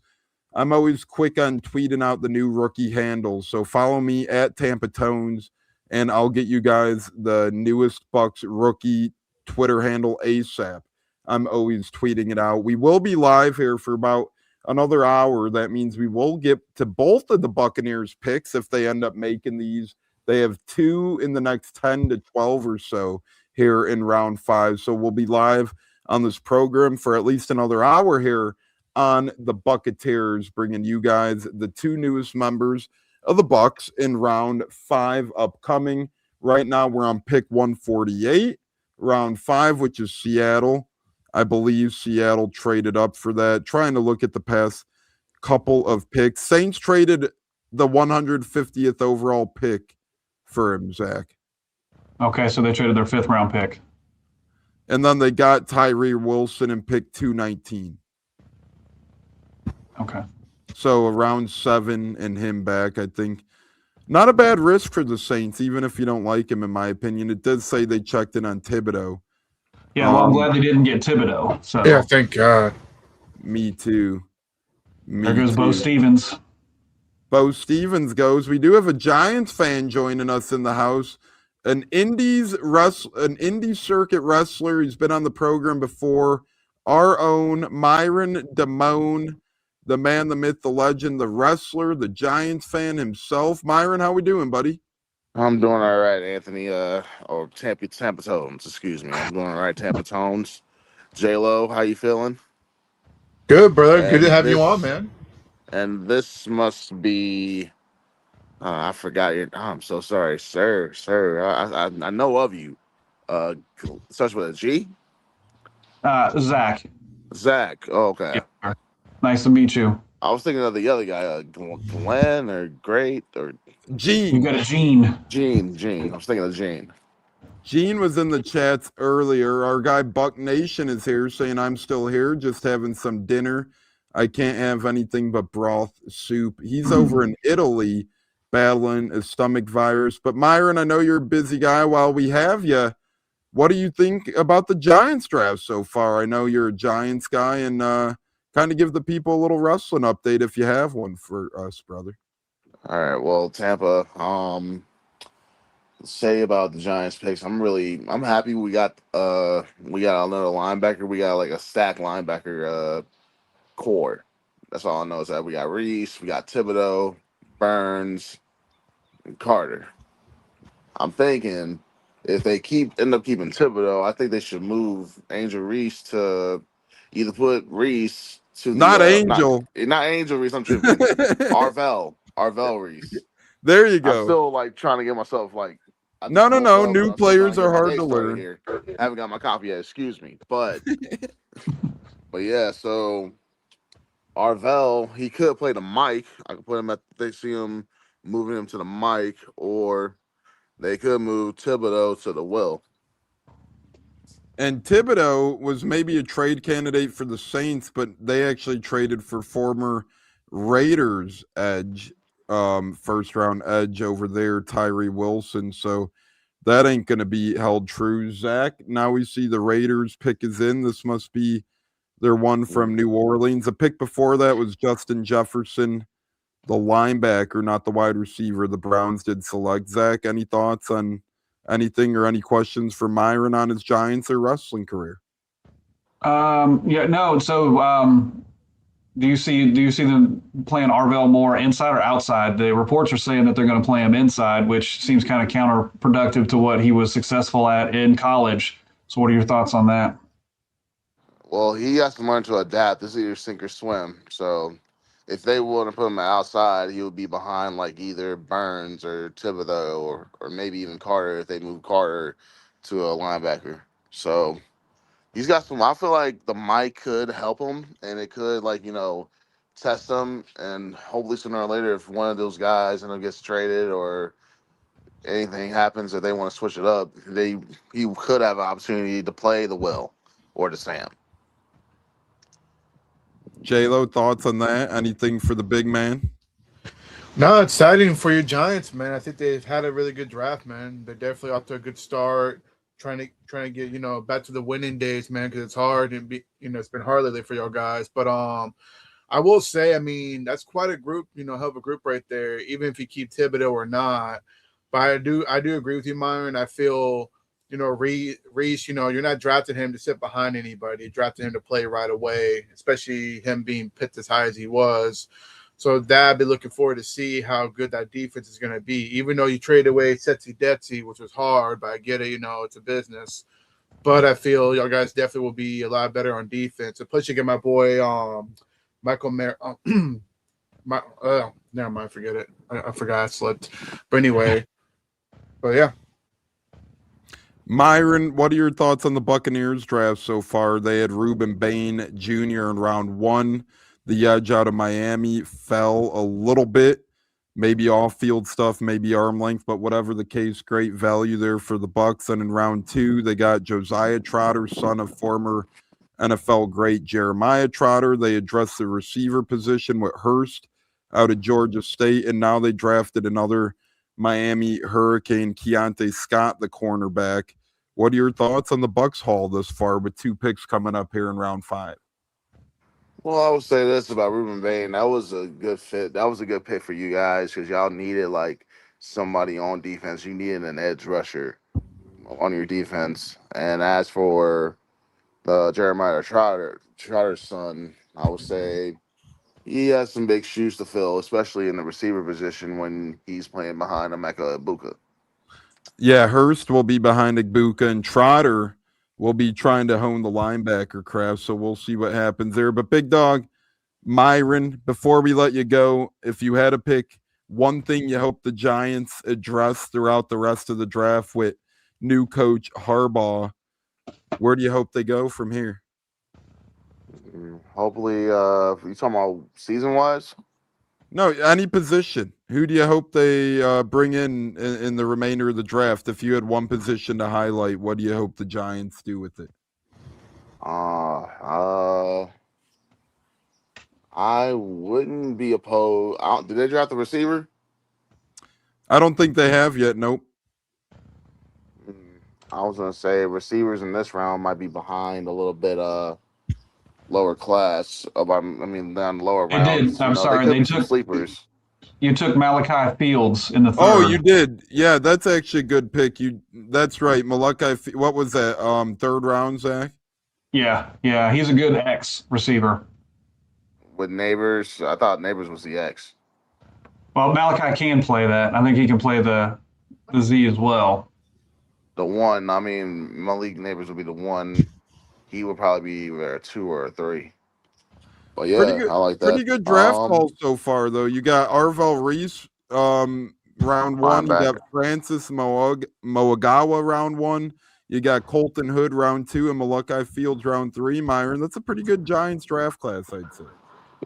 I'm always quick on tweeting out the new rookie handles. So follow me at Tampa Tones, and I'll get you guys the newest Bucs rookie Twitter handle ASAP. I'm always tweeting it out. We will be live here for about another hour. That means we will get to both of the Buccaneers picks if they end up making these. They have 2 in the next 10 to 12 or so here in round 5. So we'll be live on this program for at least another hour here on the Buccateers, bringing you guys the 2 newest members of the Bucs in round 5 upcoming. Right now we're on pick 148, round 5, which is Seattle. I believe Seattle traded up for that. Trying to look at the past couple of picks. Saints traded the 150th overall pick for him, Zach. Okay, so they traded their 5th round pick. And then they got Tyree Wilson and pick 219. Okay. So around 7 and him back, I think. Not a bad risk for the Saints, even if you don't like him, in my opinion. It does say they checked in on Thibodeau. Yeah, well, I'm glad they didn't get Thibodeau. So yeah, thank God. Me too. There goes Bo Stevens. Bo Stevens goes. We do have a Giants fan joining us in the house. An indie circuit wrestler. He's been on the program before. Our own Myron Damone, the man, the myth, the legend, the wrestler, the Giants fan himself. Myron, how we doing, buddy? I'm doing all right, Anthony. Or Tampa Tones, excuse me. I'm doing all right, Tampa Tones. J-Lo, how you feeling? Good, brother. Good to have you on, man. And this must be. I forgot your. Oh, I'm so sorry, sir. Sir, I know of you. Starts with a G. Zach. Zach. Oh, Yeah. okay. Nice to meet you. I was thinking of the other guy, Glenn or Great or You Gene. got a Gene. Gene. Gene. I was thinking of Gene. Gene was in the chats earlier. Our guy Buck Nation is here saying, I'm still here, just having some dinner. I can't have anything but broth soup. He's over in Italy battling a stomach virus. But Myron, I know you're a busy guy. While we have you, what do you think about the Giants draft so far? I know you're a Giants guy, and kind of give the people a little wrestling update if you have one for us, brother. All right. Well, Tampa. Say about the Giants picks. I'm happy we got another linebacker. We got like a stacked linebacker core. That's all I know is that we got Reese, we got Thibodeau, Burns, and Carter. I'm thinking if they end up keeping Thibodeau, I think they should move Angel Reese to either put Reese to Not the Angel. not Angel Reese. I'm tripping. Arvell Reese. There you I'm go. still like trying to get myself like I No. just woke up, but New I'm still trying players to get are my hard day to started learn. here. I haven't got my copy yet. Excuse me, but yeah. So Arvell, he could play the mic. I could put him at. They see him moving him to the mic, or they could move Thibodeau to the will. And Thibodeau was maybe a trade candidate for the Saints, but they actually traded for former Raiders edge, first round edge over there, Tyree Wilson. So that ain't going to be held true. Zach, now we see the Raiders pick is in. This must be their one from New Orleans. A pick before that was Justin Jefferson, the linebacker, not the wide receiver. The Browns did select. Zach, any thoughts on anything or any questions for Myron on his Giants or wrestling career? Yeah, no. So, do you see them playing Arvell more inside or outside? The reports are saying that they're going to play him inside, which seems kind of counterproductive to what he was successful at in college. So, what are your thoughts on that? Well, he has to learn to adapt. This is either sink or swim. So if they want to put him outside, he would be behind like either Burns or Thibodeau or maybe even Carter if they move Carter to a linebacker. So he's got some. I feel like the mic could help him, and it could test him, and hopefully sooner or later, if one of those guys gets traded or anything happens that they want to switch it up, he could have an opportunity to play the Will or the Sam. J-Lo, thoughts on that? Anything for the big man? No, exciting for your Giants, man. I think they've had a really good draft, man. They're definitely off to a good start. Trying to get back to the winning days, man, because it's hard and it's been hard lately for y'all guys. But I will say, I mean, that's quite a group, hell of a group right there. Even if you keep Thibodeau or not, but I do agree with you, Myron. I feel Reese, you're not drafting him to sit behind anybody. You're drafting him to play right away, especially him being picked as high as he was. So that I'd be looking forward to see how good that defense is going to be. Even though you trade away Setsy Detsy, which was hard, but I get it, it's a business. But I feel y'all guys definitely will be a lot better on defense. And plus, you get my boy Michael never mind, forget it. I forgot I slipped. But anyway, but yeah. Myron, what are your thoughts on the Buccaneers draft so far? They had Reuben Bain Jr. in round 1. The edge out of Miami fell a little bit, maybe off-field stuff, maybe arm length, but whatever the case, great value there for the Bucs. And in round 2, they got Josiah Trotter, son of former NFL great Jeremiah Trotter. They addressed the receiver position with Hurst out of Georgia State, and now they drafted another Miami Hurricane, Keontae Scott, the cornerback. What are your thoughts on the Bucs haul this far with 2 picks coming up here in round 5? Well, I would say this about Reuben Bain. That was a good fit. That was a good pick for you guys because y'all needed like somebody on defense. You needed an edge rusher on your defense. And as for the Jeremiah Trotter's son, I would say he has some big shoes to fill, especially in the receiver position when he's playing behind Emeka Ibuka. Yeah, Hurst will be behind Ibuka, and Trotter will be trying to hone the linebacker craft, so we'll see what happens there. But Big Dog, Myron, before we let you go, if you had to pick one thing you hope the Giants address throughout the rest of the draft with new coach Harbaugh, where do you hope they go from here? Hopefully, you talking about season wise? No, any position. Who do you hope they bring in the remainder of the draft? If you had one position to highlight, what do you hope the Giants do with it? I wouldn't be opposed. Did they draft the receiver? I don't think they have yet. Nope. I was gonna say receivers in this round might be behind a little bit. Lower class. Down the lower They rounds. did. I'm They sorry. could They be some took sleepers. you took Malachi Fields in the third. Oh, you did. Yeah, that's actually a good pick. That's right. Malachi. What was that? Third round, Zach. Yeah, he's a good X receiver. With Neighbors, I thought Neighbors was the X. Well, Malachi can play that. I think he can play the Z as well. The one, Malik Neighbors would be the one. He would probably be either a 2 or a 3. But yeah, I like that. Pretty good draft haul so far, though. You got Arvell Reese, round 1. You got Francis Moagawa, round 1. You got Colton Hood, round 2, and Malachi Fields, round 3. Myron, that's a pretty good Giants draft class, I'd say.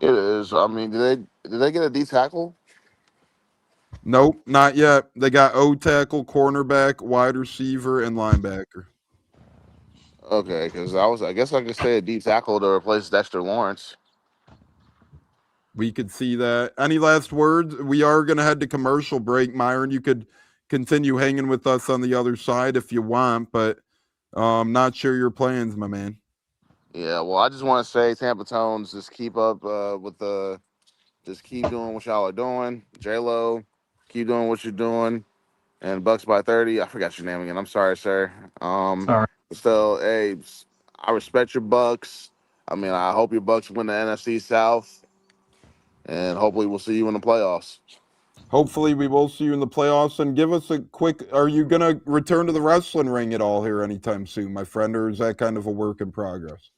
It is. Did they get a D tackle? Nope, not yet. They got O tackle, cornerback, wide receiver, and linebacker. Okay, because I guess I could say a D tackle to replace Dexter Lawrence. We could see that. Any last words? We are going to head to commercial break. Myron, you could continue hanging with us on the other side if you want, but I'm not sure your plans, my man. Yeah, well, I just want to say, Tampa Tones, just keep up just keep doing what y'all are doing. J-Lo, keep doing what you're doing. And Bucs by 30. I forgot your name again. I'm sorry, sir. Sorry. Still, hey, I respect your Bucs. I hope your Bucs win the NFC South. And hopefully we'll see you in the playoffs. Hopefully we will see you in the playoffs. And give us a quick, are you going to return to the wrestling ring at all here anytime soon, my friend, or is that kind of a work in progress?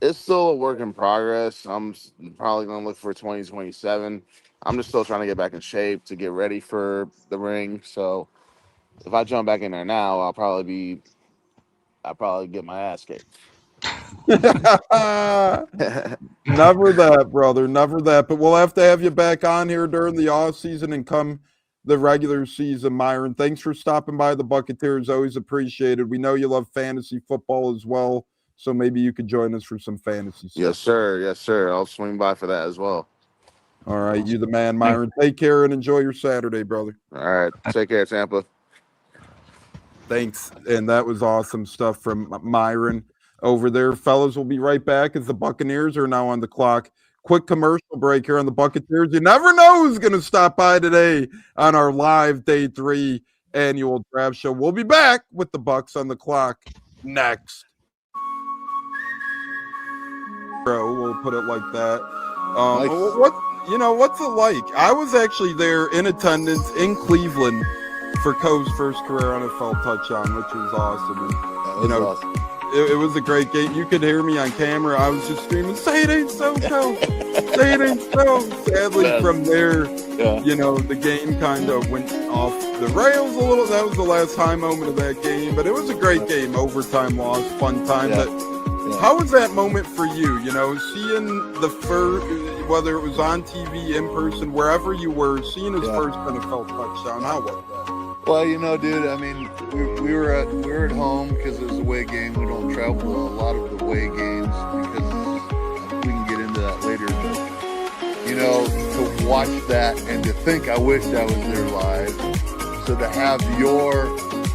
It's still a work in progress. I'm probably going to look for 2027. I'm just still trying to get back in shape to get ready for the ring. So if I jump back in there now, I'll probably get my ass kicked. Never that, brother. Never that. But we'll have to have you back on here during the off season and come the regular season, Myron. Thanks for stopping by the Buccateers. Always appreciated. We know you love fantasy football as well, so maybe you could join us for some fantasy stuff. Yes, sir. Yes, sir. I'll swing by for that as well. All right, you the man, Myron. Take care and enjoy your Saturday, brother. All right. Take care, Tampa. Thanks. And that was awesome stuff from Myron over there. Fellas, we'll be right back as the Buccaneers are now on the clock. Quick commercial break here on the Buccateers. You never know who's going to stop by today on our live Day 3 annual draft show. We'll be back with the Bucs on the clock next. We'll put it like that. What's it like? I was actually there in attendance in Cleveland for Coe's first career NFL touchdown, which was awesome. And, Awesome. It was a great game. You could hear me on camera. I was just screaming, "Say it ain't so, Coe! Say it ain't so!" Sadly, from there, the game kind of went off the rails a little. That was the last high moment of that game, but it was a great game. Overtime loss, fun time. Yeah. How was that moment for you? Seeing the first, whether it was on TV, in person, wherever you were, seeing his first NFL touchdown. How was that? Well, dude, we were at home because it was a away game. We don't travel to a lot of the away games because we can get into that later. But, to watch that and to think I wished I was there live. So to have your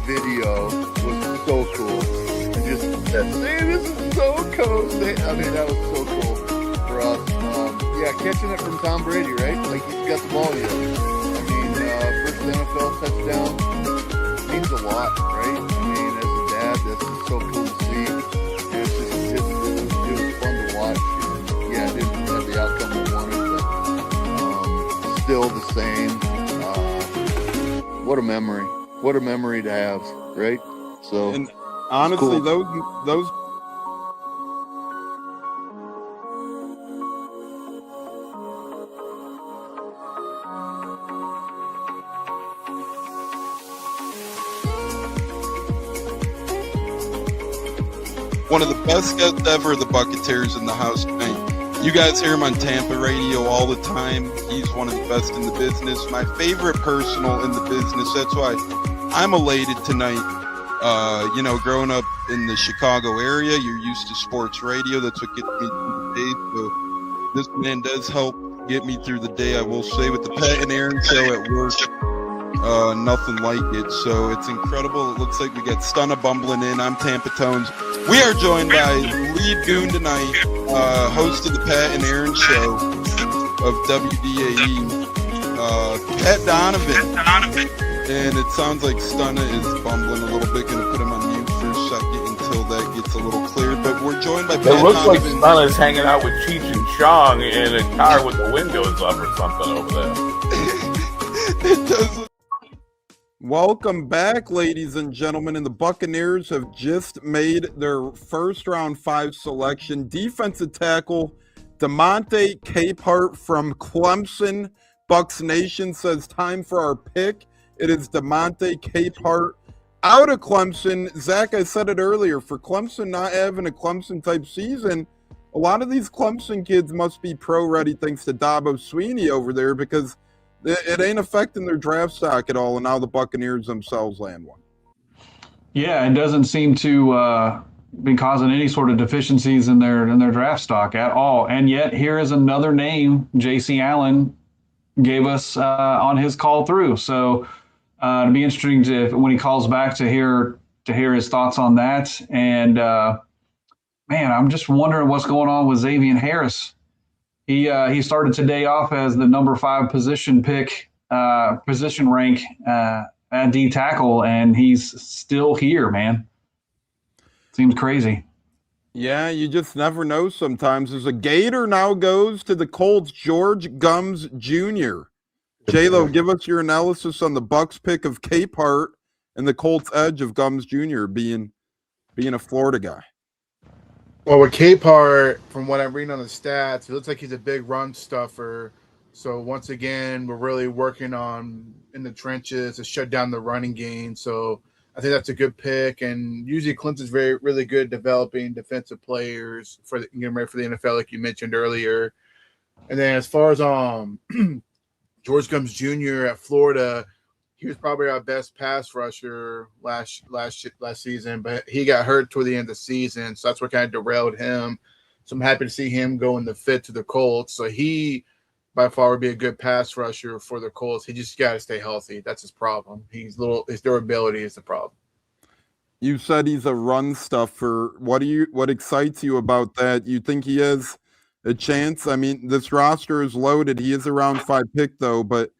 video was so cool. And just that, this is so cool. That was so cool for us. Catching it from Tom Brady, right? Like he's got the ball yet. First NFL touchdown means a lot, right? As a dad, that's so cool to see. It was fun to watch. Yeah, it didn't have the outcome we wanted, but still the same. What a memory! What a memory to have, right? So, and honestly, those one of the best guests ever, the Buccateers in the house tonight. You guys hear him on Tampa radio all the time. He's one of the best in the business. My favorite personal in the business. That's why I'm elated tonight. Growing up in the Chicago area, you're used to sports radio. That's what gets me through the day. So this man does help get me through the day, I will say, with the Pat and Aaron show at work. Nothing like it. So it's incredible. It looks like we got Stunna bumbling in. I'm Tampa Tones. We are joined by lead goon tonight, host of the Pat and Aaron show of WDAE, Pat Donovan. And it sounds like Stunna is bumbling a little bit. Going to put him on mute for a second until that gets a little clear. But we're joined by Pat It looks like Donovan. Stunna's hanging out with Cheech and Chong in a car with the windows up or something over there. It does. Welcome back, ladies and gentlemen. And the Buccaneers have just made their first round 5 selection. Defensive tackle DeMonte Capehart from Clemson. Bucs Nation says time for our pick. It is DeMonte Capehart out of Clemson. Zach, I said it earlier, for Clemson not having a Clemson-type season, a lot of these Clemson kids must be pro-ready thanks to Dabo Sweeney over there, because it ain't affecting their draft stock at all, and now the Buccaneers themselves land one. Yeah, it doesn't seem to be causing any sort of deficiencies in their draft stock at all. And yet, here is another name J.C. Allen gave us on his call through. So it'll be interesting to, when he calls back, to hear his thoughts on that. And man, I'm just wondering what's going on with Xavier Harris. He started today off as the number 5 position rank at D tackle, and he's still here, man. Seems crazy. Yeah, you just never know sometimes. As a Gator now goes to the Colts, George Gums Jr. J-Lo, give us your analysis on the Bucs pick of Capehart and the Colts edge of Gums Jr. being a Florida guy. Well, with Capehart, from what I'm reading on the stats, it looks like he's a big run stuffer. So once again, we're really working on in the trenches to shut down the running game. So I think that's a good pick. And usually Clemson's really good at developing defensive players for getting ready for the NFL, like you mentioned earlier. And then as far as George Gums Jr. at Florida, he was probably our best pass rusher last season, but he got hurt toward the end of the season, so that's what kind of derailed him. So I'm happy to see him going the fit to the Colts. So he, by far, would be a good pass rusher for the Colts. He just got to stay healthy. That's his problem. His durability is the problem. You said he's a run stuffer. What excites you about that? You think he has a chance? I mean, this roster is loaded. He is a round 5 pick, though, but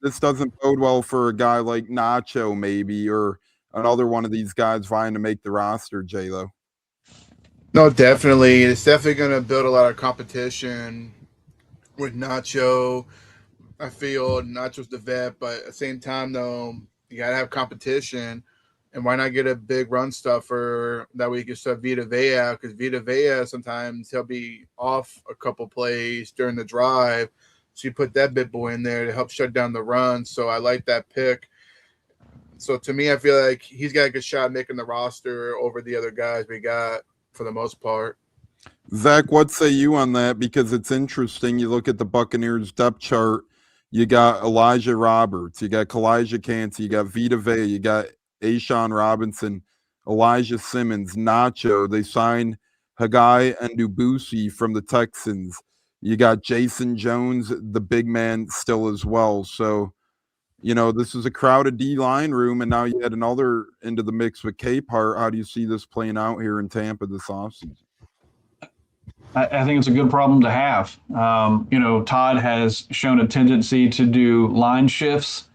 this doesn't bode well for a guy like Nacho, maybe, or another one of these guys vying to make the roster, J-Lo. No, definitely. It's definitely going to build a lot of competition with Nacho. I feel Nacho's the vet, but at the same time, though, you got to have competition. And why not get a big run stuffer that we can sub Vita Vea? Because Vita Vea, sometimes he'll be off a couple plays during the drive. So you put that big boy in there to help shut down the run. So I like that pick. So to me, I feel like he's got a good shot making the roster over the other guys we got for the most part. Zach, what say you on that? Because it's interesting. You look at the Buccaneers depth chart. You got Elijah Roberts. You got Kalijah Cansey. You got Vita Vea. You got Ashawn Robinson, Elijah Simmons, Nacho. They signed Haggai and Ndubuisi from the Texans. You got Jason Jones, the big man, still as well. So, this is a crowded D-line room, and now you add another into the mix with Capehart. How do you see this playing out here in Tampa this offseason? I think it's a good problem to have. Todd has shown a tendency to do line shifts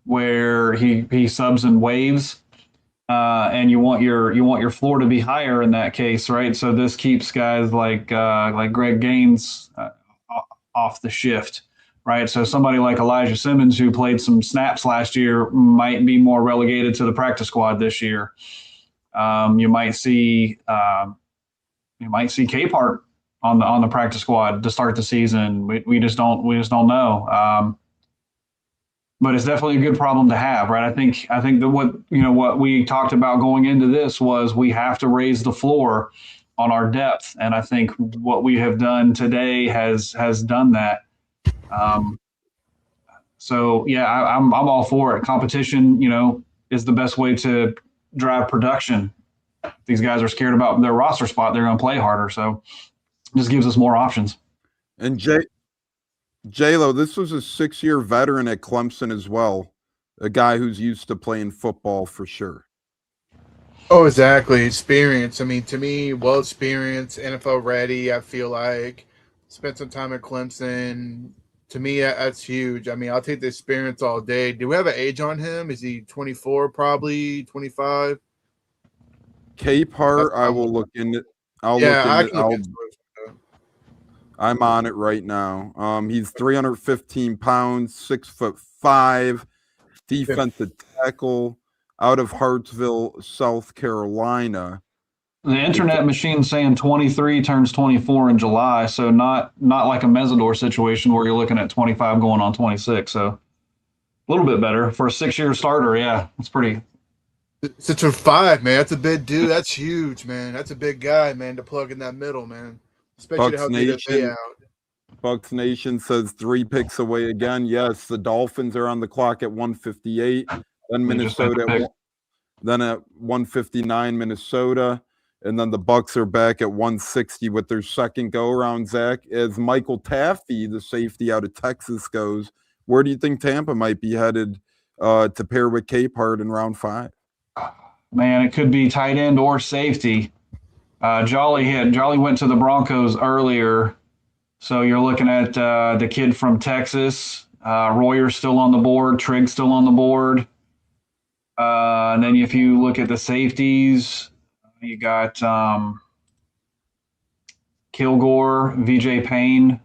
where he subs and waves, and you want your floor to be higher in that case, right? So this keeps guys like Greg Gaines off the shift, right? So somebody like Elijah Simmons, who played some snaps last year, might be more relegated to the practice squad this year. You might see Capehart on the practice squad to start the season. We just don't know. but it's definitely a good problem to have, right? I think that what we talked about going into this was we have to raise the floor on our depth, and I think what we have done today has done that. So yeah, I'm all for it. Competition, is the best way to drive production. If these guys are scared about their roster spot, they're going to play harder. So it just gives us more options. And J-Lo, this was a 6-year veteran at Clemson as well, a guy who's used to playing football for sure. Oh, exactly. Experience. I mean, to me, well experienced, NFL ready. I feel like spent some time at Clemson. To me, that's huge. I mean, I'll take the experience all day. Do we have an age on him? Is he 24? Probably 25. Capehart, I will look into. I can look into it. I'm on it right now. He's 315 pounds, 6'5", defensive tackle out of Hartsville, South Carolina. The internet machine saying 23 turns 24 in July, so not like a Mesidor situation where you're looking at 25 going on 26. So a little bit better for a 6-year starter. Yeah, it's pretty. 6'5", man. That's a big dude. That's huge, man. That's a big guy, man, to plug in that middle, man. Especially Bucs how good they out. Bucs Nation says 3 picks away again. Yes, the Dolphins are on the clock at 158. Then Minnesota then at 159 Minnesota. And then the Bucs are back at 160 with their second go-around, Zach. As Michael Taffy, the safety out of Texas, goes, where do you think Tampa might be headed to pair with Capehart in round 5? Man, it could be tight end or safety. Jolly went to the Broncos earlier. So you're looking at the kid from Texas. Royer's still on the board. Trigg's still on the board. And then if you look at the safeties, you got Kilgore, VJ Payne,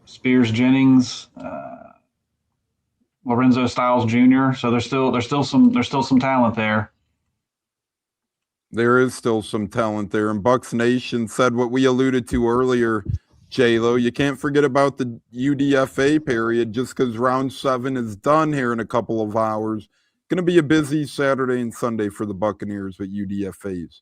Spears Jennings, Lorenzo Styles Jr. So there's still some talent there. There is still some talent there. And Bucs Nation said what we alluded to earlier, J-Lo. You can't forget about the UDFA period just because round 7 is done here in a couple of hours. Going to be a busy Saturday and Sunday for the Buccaneers with UDFAs.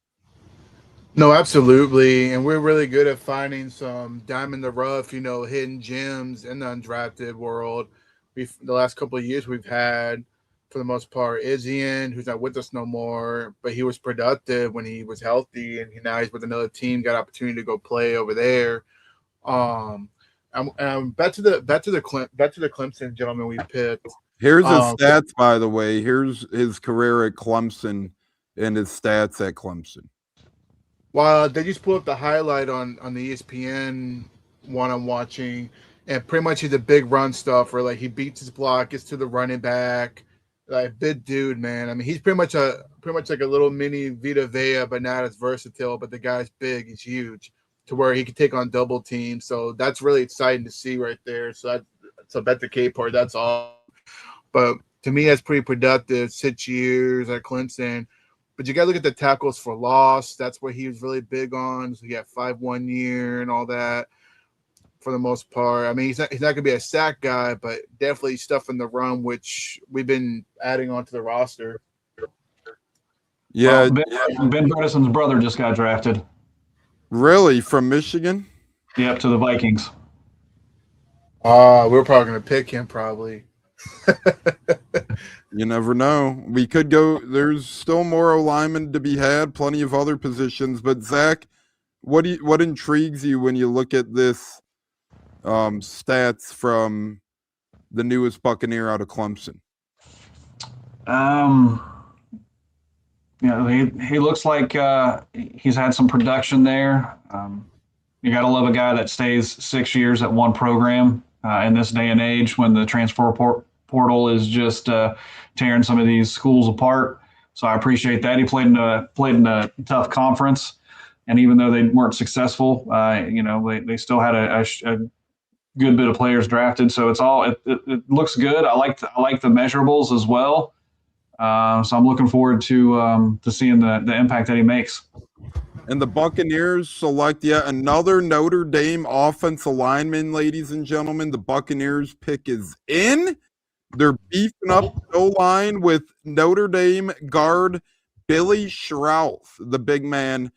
No, absolutely. And we're really good at finding some diamond in the rough, hidden gems in the undrafted world. The last couple of years we've had, for the most part, Izzian, who's not with us no more, but he was productive when he was healthy, and now he's with another team, got opportunity to go play over there. Back to the Clemson gentleman we picked. Here's his stats, by the way. Here's his career at Clemson and his stats at Clemson. Well, they just pulled up the highlight on the ESPN one I'm watching, and pretty much he's a big run stuffer. Like, he beats his block, gets to the running back. Like, big dude, man. I mean, he's pretty much like a little mini Vita Vea, but not as versatile. But the guy's big, he's huge, to where he can take on double teams. So that's really exciting to see right there. So bet the Capehart, that's all. But to me, that's pretty productive. 6 years at Clemson. But you got to look at the tackles for loss. That's what he was really big on. So he got 5 1 year and all that for the most part. I mean, he's not going to be a sack guy, but definitely stuff in the run, which we've been adding onto the roster. Yeah. Ben Bredeson's brother just got drafted. Really? From Michigan? Yep, to the Vikings. We're probably going to pick him probably. You never know. We could go. There's still more O-linemen to be had, plenty of other positions. But Zach, what intrigues you when you look at this stats from the newest Buccaneer out of Clemson? He looks like he's had some production there. You got to love a guy that stays 6 years at one program in this day and age when the transfer portal is just tearing some of these schools apart. So I appreciate that. He played in a tough conference, and even though they weren't successful, they still had a good bit of players drafted. So it looks good. I like the measurables as well. So I'm looking forward to seeing the impact that he makes. And the Buccaneers select yet another Notre Dame offensive lineman, ladies and gentlemen. The Buccaneers pick is in. They're beefing up the O-line with Notre Dame guard Billy Schrouth, the big man,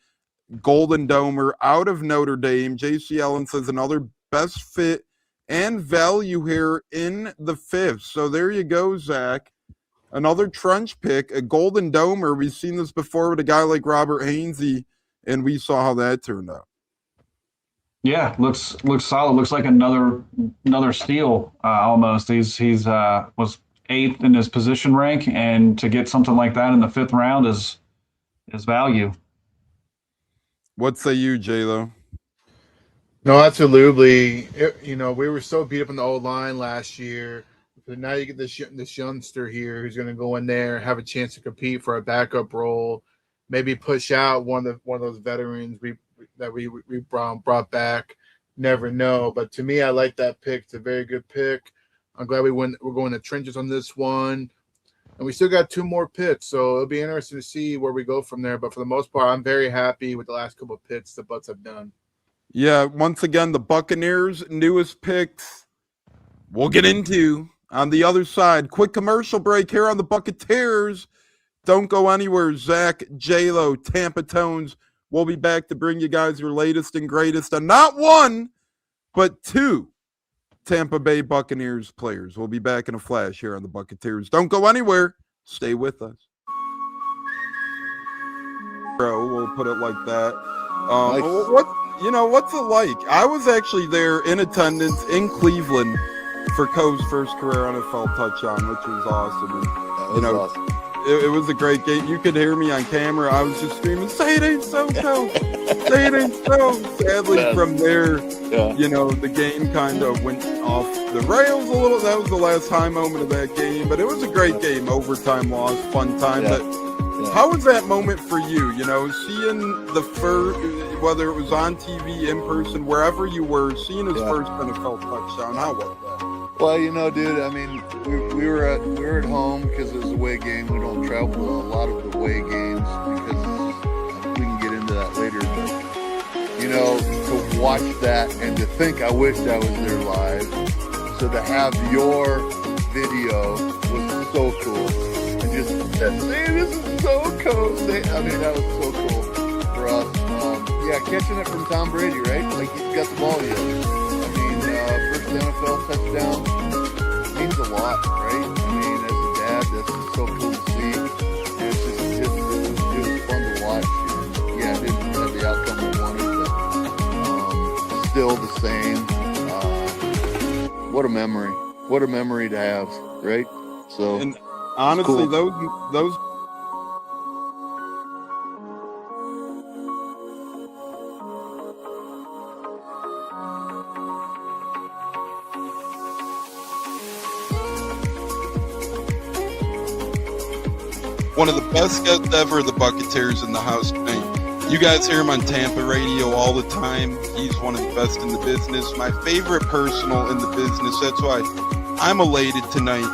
Golden Domer out of Notre Dame. J.C. Allen says another best fit and value here in the 5th. So there you go, Zach. Another trench pick, a Golden Domer. We've seen this before with a guy like Robert Hainsey, and we saw how that turned out. Yeah, looks solid. Looks like another steal almost. He's was 8th in his position rank, and to get something like that in the 5th round is value. What say you, J-Lo? No, absolutely. We were so beat up in the old line last year. But now you get this youngster here who's going to go in there, have a chance to compete for a backup role, maybe push out one of those veterans we brought back. Never know. But to me, I like that pick. It's a very good pick. I'm glad we're going to trenches on this one. And we still got 2 more picks, so it'll be interesting to see where we go from there. But for the most part, I'm very happy with the last couple of picks the Bucs have done. Yeah, once again, the Buccaneers' newest picks we'll get into on the other side. Quick commercial break here on the Buccateers. Don't go anywhere. Zach, J-Lo, Tampa Tones. We'll be back to bring you guys your latest and greatest on not 1, but 2 Tampa Bay Buccaneers players. We'll be back in a flash here on the Buccateers. Don't go anywhere. Stay with us. Bro, we'll put it like that. Nice. What's it like? I was actually there in attendance in Cleveland for Coe's first career NFL touchdown, which was awesome. And, Awesome. it was a great game. You could hear me on camera. I was just screaming, "Say it ain't so, Coe! Say it ain't so!" Sadly, from there, the game kind of went off the rails a little. That was the last high moment of that game, but it was a great game. Overtime loss, fun time. Yeah. But how was that moment for you? Seeing the first, whether it was on TV, in person, wherever you were, seeing his first NFL touchdown. How was that? Well, dude, I mean, we were at home because it was a away game. We don't travel to a lot of the away games because we can get into that later. But to watch that and to think I wished I was there live. So to have your video was so cool, and just saying this is so cool. I mean, that was so cool for us. Catching it from Tom Brady, right? Like he's got the ball yet. I mean, first NFL touchdown means a lot, right? I mean, as a dad, that's just so cool to see. And it was fun to watch. And, it didn't have the outcome we wanted, but still the same. What a memory! What a memory to have, right? So, and honestly, cool. those. One of the best guests ever, the Buccateers in the house tonight. You guys hear him on Tampa radio all the time. He's one of the best in the business. My favorite personal in the business. That's why I'm elated tonight.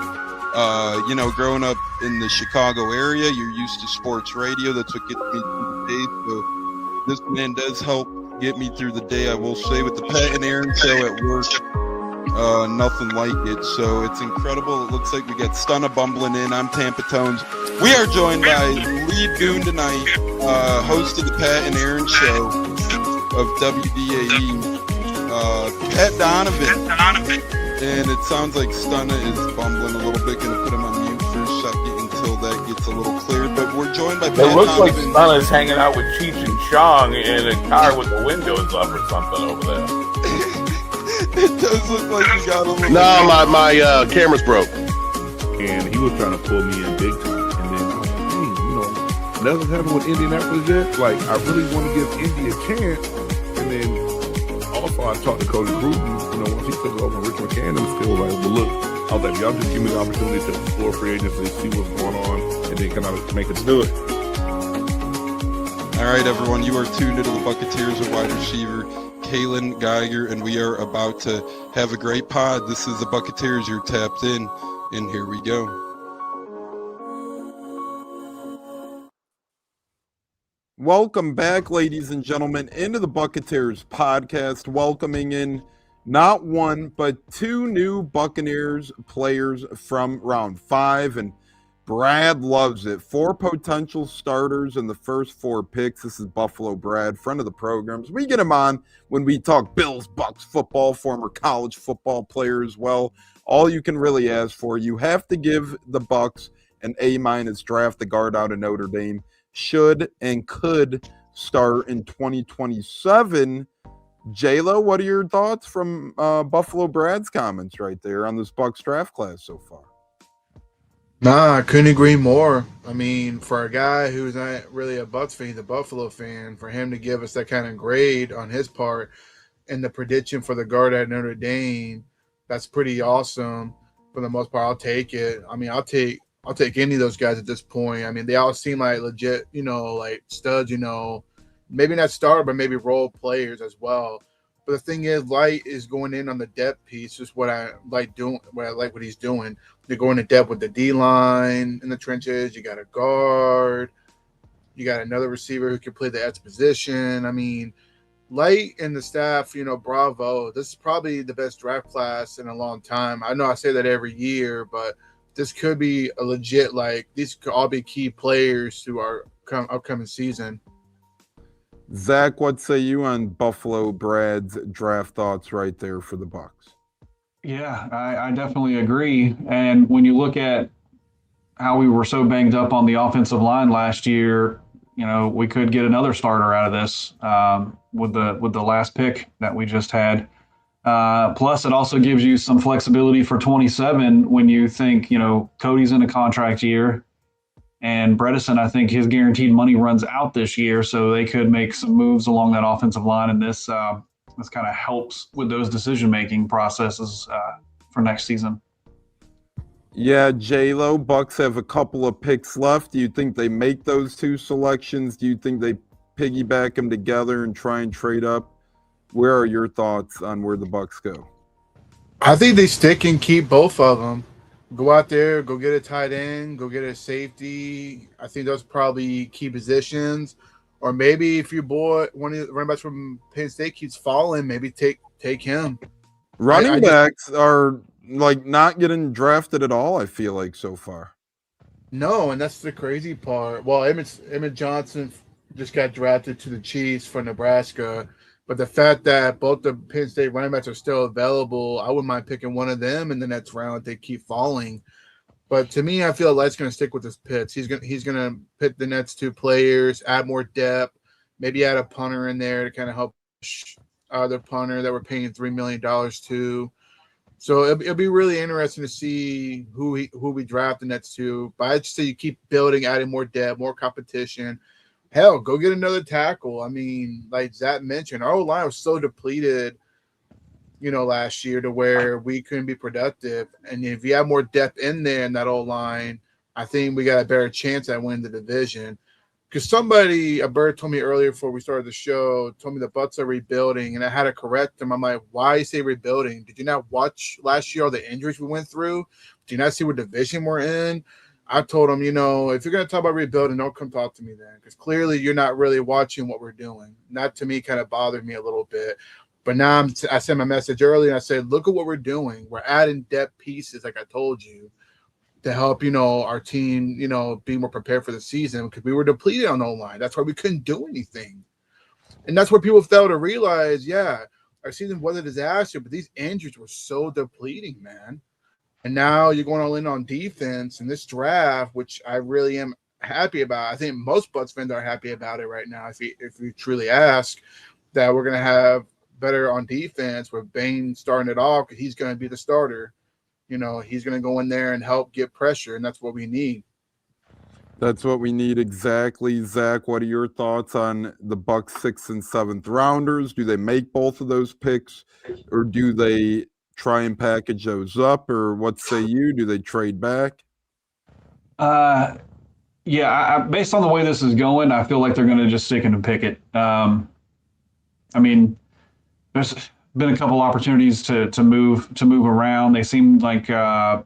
Growing up in the Chicago area, you're used to sports radio. That's what gets me through the day. So this man does help get me through the day, I will say, with the Pat and Aaron show at work. Nothing like it. So it's incredible. It looks like we got Stunna bumbling in. I'm Tampa Tones. We are joined by lead goon tonight, host of the Pat and Aaron show of WDAE, Pat Donovan. And it sounds like Stunna is bumbling a little bit. Going to put him on mute for a second until that gets a little clear. But we're joined by Pat It looks like Donovan. Stunna's hanging out with Cheech and Chong in a car with the windows up or something over there. It does look like you got a little. No, my camera's broke. And he was trying to pull me in big time. And then I was like, dang, nothing's happened with Indianapolis yet. Like, I really want to give Indy a chance. And then also I talked to Cody Bruton, once he took over Rich McCann and still like, well, look, I was like, y'all just give me the opportunity to explore free agency, see what's going on, and then kind of make us do it. All right, everyone, you are tuned into the Buccateers of wide receiver Kalen Geiger, and we are about to have a great pod. This is the Buccateers. You're tapped in, and here we go. Welcome back, ladies and gentlemen, into the Buccateers podcast. Welcoming in Not one, but two new Buccaneers players from round 5, and Brad loves it. 4 potential starters in the first 4 picks. This is Buffalo Brad, friend of the programs. We get him on when we talk Bills, Bucs football, former college football player as well. All you can really ask for. You have to give the Bucs an A- draft the guard out of Notre Dame. Should and could start in 2027. J-Lo, what are your thoughts from Buffalo Brad's comments right there on this Bucs draft class so far? Nah, I couldn't agree more. I mean, for a guy who's not really a Bucs fan, he's a Buffalo fan, for him to give us that kind of grade on his part and the prediction for the guard at Notre Dame, that's pretty awesome. For the most part, I'll take it. I mean, I'll take any of those guys at this point. I mean, they all seem like legit, like studs, maybe not star, but maybe role players as well. But the thing is, Light is going in on the depth piece. Just what I like doing. What he's doing. They're going to depth with the D line in the trenches. You got a guard. You got another receiver who can play the edge position. I mean, Light and the staff, bravo. This is probably the best draft class in a long time. I know I say that every year, but this could be a legit, these could all be key players to our upcoming season. Zach, what say you on Buffalo Brad's draft thoughts right there for the Bucs? Yeah, I definitely agree. And when you look at how we were so banged up on the offensive line last year, we could get another starter out of this with the last pick that we just had. Plus, it also gives you some flexibility for 27 when you think, Cody's in a contract year. And Bredesen, I think his guaranteed money runs out this year, so they could make some moves along that offensive line, and this kind of helps with those decision-making processes for next season. Yeah, J-Lo, Bucs have a couple of picks left. Do you think they make those 2 selections? Do you think they piggyback them together and try and trade up? Where are your thoughts on where the Bucs go? I think they stick and keep both of them. Go out there, go get a tight end, go get a safety. I think those probably key positions. Or maybe if your boy, one of the running backs from Penn State keeps falling, maybe take him. Running backs are not getting drafted at all, I feel like, so far. No, and that's the crazy part. Well, Emmett Johnson just got drafted to the Chiefs for Nebraska. But the fact that both the Penn State running backs are still available, I wouldn't mind picking one of them in the next round if they keep falling. But to me, I feel Light's going to stick with his picks. He's going to pick the next 2 players, add more depth, maybe add a punter in there to kind of help the punter that we're paying $3 million to. So it'll be really interesting to see who we draft the next 2. But I'd say you keep building, adding more depth, more competition. Hell, go get another tackle. I mean, like Zach mentioned, our O-line was so depleted, last year to where we couldn't be productive. And if you have more depth in there in that O-line, I think we got a better chance at winning the division. Because a bird told me earlier before we started the show, told me the Bucs are rebuilding, and I had to correct them. I'm like, why say rebuilding? Did you not watch last year all the injuries we went through? Do you not see what division we're in? I told him, if you're going to talk about rebuilding, don't come talk to me then, because clearly you're not really watching what we're doing. That, to me, kind of bothered me a little bit. But now I sent my message earlier, and I said, look at what we're doing. We're adding depth pieces, like I told you, to help, our team, be more prepared for the season, because we were depleted on O-line. That's why we couldn't do anything. And that's where people fail to realize, our season was a disaster, but these injuries were so depleting, man. And now you're going all in on defense in this draft, which I really am happy about. I think most Bucs fans are happy about it right now. If you truly ask, that we're going to have better on defense with Bain starting it off, because he's going to be the starter. He's going to go in there and help get pressure, and that's what we need. That's what we need exactly. Zach, what are your thoughts on the Bucs 6th and 7th rounders? Do they make both of those picks, or do they try and package those up, or what say you? Do they trade back? Based on the way this is going, I feel like they're going to just stick and pick it. I mean, there's been a couple opportunities to move around. They seem like they're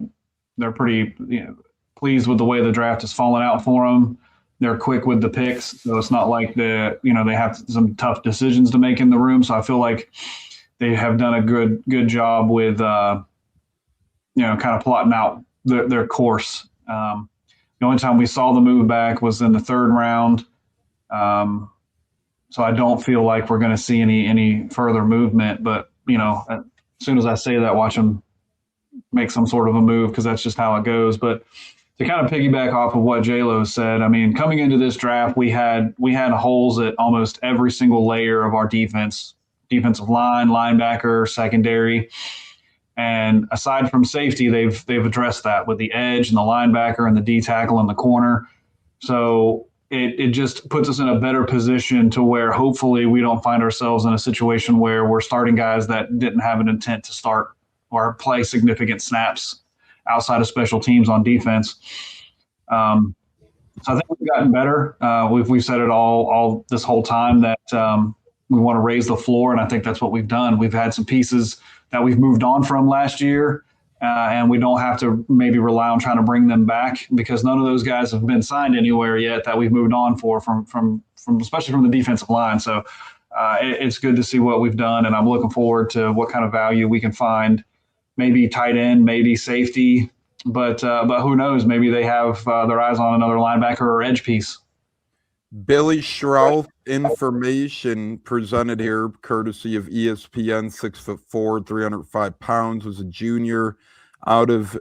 pretty pleased with the way the draft has fallen out for them. They're quick with the picks, so it's not like they have some tough decisions to make in the room. So I feel like they have done a good job with kind of plotting out their course. The only time we saw the move back was in the third round. So I don't feel like we're going to see any further movement. But as soon as I say that, watch them make some sort of a move, because that's just how it goes. But to kind of piggyback off of what J-Lo said, I mean, coming into this draft, we had holes at almost every single layer of our defensive line, linebacker, secondary. And aside from safety, they've addressed that with the edge and the linebacker and the D tackle and the corner. So it just puts us in a better position to where hopefully we don't find ourselves in a situation where we're starting guys that didn't have an intent to start or play significant snaps outside of special teams on defense. So I think we've gotten better. We've said it all this whole time that we want to raise the floor, and I think that's what we've done. We've had some pieces that we've moved on from last year, and we don't have to maybe rely on trying to bring them back, because none of those guys have been signed anywhere yet that we've moved on from especially from the defensive line. So it's good to see what we've done, and I'm looking forward to what kind of value we can find. Maybe tight end, maybe safety, but who knows? Maybe they have their eyes on another linebacker or edge piece. Billy Schrauth information presented here, courtesy of ESPN. 6'4", 305 pounds, was a junior out of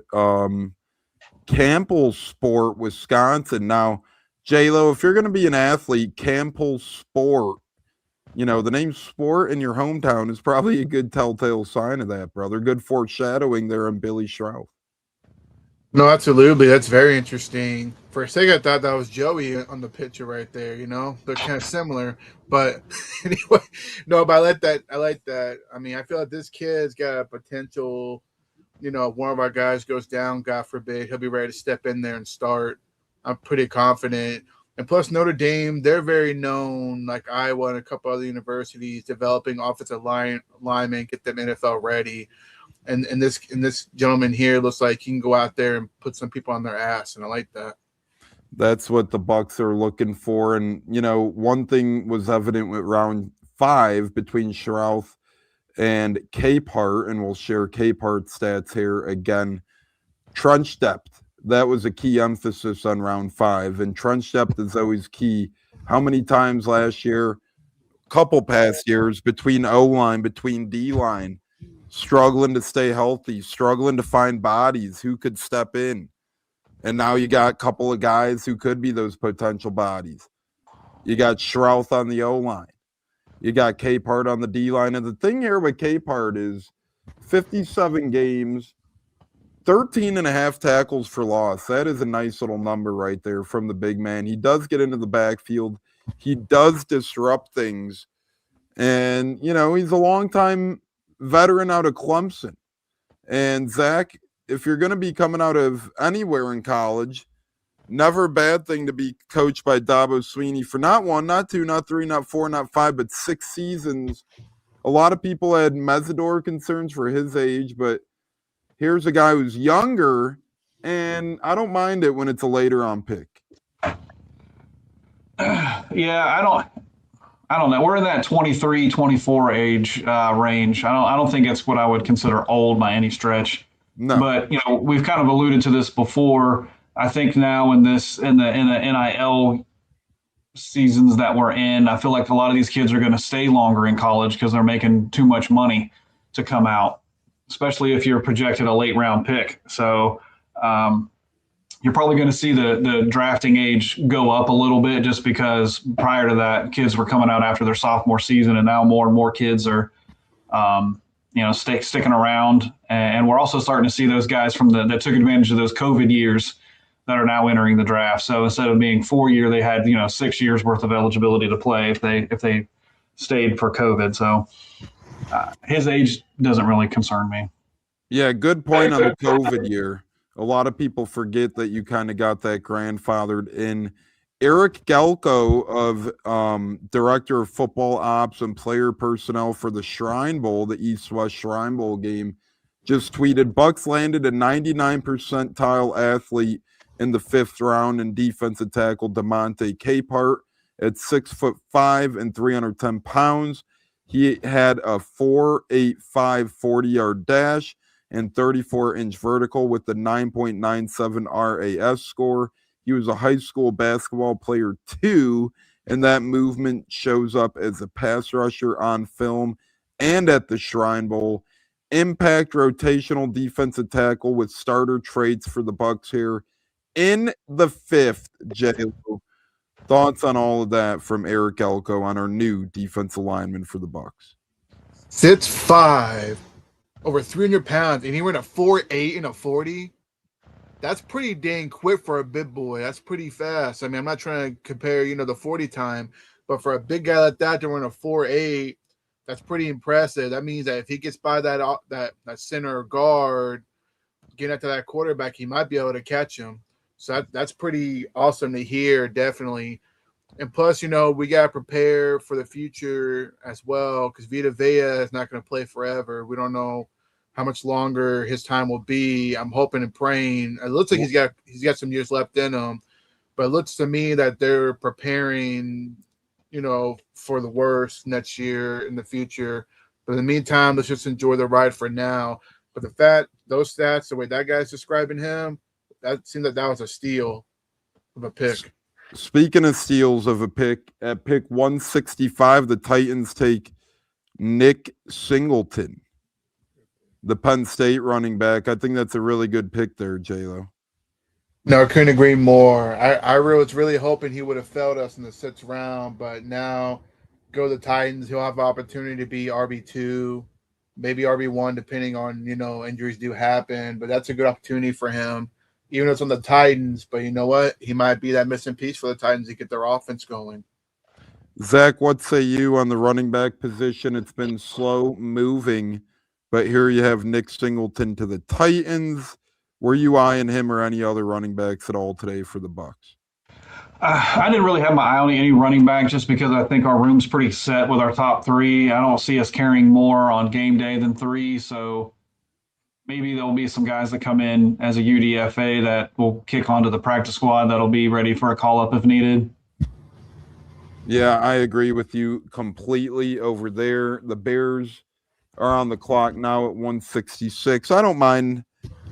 Campbell Sport, Wisconsin. Now, J-Lo, if you're going to be an athlete, Campbell Sport, the name Sport in your hometown is probably a good telltale sign of that, brother. Good foreshadowing there on Billy Schrauth. No, absolutely. That's very interesting. For a second, I thought that was Joey on the picture right there. They're kind of similar. But anyway, no, but I like that. I mean, I feel like this kid's got a potential. One of our guys goes down, God forbid, he'll be ready to step in there and start. I'm pretty confident. And plus, Notre Dame, they're very known, like Iowa and a couple other universities, developing offensive linemen, get them NFL ready. And this gentleman here looks like he can go out there and put some people on their ass, and I like that. That's what the Bucs are looking for. And, one thing was evident with round 5 between Schrauth and Capehart, and we'll share Capehart's stats here again. Trench depth. That was a key emphasis on round 5, and trench depth is always key. How many times last year, couple past years, between O-line, between D-line, struggling to stay healthy, struggling to find bodies who could step in. And now you got a couple of guys who could be those potential bodies. You got Schrauth on the O-line. You got Capehart on the D-line. And the thing here with Capehart is 57 games, 13 and a half tackles for loss. That is a nice little number right there from the big man. He does get into the backfield. He does disrupt things. And, he's a longtime veteran out of Clemson. And Zach, if you're going to be coming out of anywhere in college, never a bad thing to be coached by Dabo Swinney for not 1, not 2, not 3, not 4, not 5, but 6 seasons. A lot of people had Mesidor concerns for his age, but here's a guy who's younger, and I don't mind it when it's a later on pick. Yeah, I don't know. We're in that 23, 24 age range. I don't think it's what I would consider old by any stretch. No. But we've kind of alluded to this before. I think now in the NIL seasons that we're in, I feel like a lot of these kids are going to stay longer in college because they're making too much money to come out, especially if you're projected a late round pick. So you're probably going to see the drafting age go up a little bit, just because prior to that, kids were coming out after their sophomore season, and now more and more kids are, sticking around. And we're also starting to see those guys that took advantage of those COVID years that are now entering the draft. So instead of being 4 year, they had 6 years worth of eligibility to play if they stayed for COVID. So his age doesn't really concern me. Yeah, good point on the COVID year. A lot of people forget that you kind of got that grandfathered in. Eric Gelko of Director of Football Ops and Player Personnel for the Shrine Bowl, the East-West Shrine Bowl game, just tweeted, Bucs landed a 99 percentile athlete in the 5th round in defensive tackle DeMonte Capehart at 6'5" and 310 pounds. He had a 4.85 40-yard dash and 34-inch vertical with the 9.97 RAS score. He was a high school basketball player too, and that movement shows up as a pass rusher on film and at the Shrine Bowl. Impact rotational defensive tackle with starter traits for the Bucs here in the fifth. J-Lo, thoughts on all of that from Eric Elko on our new defensive lineman for the Bucs? 6'5", over 300 pounds, and he ran a 4.8 and a 40. That's pretty dang quick for a big boy. That's pretty fast. I mean, I'm not trying to compare, the 40 time, but for a big guy like that to run a 4.8, that's pretty impressive. That means that if he gets by that center guard, getting up to that quarterback, he might be able to catch him. So that's pretty awesome to hear, definitely. And plus, we got to prepare for the future as well, because Vita Vea is not going to play forever. We don't know how much longer his time will be. I'm hoping and praying. It looks like he's got some years left in him, but it looks to me that they're preparing, for the worst next year in the future. But in the meantime, let's just enjoy the ride for now. But those stats, the way that guy's describing him, that seemed like that was a steal of a pick. Speaking of steals of a pick, at pick 165, the Titans take Nick Singleton, the Penn State running back. I think that's a really good pick there, J-Lo. No, I couldn't agree more. I was really hoping he would have failed us in the sixth round, but now go to the Titans. He'll have an opportunity to be RB2, maybe RB1, depending on, injuries do happen. But that's a good opportunity for him, even though it's on the Titans. But you know what? He might be that missing piece for the Titans to get their offense going. Zach, what say you on the running back position? It's been slow moving, but here you have Nick Singleton to the Titans. Were you eyeing him or any other running backs at all today for the Bucs? I didn't really have my eye on any running back just because I think our room's pretty set with our top three. I don't see us carrying more on game day than three, so maybe there'll be some guys that come in as a UDFA that will kick onto the practice squad that'll be ready for a call-up if needed. Yeah, I agree with you completely over there. The Bears are on the clock now at 166. I don't mind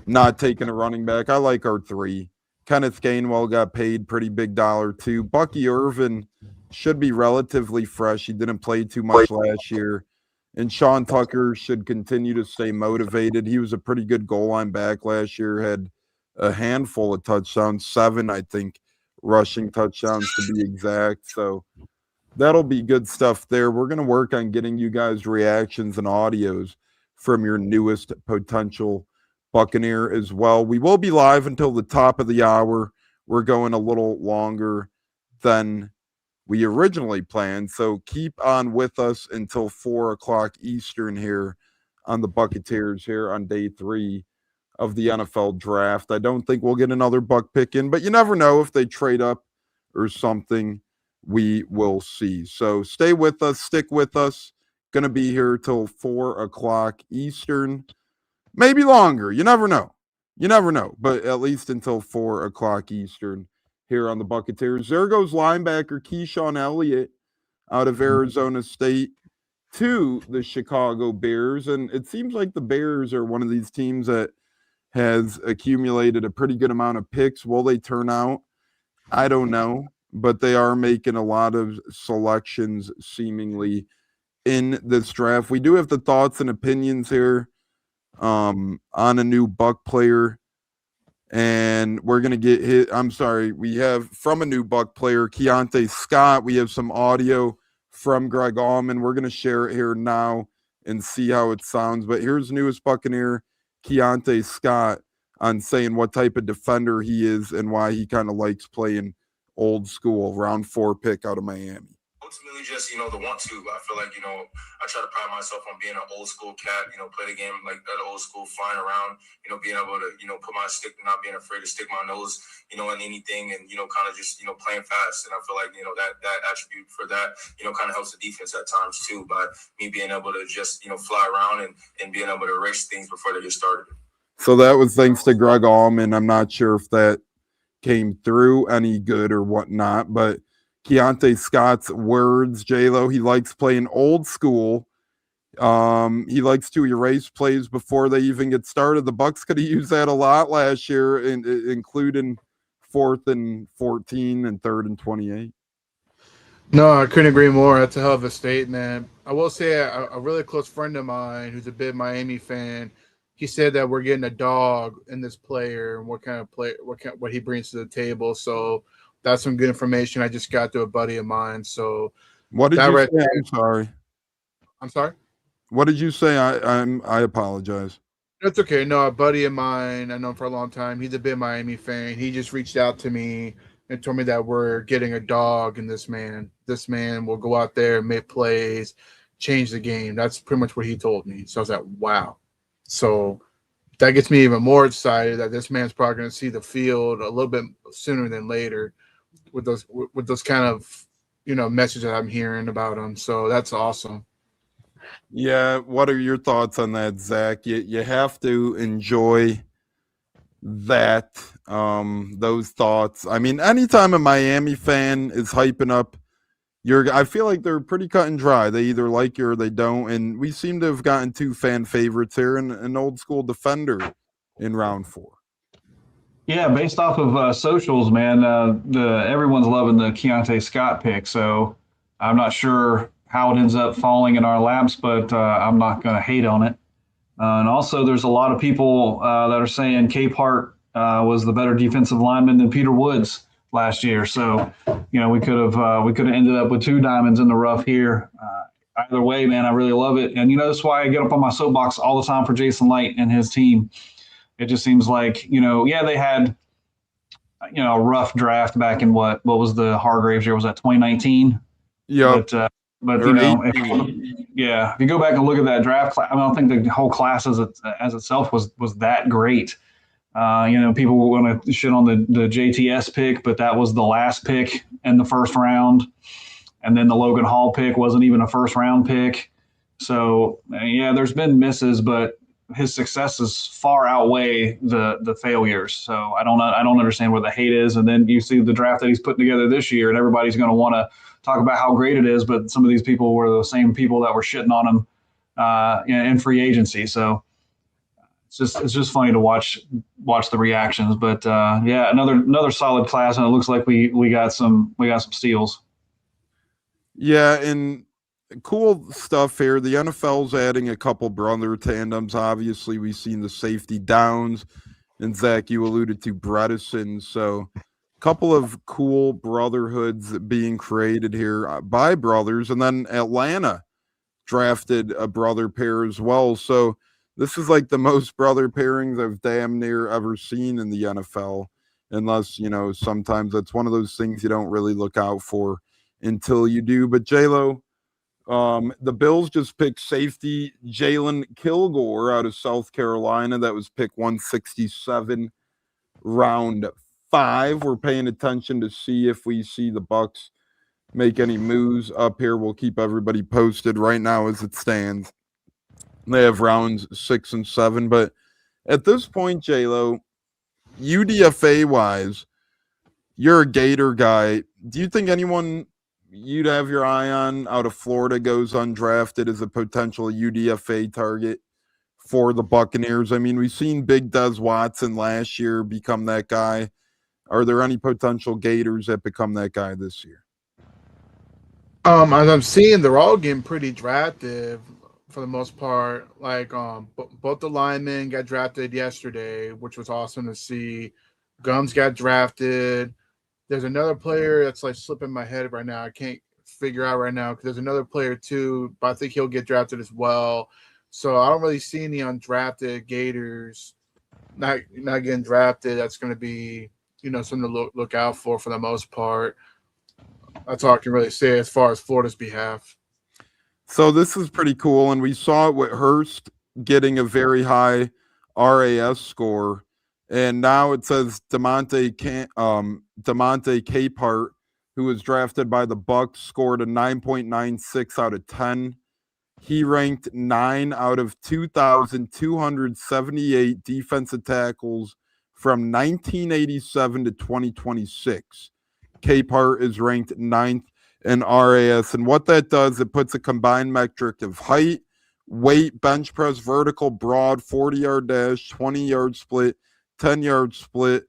not taking a running back. I like our three. Kenneth Gainwell got paid pretty big dollar too. Bucky Irvin should be relatively fresh. He didn't play too much last year. And Sean Tucker should continue to stay motivated. He was a pretty good goal line back last year, had a handful of touchdowns, 7, I think, rushing touchdowns to be exact. So that'll be good stuff there. We're going to work on getting you guys reactions and audios from your newest potential Buccaneer as well. We will be live until the top of the hour. We're going a little longer than we originally planned, so keep on with us until 4 o'clock Eastern here on the Buccateers here on day 3 of the NFL draft. I don't think we'll get another Buck pick in, but you never know if they trade up or something. We will see. So stay with us, stick with us. Going to be here till 4 o'clock Eastern. Maybe longer. You never know. But at least until 4 o'clock Eastern here on the Buccateers. There goes linebacker Keyshawn Elliott out of Arizona State to the Chicago Bears. And it seems like the Bears are one of these teams that has accumulated a pretty good amount of picks. Will they turn out? I don't know. But they are making a lot of selections seemingly in this draft. We do have the thoughts and opinions here on a new Buck player, and we're going to get we have from a new Buck player, Keontae Scott. We have some audio from Greg Allman. We're going to share it here now and see how it sounds. But here's newest Buccaneer, Keontae Scott, on saying what type of defender he is and why he kind of likes playing old school, round 4 pick out of Miami. Ultimately, just, the want to. I feel like, I try to pride myself on being an old school cat, play the game like that old school, flying around, being able to, put my stick, not being afraid to stick my nose, in anything and, kind of just, playing fast. And I feel like, that attribute for that, kind of helps the defense at times too, by me being able to just, fly around and being able to erase things before they get started. So that was thanks to Greg Allman. I'm not sure if that came through any good or whatnot, but Keontae Scott's words, J-Lo, he likes playing old school. He likes to erase plays before they even get started. The Bucs could have used that a lot last year, including 4th and 14 and 3rd and 28. No, I couldn't agree more. That's a hell of a statement. I will say a really close friend of mine who's a big Miami fan, he said that we're getting a dog in this player and what kind of play, what he brings to the table. So that's some good information I just got to a buddy of mine. So What did that you right say? there, I'm sorry. I'm sorry. What did you say? I apologize. That's okay. No, a buddy of mine I know him for a long time. He's a big Miami fan. He just reached out to me and told me that we're getting a dog in this man. This man will go out there, make plays, change the game. That's pretty much what he told me. So I was like, wow. So that gets me even more excited that this man's probably going to see the field a little bit sooner than later with those kind of messages I'm hearing about him. So that's awesome. Yeah, what are your thoughts on that, Zach? You have to enjoy that, those thoughts. I mean, anytime a Miami fan is hyping up I feel like they're pretty cut and dry. They either like you or they don't. And we seem to have gotten 2 fan favorites here and an old school defender in round 4. Yeah, based off of socials, man, everyone's loving the Keontae Scott pick. So I'm not sure how it ends up falling in our laps, but I'm not going to hate on it. And also, there's a lot of people that are saying Capehart was the better defensive lineman than Peter Woods last year. So, we could have ended up with 2 diamonds in the rough here. Either way, man, I really love it. And that's why I get up on my soapbox all the time for Jason Light and his team. It just seems like they had a rough draft back in what was the Hargraves year? Was that 2019? Yeah. But if you go back and look at that draft class, I don't think the whole class as itself was that great. People were going to shit on the JTS pick, but that was the last pick in the first round. And then the Logan Hall pick wasn't even a first round pick. So there's been misses, but his successes far outweigh the failures. So I don't understand where the hate is. And then you see the draft that he's putting together this year, and everybody's going to want to talk about how great it is. But some of these people were the same people that were shitting on him in free agency. So it's just funny to watch the reactions. But another solid class, and it looks like we got some steals. Yeah, and cool stuff here. The NFL's adding a couple brother tandems. Obviously, we've seen the safety Downs, and Zach, you alluded to Bredesen. So a couple of cool brotherhoods being created here by brothers. And then Atlanta drafted a brother pair as well. So this is like the most brother pairings I've damn near ever seen in the NFL. Unless, sometimes that's one of those things you don't really look out for until you do. But J-Lo, the Bills just picked safety Jalen Kilgore out of South Carolina. That was pick 167, round 5. We're paying attention to see if we see the Bucs make any moves up here. We'll keep everybody posted. Right now, as it stands, they have rounds 6 and 7. But at this point, J-Lo, UDFA wise, you're a Gator guy. Do you think anyone you'd have your eye on out of Florida goes undrafted as a potential UDFA target for the Buccaneers? I mean, we've seen Big Des Watson last year become that guy. Are there any potential Gators that become that guy this year? As I'm seeing, they're all getting pretty drafted for the most part. Like both the linemen got drafted yesterday, which was awesome to see. Gums got drafted. There's another player that's like slipping my head right now. I can't figure out right now because there's another player too, but I think he'll get drafted as well. So I don't really see any undrafted Gators not getting drafted. That's going to be something to look out for the most part. That's all I can really say as far as Florida's behalf. So this is pretty cool, and we saw it with Hurst getting a very high RAS score. And now it says Demonte Capehart, who was drafted by the Bucs, scored a 9.96 out of 10. He ranked 9 out of 2,278 defensive tackles from 1987 to 2026. Capehart is ranked 9th in RAS. And what that does, it puts a combined metric of height, weight, bench press, vertical, broad, 40-yard dash, 20-yard split, 10-yard split,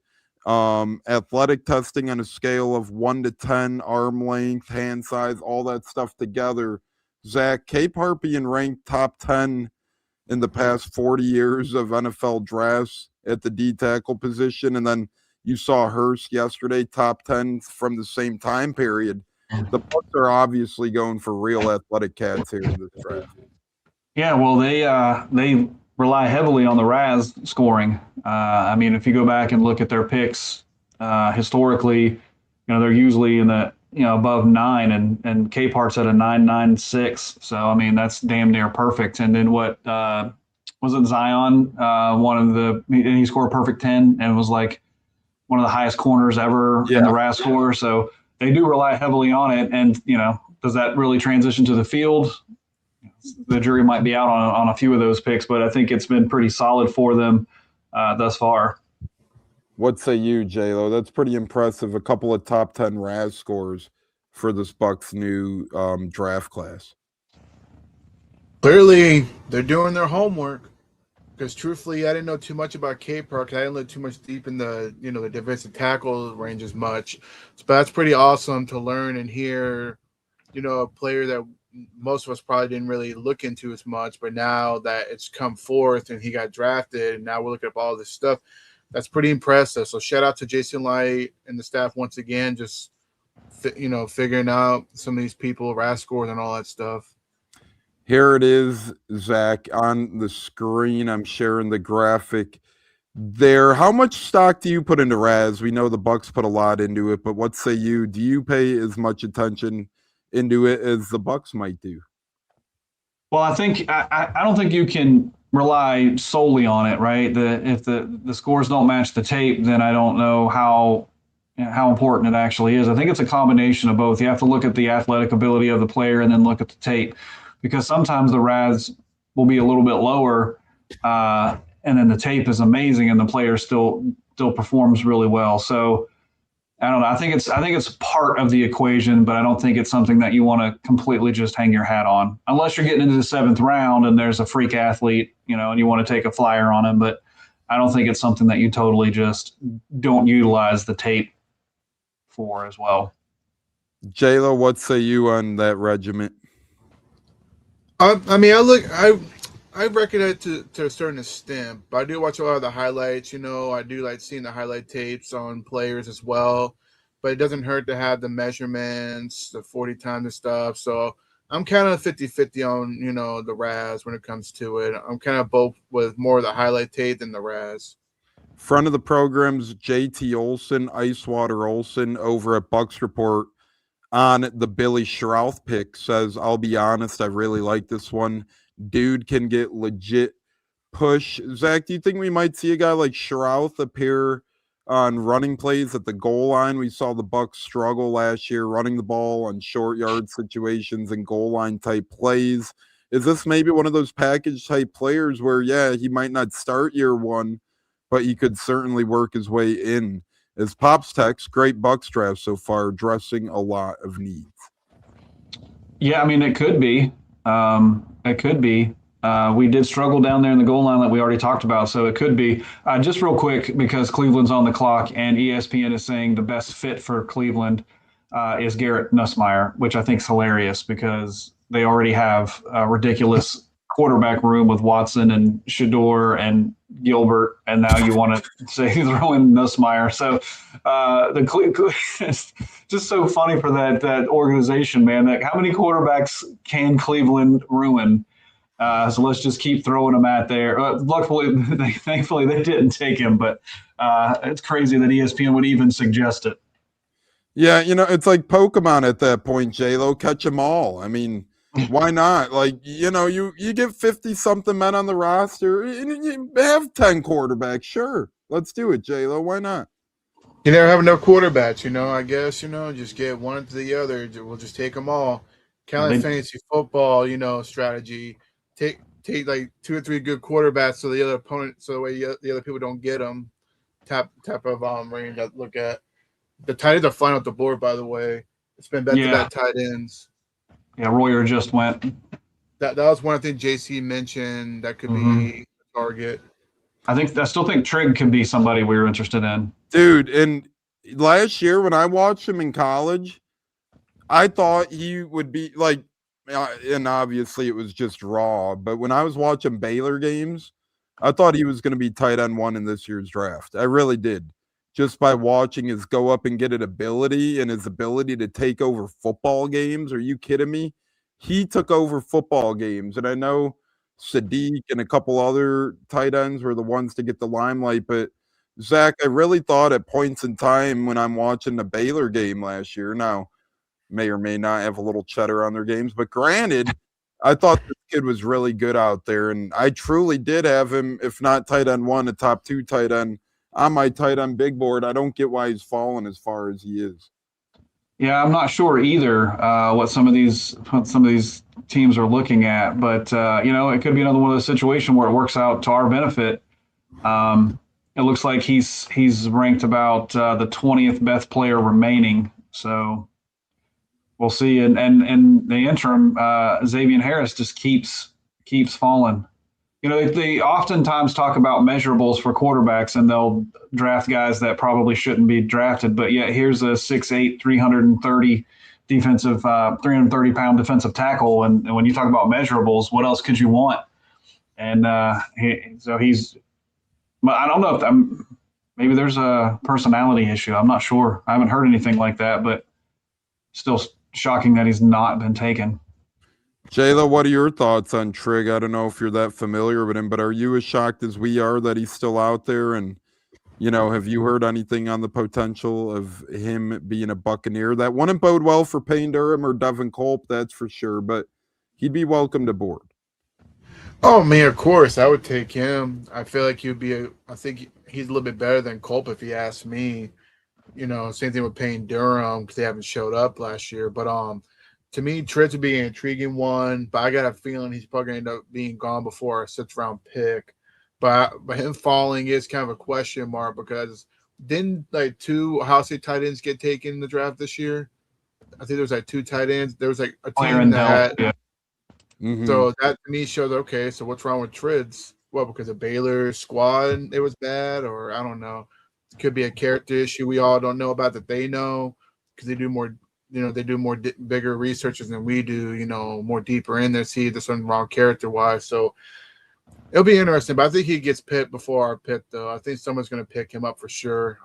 athletic testing on a scale of 1 to 10, arm length, hand size, all that stuff together. Zach, Capehart being ranked top 10 in the past 40 years of NFL drafts at the D tackle position. And then you saw Hurst yesterday, top 10 from the same time period. The Bucs are obviously going for real athletic cats here in this draft. Yeah, well, they rely heavily on the RAS scoring. I mean, if you go back and look at their picks historically, they're usually in the above 9, and Capehart's at a 9.96. So I mean, that's damn near perfect. And then what was it? Zion, he scored a perfect 10 and was like one of the highest corners ever in the RAS score. So they do rely heavily on it. And does that really transition to the field? The jury might be out on a few of those picks, but I think it's been pretty solid for them thus far. What say you, J-Lo? That's pretty impressive. A couple of top 10 RAS scores for this Bucs new draft class. Clearly, they're doing their homework. Because truthfully, I didn't know too much about Capehart. I didn't look too much deep in the the defensive tackle range as much. But that's pretty awesome to learn and hear. A player that most of us probably didn't really look into as much, but now that it's come forth and he got drafted, and now we're looking up all this stuff. That's pretty impressive. So shout out to Jason Light and the staff once again, just figuring out some of these people, RAS scores and all that stuff. Here it is, Zach, on the screen. I'm sharing the graphic there. How much stock do you put into RAS? We know the Bucs put a lot into it, but what say you? Do you pay as much attention into it as the Bucs might do? Well, I think I don't think you can rely solely on it, right? If the scores don't match the tape, then I don't know how important it actually is. I think it's a combination of both. You have to look at the athletic ability of the player and then look at the tape, because sometimes the RAS will be a little bit lower, and then the tape is amazing and the player still performs really well. So I don't know. I think it's part of the equation, but I don't think it's something that you want to completely just hang your hat on, unless you're getting into the 7th round and there's a freak athlete, and you want to take a flyer on him. But I don't think it's something that you totally just don't utilize the tape for as well. J-Lo, what say you on that regiment? I mean, I recognize it to a certain extent, but I do watch a lot of the highlights. I do like seeing the highlight tapes on players as well, but it doesn't hurt to have the measurements, the 40 times and stuff. So I'm kind of 50-50 on, the RAS when it comes to it. I'm kind of both with more of the highlight tape than the RAS. Front of the program's JT Olson, Icewater Olson over at Bucs Report on the Billy Schrouth pick says, I'll be honest, I really like this one. Dude can get legit push. Zach, do you think we might see a guy like Schrouth appear on running plays at the goal line? We saw the Bucs struggle last year running the ball on short yard situations and goal line type plays. Is this maybe one of those package type players where, he might not start year one, but he could certainly work his way in? As Pops text, great Bucs draft so far, addressing a lot of needs. Yeah, I mean, it could be. It could be. We did struggle down there in the goal line that we already talked about, so it could be. Just real quick, because Cleveland's on the clock and ESPN is saying the best fit for Cleveland is Garrett Nussmeier, which I think is hilarious because they already have a ridiculous quarterback room with Watson and Shador and Gilbert, and now you want to say throw in Nussmeier. So it's just so funny for that organization, man. That how many quarterbacks can Cleveland ruin? So let's just keep throwing them out there. Thankfully, they didn't take him, but it's crazy that ESPN would even suggest it. Yeah, it's like Pokemon at that point, J-Lo. Catch them all. I mean, why not? Like, you get 50-something men on the roster, and you have 10 quarterbacks. Sure, let's do it, J-Lo. Why not? You never have enough quarterbacks, I guess, just get one to the other. We'll just take them all. Kind of like fantasy football, strategy. Take like 2 or 3 good quarterbacks so the other opponent, so the way the other people don't get them. Type of range I look at. The tight ends are flying off the board, by the way. It's been back-to-back tight ends. Yeah, Royer just went. That was one thing JC mentioned that could be a target. I still think Trigg could be somebody we were interested in. Dude, and last year when I watched him in college, I thought he would be like, and obviously it was just raw, but when I was watching Baylor games, I thought he was going to be tight end 1 in this year's draft. I really did. Just by watching his go up and get it ability and his ability to take over football games. Are you kidding me? He took over football games. And I know Sadiq and a couple other tight ends were the ones to get the limelight, but Zach, I really thought at points in time when I'm watching the Baylor game last year, now may or may not have a little cheddar on their games, but granted, I thought this kid was really good out there, and I truly did have him, if not tight end 1, a top 2 tight end on my tight end big board. I don't get why he's fallen as far as he is. Yeah, I'm not sure either what some of these teams are looking at, but it could be another one of those situations where it works out to our benefit. It looks like he's ranked about the 20th best player remaining, so we'll see. And in the interim, Xavier Harris just keeps falling. They oftentimes talk about measurables for quarterbacks, and they'll draft guys that probably shouldn't be drafted. But yet here's a 6'8", 330 defensive, 330-pound defensive tackle. And when you talk about measurables, what else could you want? And he's. I don't know if maybe there's a personality issue. I'm not sure. I haven't heard anything like that, but still shocking that he's not been taken. Jayla, what are your thoughts on Trigg? I don't know if you're that familiar with him, but are you as shocked as we are that he's still out there? And, have you heard anything on the potential of him being a Buccaneer? That wouldn't bode well for Payne Durham or Devin Culp, that's for sure, but he'd be welcomed aboard. Oh, man, of course. I would take him. I feel like I think he's a little bit better than Culp if you ask me. Same thing with Payne Durham because they haven't showed up last year. But to me, Trigg would be an intriguing one, but I got a feeling he's probably going to end up being gone before a 6th-round pick. But him falling is kind of a question mark because didn't 2 Ohio State tight ends get taken in the draft this year? I think there was 2 tight ends. There was a team that had – So that to me showed, okay, so what's wrong with Trids? Well, because of Baylor's squad, it was bad, or I don't know. It could be a character issue we all don't know about that they know because they do more, bigger researches than we do, more deeper in there, see if there's something wrong character-wise. So it'll be interesting, but I think he gets picked before our pick, though. I think someone's going to pick him up for sure,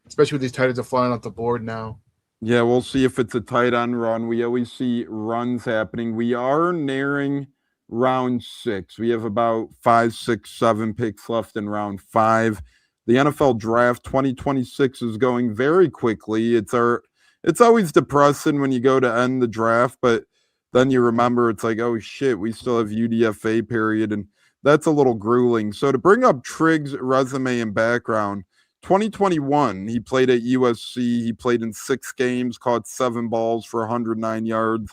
especially with these tight ends are flying off the board now. Yeah, we'll see if it's a tight end run. We always see runs happening. We are nearing round 6. We have about 5, 6, 7 picks left in round 5. The NFL draft 2026 is going very quickly. It's always depressing when you go to end the draft, but then you remember it's like, oh shit, we still have UDFA period, and that's a little grueling. So to bring up Trigg's resume and background, 2021, he played at USC. He played in 6 games, caught 7 balls for 109 yards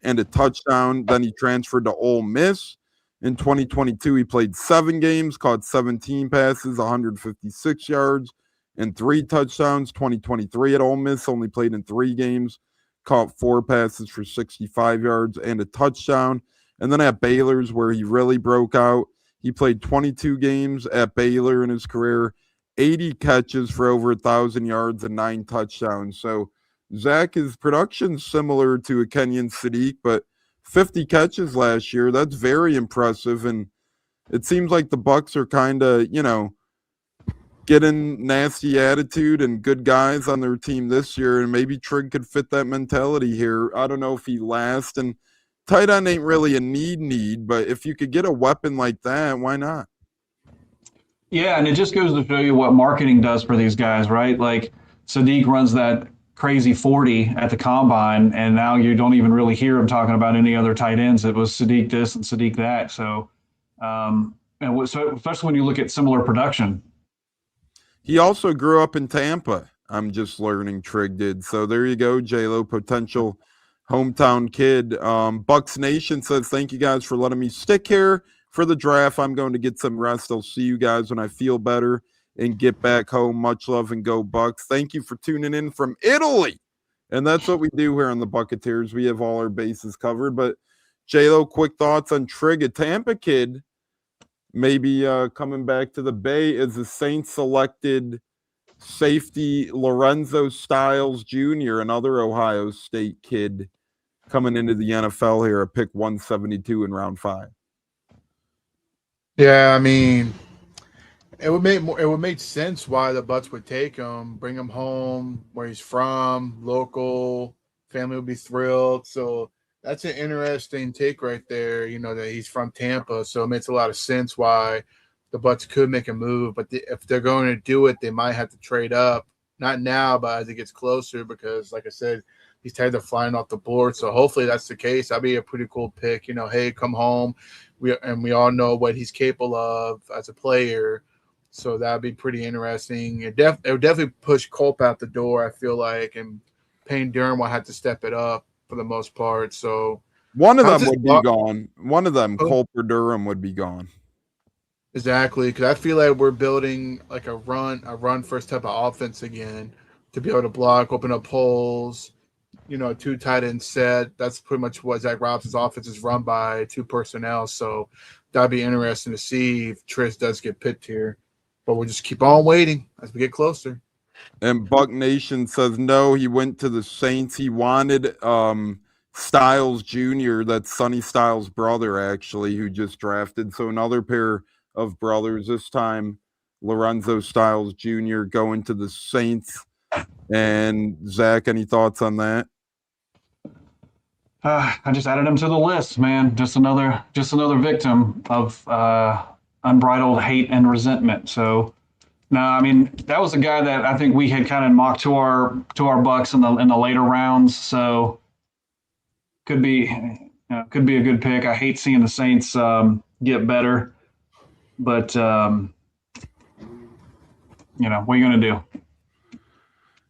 and a touchdown. Then he transferred to Ole Miss. In 2022, he played 7 games, caught 17 passes, 156 yards, and 3 touchdowns. 2023 at Ole Miss, only played in 3 games, caught 4 passes for 65 yards and a touchdown. And then at Baylor's, where he really broke out, he played 22 games at Baylor in his career, 80 catches for over 1,000 yards and 9 touchdowns. So Zach, his production's similar to a Kenyon Sadiq, but 50 catches last year, that's very impressive. And it seems like the Bucs are kind of, getting nasty attitude and good guys on their team this year, and maybe Trigg could fit that mentality here. I don't know if he lasts, and tight end ain't really a need, but if you could get a weapon like that, why not? Yeah, and it just goes to show you what marketing does for these guys, right? Like Sadiq runs that crazy 40 at the combine, and now you don't even really hear him talking about any other tight ends. It was Sadiq this and Sadiq that. So, so especially when you look at similar production. He also grew up in Tampa. I'm just learning Trigg did. So there you go, J-Lo, potential hometown kid. Bucs Nation says, thank you guys for letting me stick here for the draft. I'm going to get some rest. I'll see you guys when I feel better. and get back home. Much love and go Bucs. Thank you for tuning in from Italy. And that's what we do here on the Buccateers. We have all our bases covered. But J-Lo, quick thoughts on Trigg, a Tampa kid, maybe coming back to the Bay. Is the Saints selected safety Lorenzo Styles Jr., another Ohio State kid, coming into the NFL here at pick 172 in round 5. Yeah, I mean, it would make sense why the Bucs would take him, bring him home, where he's from, local, family would be thrilled. So that's an interesting take right there, that he's from Tampa. So it makes a lot of sense why the Bucs could make a move. But if they're going to do it, they might have to trade up. Not now, but as it gets closer, because, like I said, he's tired of flying off the board. So hopefully that's the case. That'd be a pretty cool pick. Hey, come home. We all know what he's capable of as a player. So that'd be pretty interesting. It would definitely push Culp out the door, I feel like, and Payne Durham will have to step it up for the most part. So one of them would be gone. One of them, Culp or Durham, would be gone. Exactly, because I feel like we're building like a run first type of offense again, to be able to block, open up holes, 2 tight end set. That's pretty much what Zach Robinson's offense is run by, 2 personnel. So that'd be interesting to see if Trish does get picked here. But we'll just keep on waiting as we get closer. And Buck Nation says no, he went to the Saints. He wanted Styles Jr., that's Sonny Styles' brother, actually, who just drafted. So another pair of brothers, this time Lorenzo Styles Jr. going to the Saints. And Zach, any thoughts on that? I just added him to the list, man. Just another victim of unbridled hate and resentment. So, no, I mean, that was a guy that I think we had kind of mocked to our Bucs in the later rounds. So, could be a good pick. I hate seeing the Saints get better, but what are you gonna do?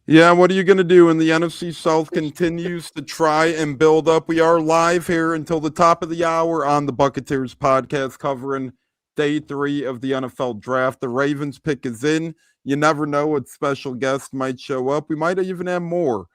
Yeah, what are you going to do? And the NFC South continues to try and build up. We are live here until the top of the hour on the Buccateers podcast, covering day 3 of the NFL draft. The Ravens pick is in. You never know what special guest might show up. We might even have more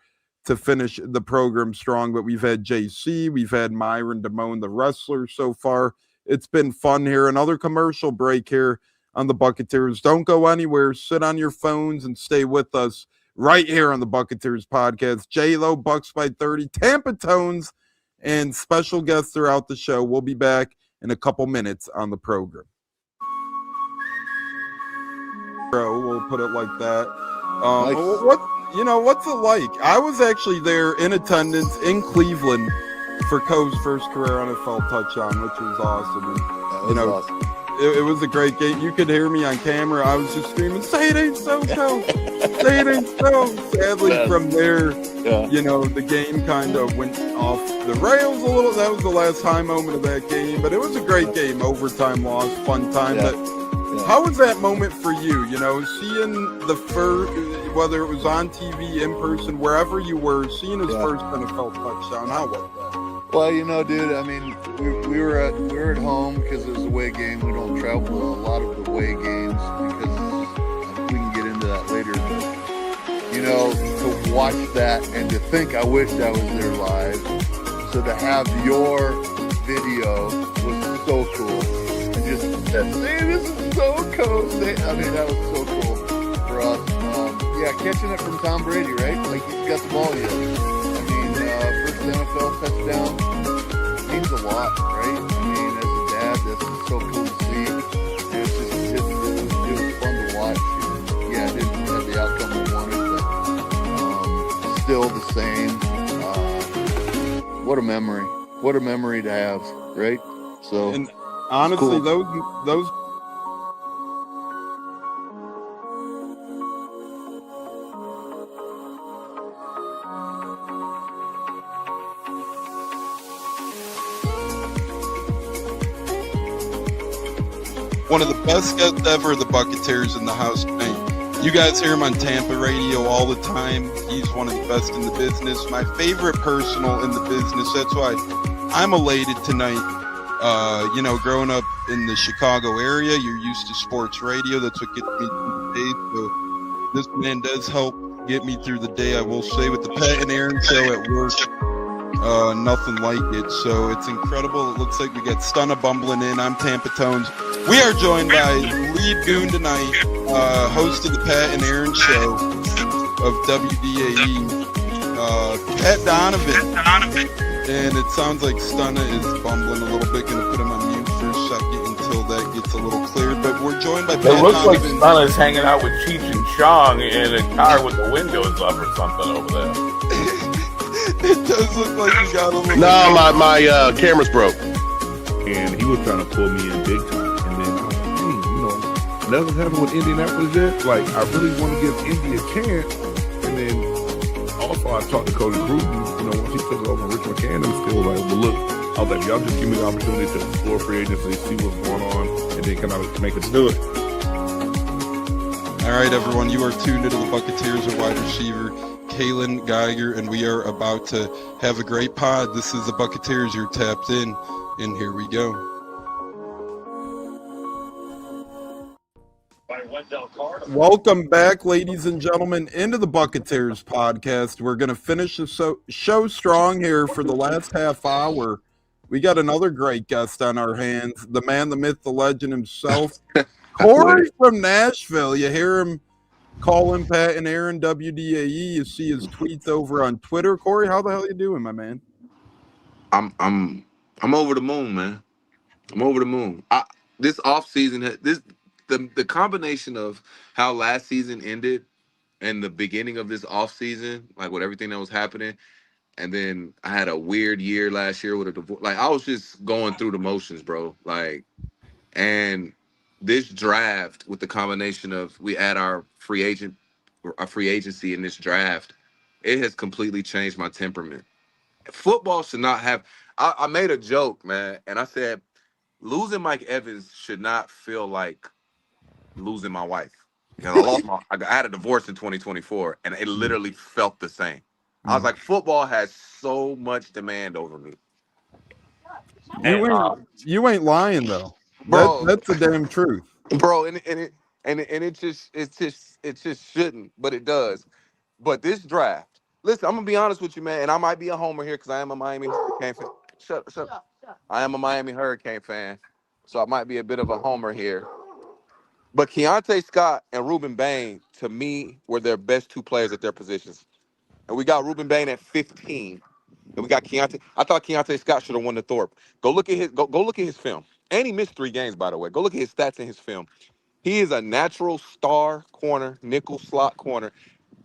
to finish the program strong, but we've had JC, we've had Myron Damone, the wrestler, so far. It's been fun here. Another commercial break here on the Buccateers. Don't go anywhere. Sit on your phones and stay with us right here on the Buccateers podcast. J-Lo, Bucs by 30, Tampa Tones, and special guests throughout the show. We'll be back in a couple minutes on the program. We'll put it like that. Nice. What's it like? I was actually there in attendance in Cleveland for Coe's first career NFL touchdown, which was awesome. And, Awesome. It was a great game. You could hear me on camera. I was just screaming, "Say it ain't so, Coe! Say it ain't so!" Sadly, from there, the game kind of went off the rails a little. That was the last high moment of that game, but it was a great game. Overtime loss, fun time. Yeah. But how was that moment for you? Seeing the first, whether it was on TV, in person, wherever you were, seeing his first NFL touchdown. How was that? Well, dude, I mean, we were at home because it was a away game. We don't travel to a lot of the away games because we can get into that later. But, to watch that and to think I wished I was there live. So to have your video was so cool. And just that, this is so cool. I mean, that was so cool for us. Catching it from Tom Brady, right? Like he's got the ball yet. I mean, first NFL touchdown means a lot, right? I mean, as a dad, this is so cool to see. It was fun to watch. Yeah, it didn't have the outcome we wanted, but still the same. What a memory! What a memory to have, right? So, and honestly, cool. those. One of the best guests ever, the Buccateers in the house tonight. You guys hear him on Tampa radio all the time. He's one of the best in the business. My favorite personal in the business. That's why I'm elated tonight Growing up in the Chicago area, you're used to sports radio. That's what gets me through the day. So this man does help get me through the day, I will say, with the Pat and Aaron show at work. Nothing like it. So it's incredible. It looks like we got Stunna bumbling in. I'm Tampa Tones. We are joined by Lead Goon tonight, host of the Pat and Aaron show of WDAE, Pat Donovan. And it sounds like Stunna is bumbling a little bit. Going to put him on mute for a second until that gets a little cleared. But we're joined by Pat It looks like Donovan. Stunna's hanging out with Cheech and Chong in a car with the windows up or something over there. It does look like you got a little. No, my camera's broke. And he was trying to pull me in big time. And then I was like, hey, nothing happened with Indianapolis yet. Like, I really want to give Indy a chance. And then also I talked to Cody Gruden, once he took over Rich McCann, still like, well, look, I was like, y'all just give me the opportunity to explore free agency, see what's going on, and then kind of make us do it. All right, everyone, you are tuned into the Buccateers of wide receiver Kalen Geiger, and we are about to have a great pod. This is the Buccateers. You're tapped in, and here we go. Welcome back, ladies and gentlemen, into the Buccateers podcast. We're going to finish the show strong here for the last half hour. We got another great guest on our hands, the man, the myth, the legend himself, Corey from Nashville. You hear him calling Pat and Aaron WDAE. You see his tweets over on Twitter. Corey, how the hell you doing, my man? I'm over the moon, man. I'm over the moon. This offseason, the combination of how last season ended and the beginning of this offseason, like with everything that was happening, and then I had a weird year last year with a divorce. Like, I was just going through the motions, bro. Like, and this draft with the combination of we add our free agency in this draft, it has completely changed my temperament. Football should not have. I made a joke, man, and I said losing Mike Evans should not feel like losing my wife. Because I had a divorce in 2024, and it literally felt the same. I was like, football has so much demand over me. You ain't lying though, bro. That's the damn truth, bro. And it just shouldn't, but it does. But this draft, listen, I'm gonna be honest with you, man, and I might be a homer here because I am a Miami Hurricane fan. Shut up. I am a Miami Hurricane fan, so I might be a bit of a homer here. But Keontae Scott and Ruben Bain, to me, were their best two players at their positions. And we got Ruben Bain at 15. And we got Keontae. I thought Keontae Scott should have won the Thorpe. Go look at his film. And he missed 3 games, by the way. Go look at his stats in his film. He is a natural star corner, nickel slot corner.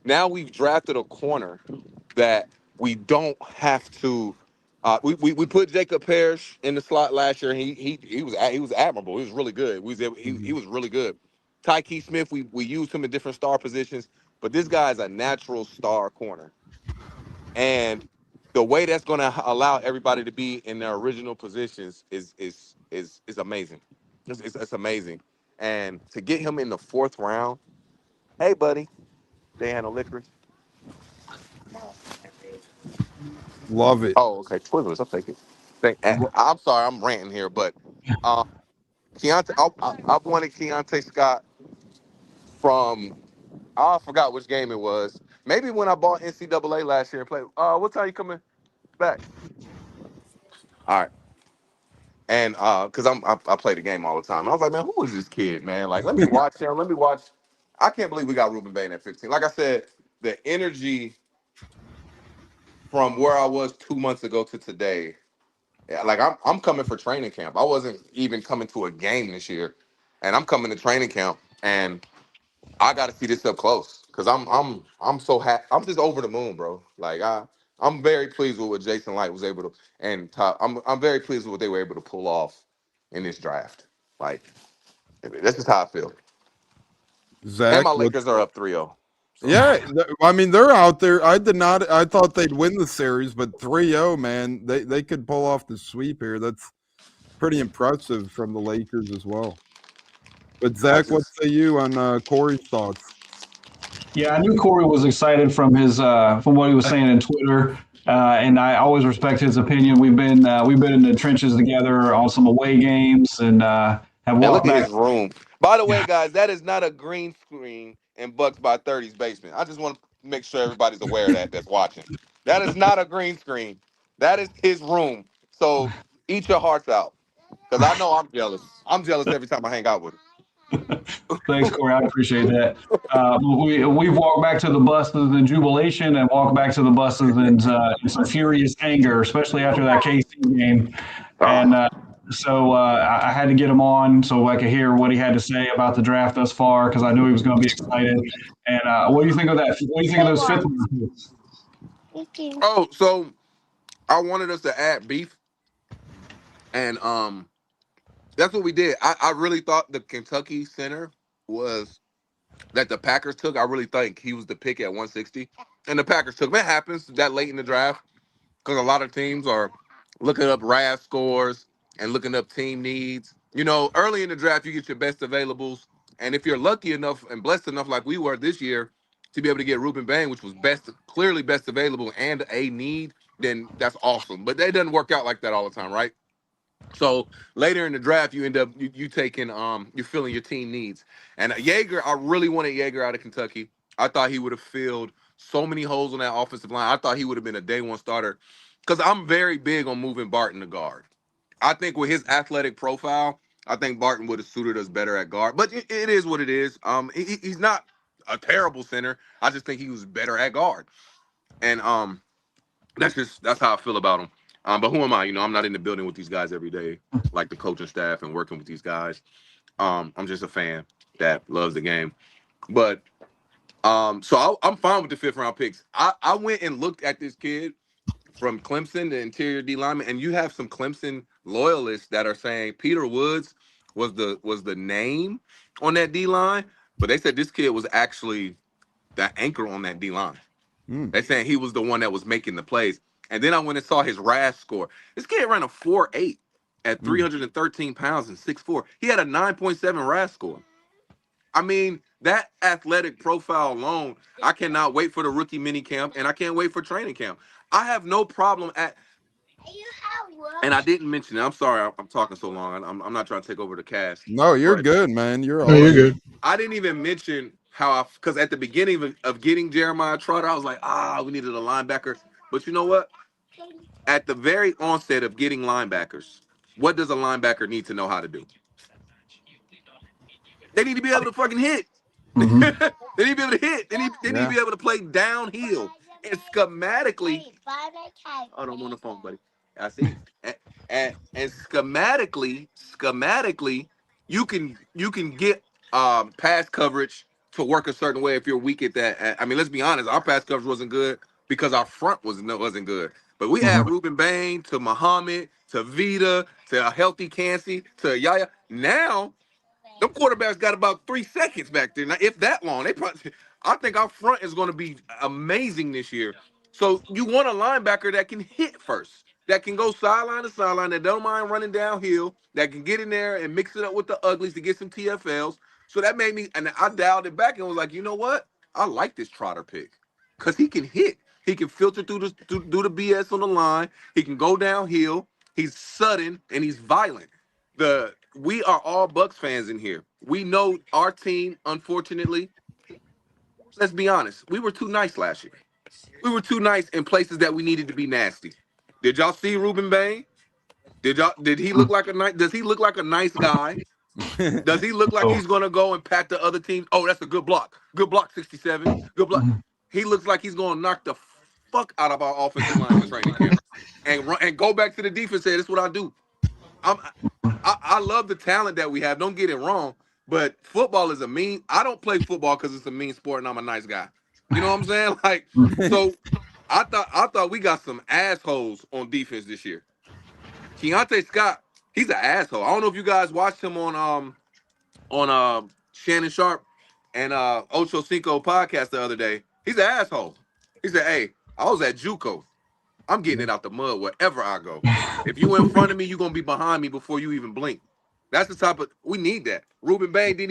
Now we've drafted a corner that we don't have to. We put Jacob Parrish in the slot last year. And he was admirable. He was really good. He was really good. Tyke Smith, we used him in different star positions, but this guy is a natural star corner. And the way that's going to allow everybody to be in their original positions is amazing. It's amazing. And to get him in the 4th round, hey buddy, they had no licorice. Love it. Oh, okay, Twizzlers, I'll take it. I'm sorry, I'm ranting here, but Keontae, I've wanted Keontae Scott from, I forgot which game it was. Maybe when I bought NCAA last year and played. What time you coming back? All right. And because I play the game all the time. I was like, man, who is this kid, man? Like, let me watch him. Let me watch. I can't believe we got Ruben Bain at 15. Like I said, the energy from where I was 2 months ago to today. Yeah, like I'm coming for training camp. I wasn't even coming to a game this year, and I'm coming to training camp, and I got to see this up close because I'm so happy. I'm just over the moon, bro. Like I'm very pleased with what Jason Light was able to, and I'm very pleased with what they were able to pull off in this draft. Like, this is how I feel. Zach, and my Lakers are up 3-0. So. Yeah, I mean, they're out there. I thought they'd win the series, but 3-0, man, they could pull off the sweep here. That's pretty impressive from the Lakers as well. But Zach, what say you on Corey's thoughts? Yeah, I knew Corey was excited from his from what he was saying in Twitter, and I always respect his opinion. We've been in the trenches together on some away games, and have And look walked at back. his room. By the way, guys, that is not a green screen in Bucks by 30's basement. I just want to make sure everybody's aware of that that's watching. That is not a green screen. That is his room. So eat your hearts out. Because I know I'm jealous. I'm jealous every time I hang out with him. Thanks, Corey. I appreciate that. We've walked back to the buses in jubilation and walked back to the buses in some furious anger, especially after that KC game. And I had to get him on so I could hear what he had to say about the draft thus far because I knew he was going to be excited. And what do you think of that? What do you think of those fifth round picks? Oh, so I wanted us to add beef. And that's what we did. I really thought the Kentucky center was that the Packers took. I really think he was the pick at 160. And the Packers took him. It happens that late in the draft because a lot of teams are looking up RAS scores and looking up team needs. You know, early in the draft, you get your best availables. And if you're lucky enough and blessed enough like we were this year to be able to get Ruben Bain, which was clearly best available and a need, then that's awesome. But that doesn't work out like that all the time, right? So later in the draft, you end up you taking you're filling your team needs. And Yeager, I really wanted Yeager out of Kentucky. I thought he would have filled so many holes on that offensive line. I thought he would have been a day one starter because I'm very big on moving Barton to guard. I think with his athletic profile, I think Barton would have suited us better at guard. But it is what it is. He's not a terrible center. I just think he was better at guard. And that's how I feel about him. But who am I? You know, I'm not in the building with these guys every day, like the coaching staff and working with these guys. I'm just a fan that loves the game. But I'm fine with the fifth round picks. I went and looked at this kid from Clemson, the interior D lineman, and you have some Clemson loyalists that are saying Peter Woods was the name on that D line, but they said this kid was actually the anchor on that D line. They're saying he was the one that was making the plays. And then I went and saw his RAS score. This kid ran a 4.8 at 313 pounds and 6'4". He had a 9.7 RAS score. I mean, that athletic profile alone, I cannot wait for the rookie mini camp, and I can't wait for training camp. I have no problem and I didn't mention it. I'm sorry, I'm talking so long. I'm not trying to take over the cast. No, you're But good, man. You're all No, you're right. good. I didn't even mention how because at the beginning of getting Jeremiah Trotter, I was like, we needed a linebacker. But you know what? At the very onset of getting linebackers, what does a linebacker need to know how to do? They need to be able to fucking hit. Mm-hmm. They need to be able to hit. They need to be able to play downhill. And schematically, oh, don't on the phone, buddy. I see. And schematically, you can get pass coverage to work a certain way if you're weak at that. I mean, let's be honest, our pass coverage wasn't good because our front wasn't good. But we had Ruben Bain to Muhammad to Vita to a healthy Cansey to Yaya. Now, them quarterbacks got about 3 seconds back there. Now, if that long, I think our front is going to be amazing this year. So you want a linebacker that can hit first, that can go sideline to sideline, that don't mind running downhill, that can get in there and mix it up with the uglies to get some TFLs. So that made me, and I dialed it back and was like, you know what? I like this Trotter pick because he can hit. He can filter through the BS on the line. He can go downhill. He's sudden and he's violent. We are all Bucs fans in here. We know our team, unfortunately, let's be honest, we were too nice last year. We were too nice in places that we needed to be nasty. Did y'all see Ruben Bain? Did he look like a nice? Does he look like a nice guy? Does he look like he's gonna go and pat the other team? Oh, that's a good block. Good block, 67. Good block. He looks like he's gonna knock the fuck out of our offensive line in training camp and go back to the defense. Say, this is what I do. I love the talent that we have. Don't get it wrong, but football is I don't play football because it's a mean sport and I'm a nice guy. You know what I'm saying? Like, so I thought we got some assholes on defense this year. Keontae Scott, he's an asshole. I don't know if you guys watched him on Shannon Sharp and Ocho Cinco podcast the other day. He's an asshole. He said, "Hey, I was at JUCO. I'm getting it out the mud wherever I go. If you in front of me, you're gonna be behind me before you even blink." That's the type of we need that. Ruben Bain he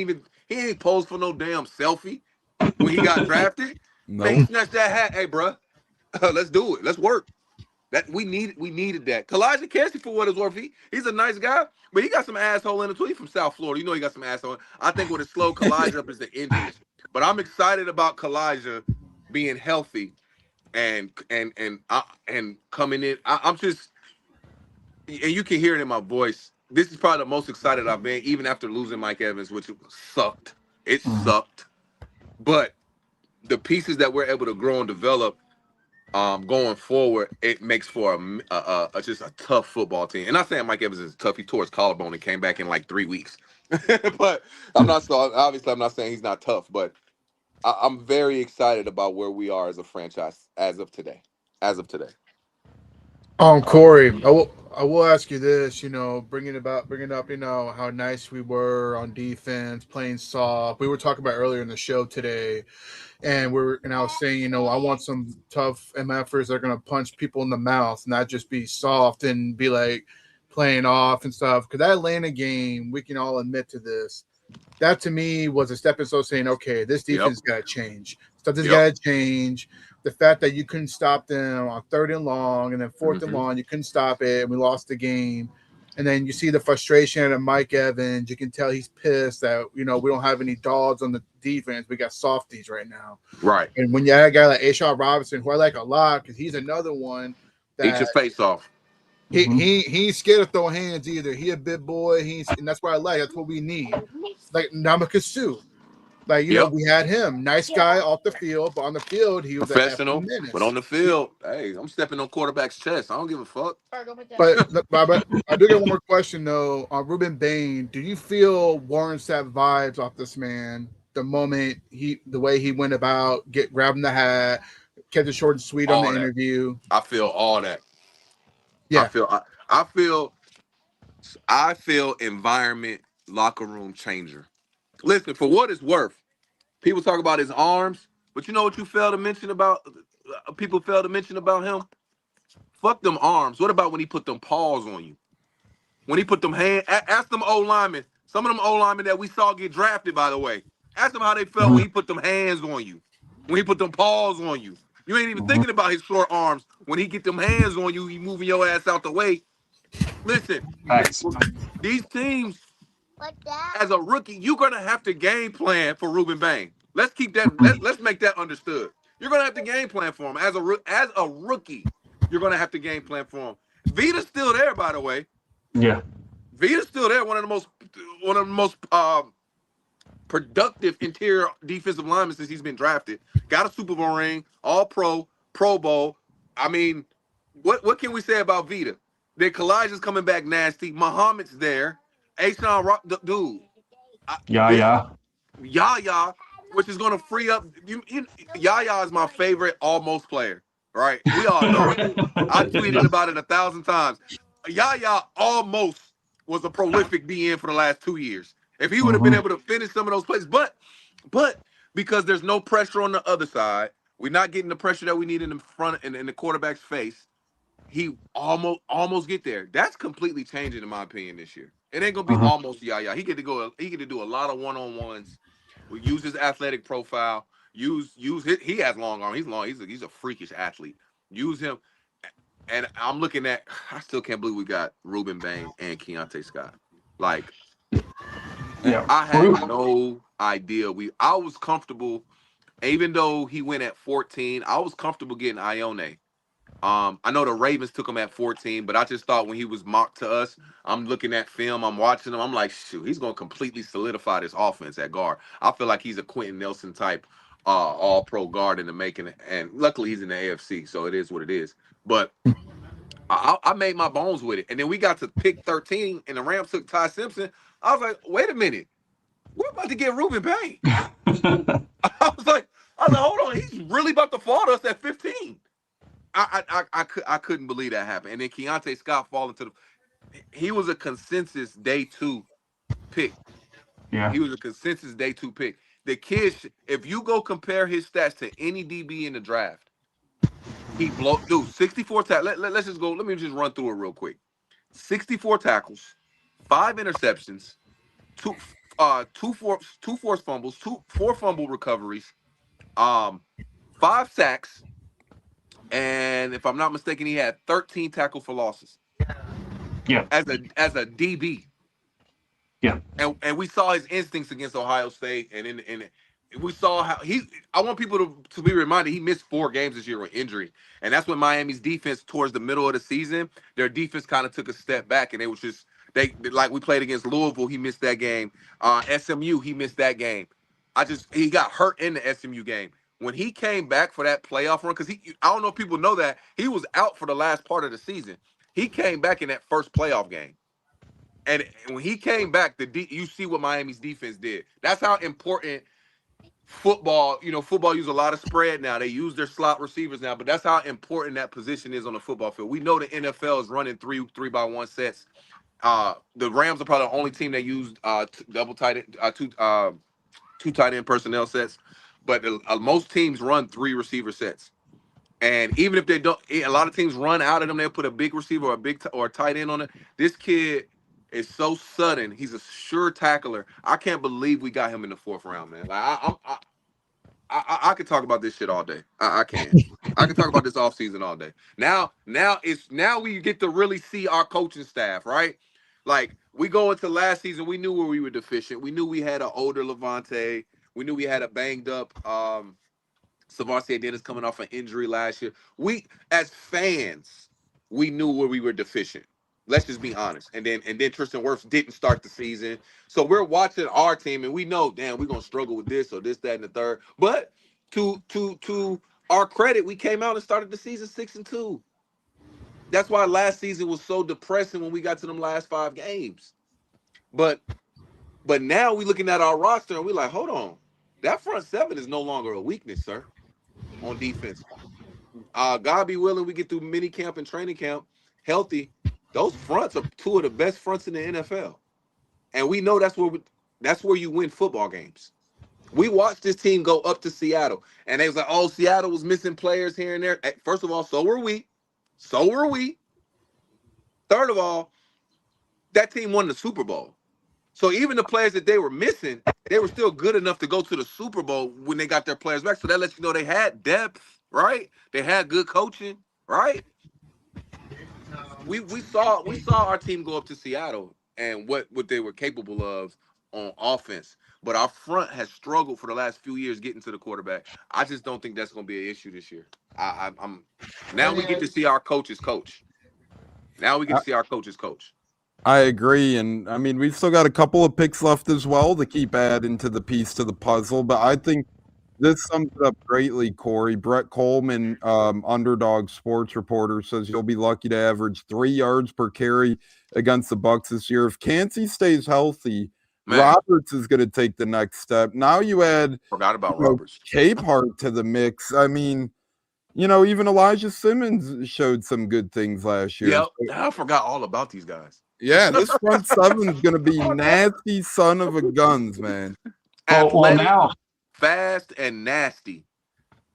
didn't pose for no damn selfie. when he got drafted? Man, he Nope. snatched that hat. Hey, bro, let's do it. Let's work. That we needed that. Kalijah Cassidy, for what it's worth, he's a nice guy, but he got some asshole in it too. He's from South Florida. You know he got some asshole. I think what has slowed Kalijah up is the injuries. But I'm excited about Kalijah being healthy and coming in. I'm just, and you can hear it in my voice. This is probably the most excited I've been, even after losing Mike Evans, which sucked. It sucked. But the pieces that we're able to grow and develop going forward, it makes for just a tough football team. And not saying Mike Evans is tough. He tore his collarbone and came back in like 3 weeks. But I'm not saying he's not tough, but I'm very excited about where we are as a franchise as of today. Corey, I will ask you this. Bringing up, how nice we were on defense, playing soft. We were talking about earlier in the show today, and I was saying, I want some tough MFers that are gonna punch people in the mouth, not just be soft and be like playing off and stuff. Because that Atlanta game, we can all admit to this. That to me was a stepping stone saying, okay, this defense got to change. Stuff has got to change. The fact that you couldn't stop them on 3rd and long and then 4th and long, you couldn't stop it, and we lost the game. And then you see the frustration of Mike Evans. You can tell he's pissed that, we don't have any dogs on the defense. We got softies right now. Right. And when you have a guy like Ashawn Robinson, who I like a lot because he's another one that eat your face off. He ain't scared to throw hands either. He a big boy. And that's what I like. That's what we need. Like Namaka Suh. Like, we had him. Nice guy off the field, but on the field, he was professional. But on the field, hey, I'm stepping on quarterback's chest. I don't give a fuck. But I do get one more question, though. On Ruben Bain, do you feel Warren Sapp vibes off this man the moment the way he went about grabbing the hat, kept it short and sweet on the interview? I feel all that. Yeah. I feel environment, locker room changer. Listen, for what it's worth, people talk about his arms, but you know what people fail to mention about him? Fuck them arms. What about when he put them paws on you? When he put them hands, ask them old linemen, some of them old linemen that we saw get drafted, by the way. Ask them how they felt when he put them hands on you, when he put them paws on you. You ain't even thinking about his short arms. When he get them hands on you, he moving your ass out the way. Listen, these teams, as a rookie, you're gonna have to game plan for Ruben Bain. Let's keep that. Let's make that understood. You're gonna have to game plan for him as a rookie. You're gonna have to game plan for him. Vita's still there, by the way. Yeah, Vita's still there. One of the most productive interior defensive linemen since he's been drafted. Got a Super Bowl ring, All Pro, Pro Bowl. I mean, what can we say about Vita? That Kalijah's coming back nasty. Muhammad's there. Ashawn, dude. Yaya, which is going to free up. Yaya is my favorite almost player, right? We all know it. I tweeted about it 1,000 times. Yaya almost was a prolific DN for the last 2 years. If he would have been able to finish some of those plays, but because there's no pressure on the other side, we're not getting the pressure that we need in the front and in the quarterback's face. He almost get there. That's completely changing in my opinion this year. It ain't gonna be almost Yaya. He get to go. He get to do a lot of one-on-ones. We use his athletic profile. Use his. He has long arms. He's long. He's a freakish athlete. Use him. And I'm looking at. I still can't believe we got Ruben Bain and Keontae Scott. Like, I had no idea. I was comfortable, even though he went at 14. I was comfortable getting Ione. I know the Ravens took him at 14, but I just thought when he was mocked to us, I'm looking at film, I'm watching him, I'm like, shoot, he's going to completely solidify this offense at guard. I feel like he's a Quentin Nelson type all-pro guard in the making, and luckily he's in the AFC, so it is what it is. But I made my bones with it. And then we got to pick 13, and the Rams took Ty Simpson. I was like, wait a minute. We're about to get Ruben Bain. I was like, hold on, he's really about to fall to us at 15. I couldn't believe that happened. And then Keontae Scott falling to he was a consensus day 2 pick. Yeah. He was a consensus day 2 pick. The kid, if you go compare his stats to any DB in the draft, he 64 tackles. Let's just go. Let me just run through it real quick. 64 tackles, 5 interceptions, two forced fumbles, 4 fumble recoveries, 5 sacks, and if I'm not mistaken, he had 13 tackle for losses. Yeah. As a DB. Yeah. And we saw his instincts against Ohio State, and we saw how he. I want people to be reminded he missed 4 games this year with injury, and that's when Miami's defense towards the middle of the season, their defense kind of took a step back, and it was just they like we played against Louisville, he missed that game. SMU, he missed that game. He got hurt in the SMU game. When he came back for that playoff run, because I don't know if people know that he was out for the last part of the season. He came back in that first playoff game. And when he came back, you see what Miami's defense did. That's how important football, football use a lot of spread now. They use their slot receivers now, but that's how important that position is on the football field. We know the NFL is running 3-by-1 sets. The Rams are probably the only team that used double tight end, two tight end personnel sets, but most teams run 3 receiver sets. And even if they don't, a lot of teams run out of them. They'll put a big receiver or or a tight end on it. This kid is so sudden. He's a sure tackler. I can't believe we got him in the 4th round, man. Like I could talk about this shit all day. I can. I can talk about this offseason all day. Now we get to really see our coaching staff, right? Like we go into last season, we knew where we were deficient. We knew we had an older Levante. We knew we had a banged up Savonte Dennis coming off an injury last year. We, as fans, we knew where we were deficient. Let's just be honest. And then Tristan Wirfs didn't start the season. So we're watching our team and we know, damn, we're gonna struggle with this or this, that, and the third. But to our credit, we came out and started the season 6-2. That's why last season was so depressing when we got to them last 5 games. But now we're looking at our roster and we're like, hold on. That front 7 is no longer a weakness, sir. On defense, God be willing, we get through mini camp and training camp healthy. Those fronts are 2 of the best fronts in the NFL, and we know that's where you win football games. We watched this team go up to Seattle, and they was like, "Oh, Seattle was missing players here and there." First of all, so were we. Third of all, that team won the Super Bowl. So even the players that they were missing, they were still good enough to go to the Super Bowl when they got their players back. So that lets you know they had depth, right? They had good coaching, right? We saw our team go up to Seattle and what they were capable of on offense. But our front has struggled for the last few years getting to the quarterback. I just don't think that's going to be an issue this year. Now we get to see our coaches coach. I agree, and I mean we've still got a couple of picks left as well to keep adding to the piece to the puzzle. But I think this sums it up greatly, Corey. Brett Coleman, Underdog Sports Reporter, says you'll be lucky to average 3 yards per carry against the Bucs this year. If Kancey stays healthy, Roberts is going to take the next step. Now you add Roberts, Capehart to the mix. I mean, even Elijah Simmons showed some good things last year. Yeah, I forgot all about these guys. Yeah, this front 7 is going to be nasty son of a guns, man. Well, now fast and nasty.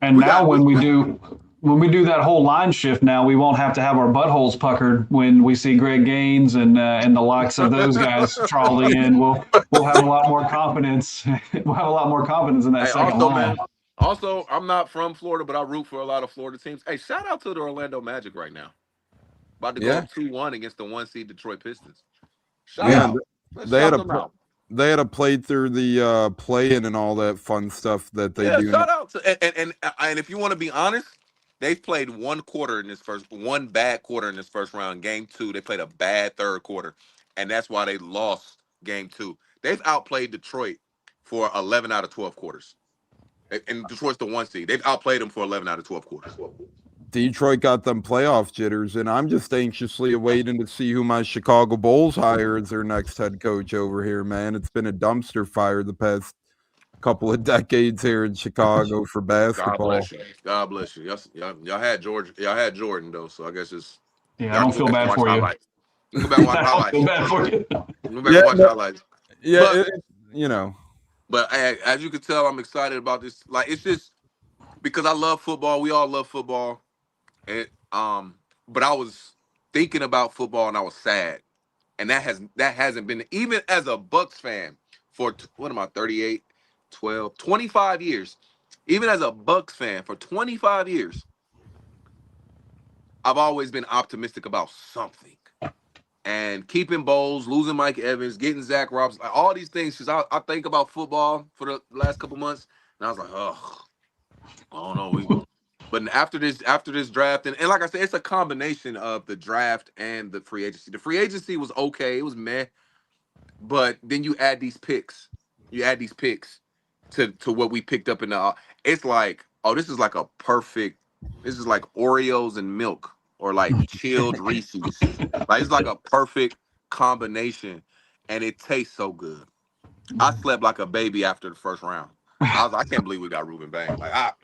And when we do that whole line shift, now we won't have to have our buttholes puckered when we see Greg Gaines and the likes of those guys trolley in. We'll have a lot more confidence. We'll have a lot more confidence in that second line. Also, I'm not from Florida, but I root for a lot of Florida teams. Hey, shout out to the Orlando Magic right now. About to go up 2-1 against the 1 seed Detroit Pistons. Shout out. They had to play through the play-in and all that fun stuff that they do. Shout out to and if you want to be honest, they've played one bad quarter in this first round. Game 2, they played a bad third quarter, and that's why they lost game 2. They've outplayed Detroit for 11 out of 12 quarters. And Detroit's the 1 seed. They've outplayed them for 11 out of 12 quarters. Detroit got them playoff jitters, and I'm just anxiously awaiting to see who my Chicago Bulls hire as their next head coach over here, man. It's been a dumpster fire the past couple of decades here in Chicago for basketball. God bless you. Y'all had Jordan though, so I guess it's. Yeah, I don't feel bad for you. You go back and watch highlights. I don't feel bad for you. Go back and watch highlights. Yeah, But as you can tell, I'm excited about this. Like, it's just because I love football. We all love football. And but I was thinking about football and I was sad. And that hasn't been, even as a Bucs fan for 38, 12, 25 years. Even as a Bucs fan for 25 years, I've always been optimistic about something. And keeping Bowles, losing Mike Evans, getting Zach Robinson, like all these things. Because I think about football for the last couple months, and I was like, oh, I don't know. But after this draft, and like I said, it's a combination of the draft and the free agency. The free agency was okay, it was meh, but then you add these picks. You add these picks to what we picked up in the. It's like, oh, this is like a perfect. This is like Oreos and milk, or like chilled Reese's. Like it's like a perfect combination, and it tastes so good. I slept like a baby after the first round. I can't believe we got Ruben Bain. Like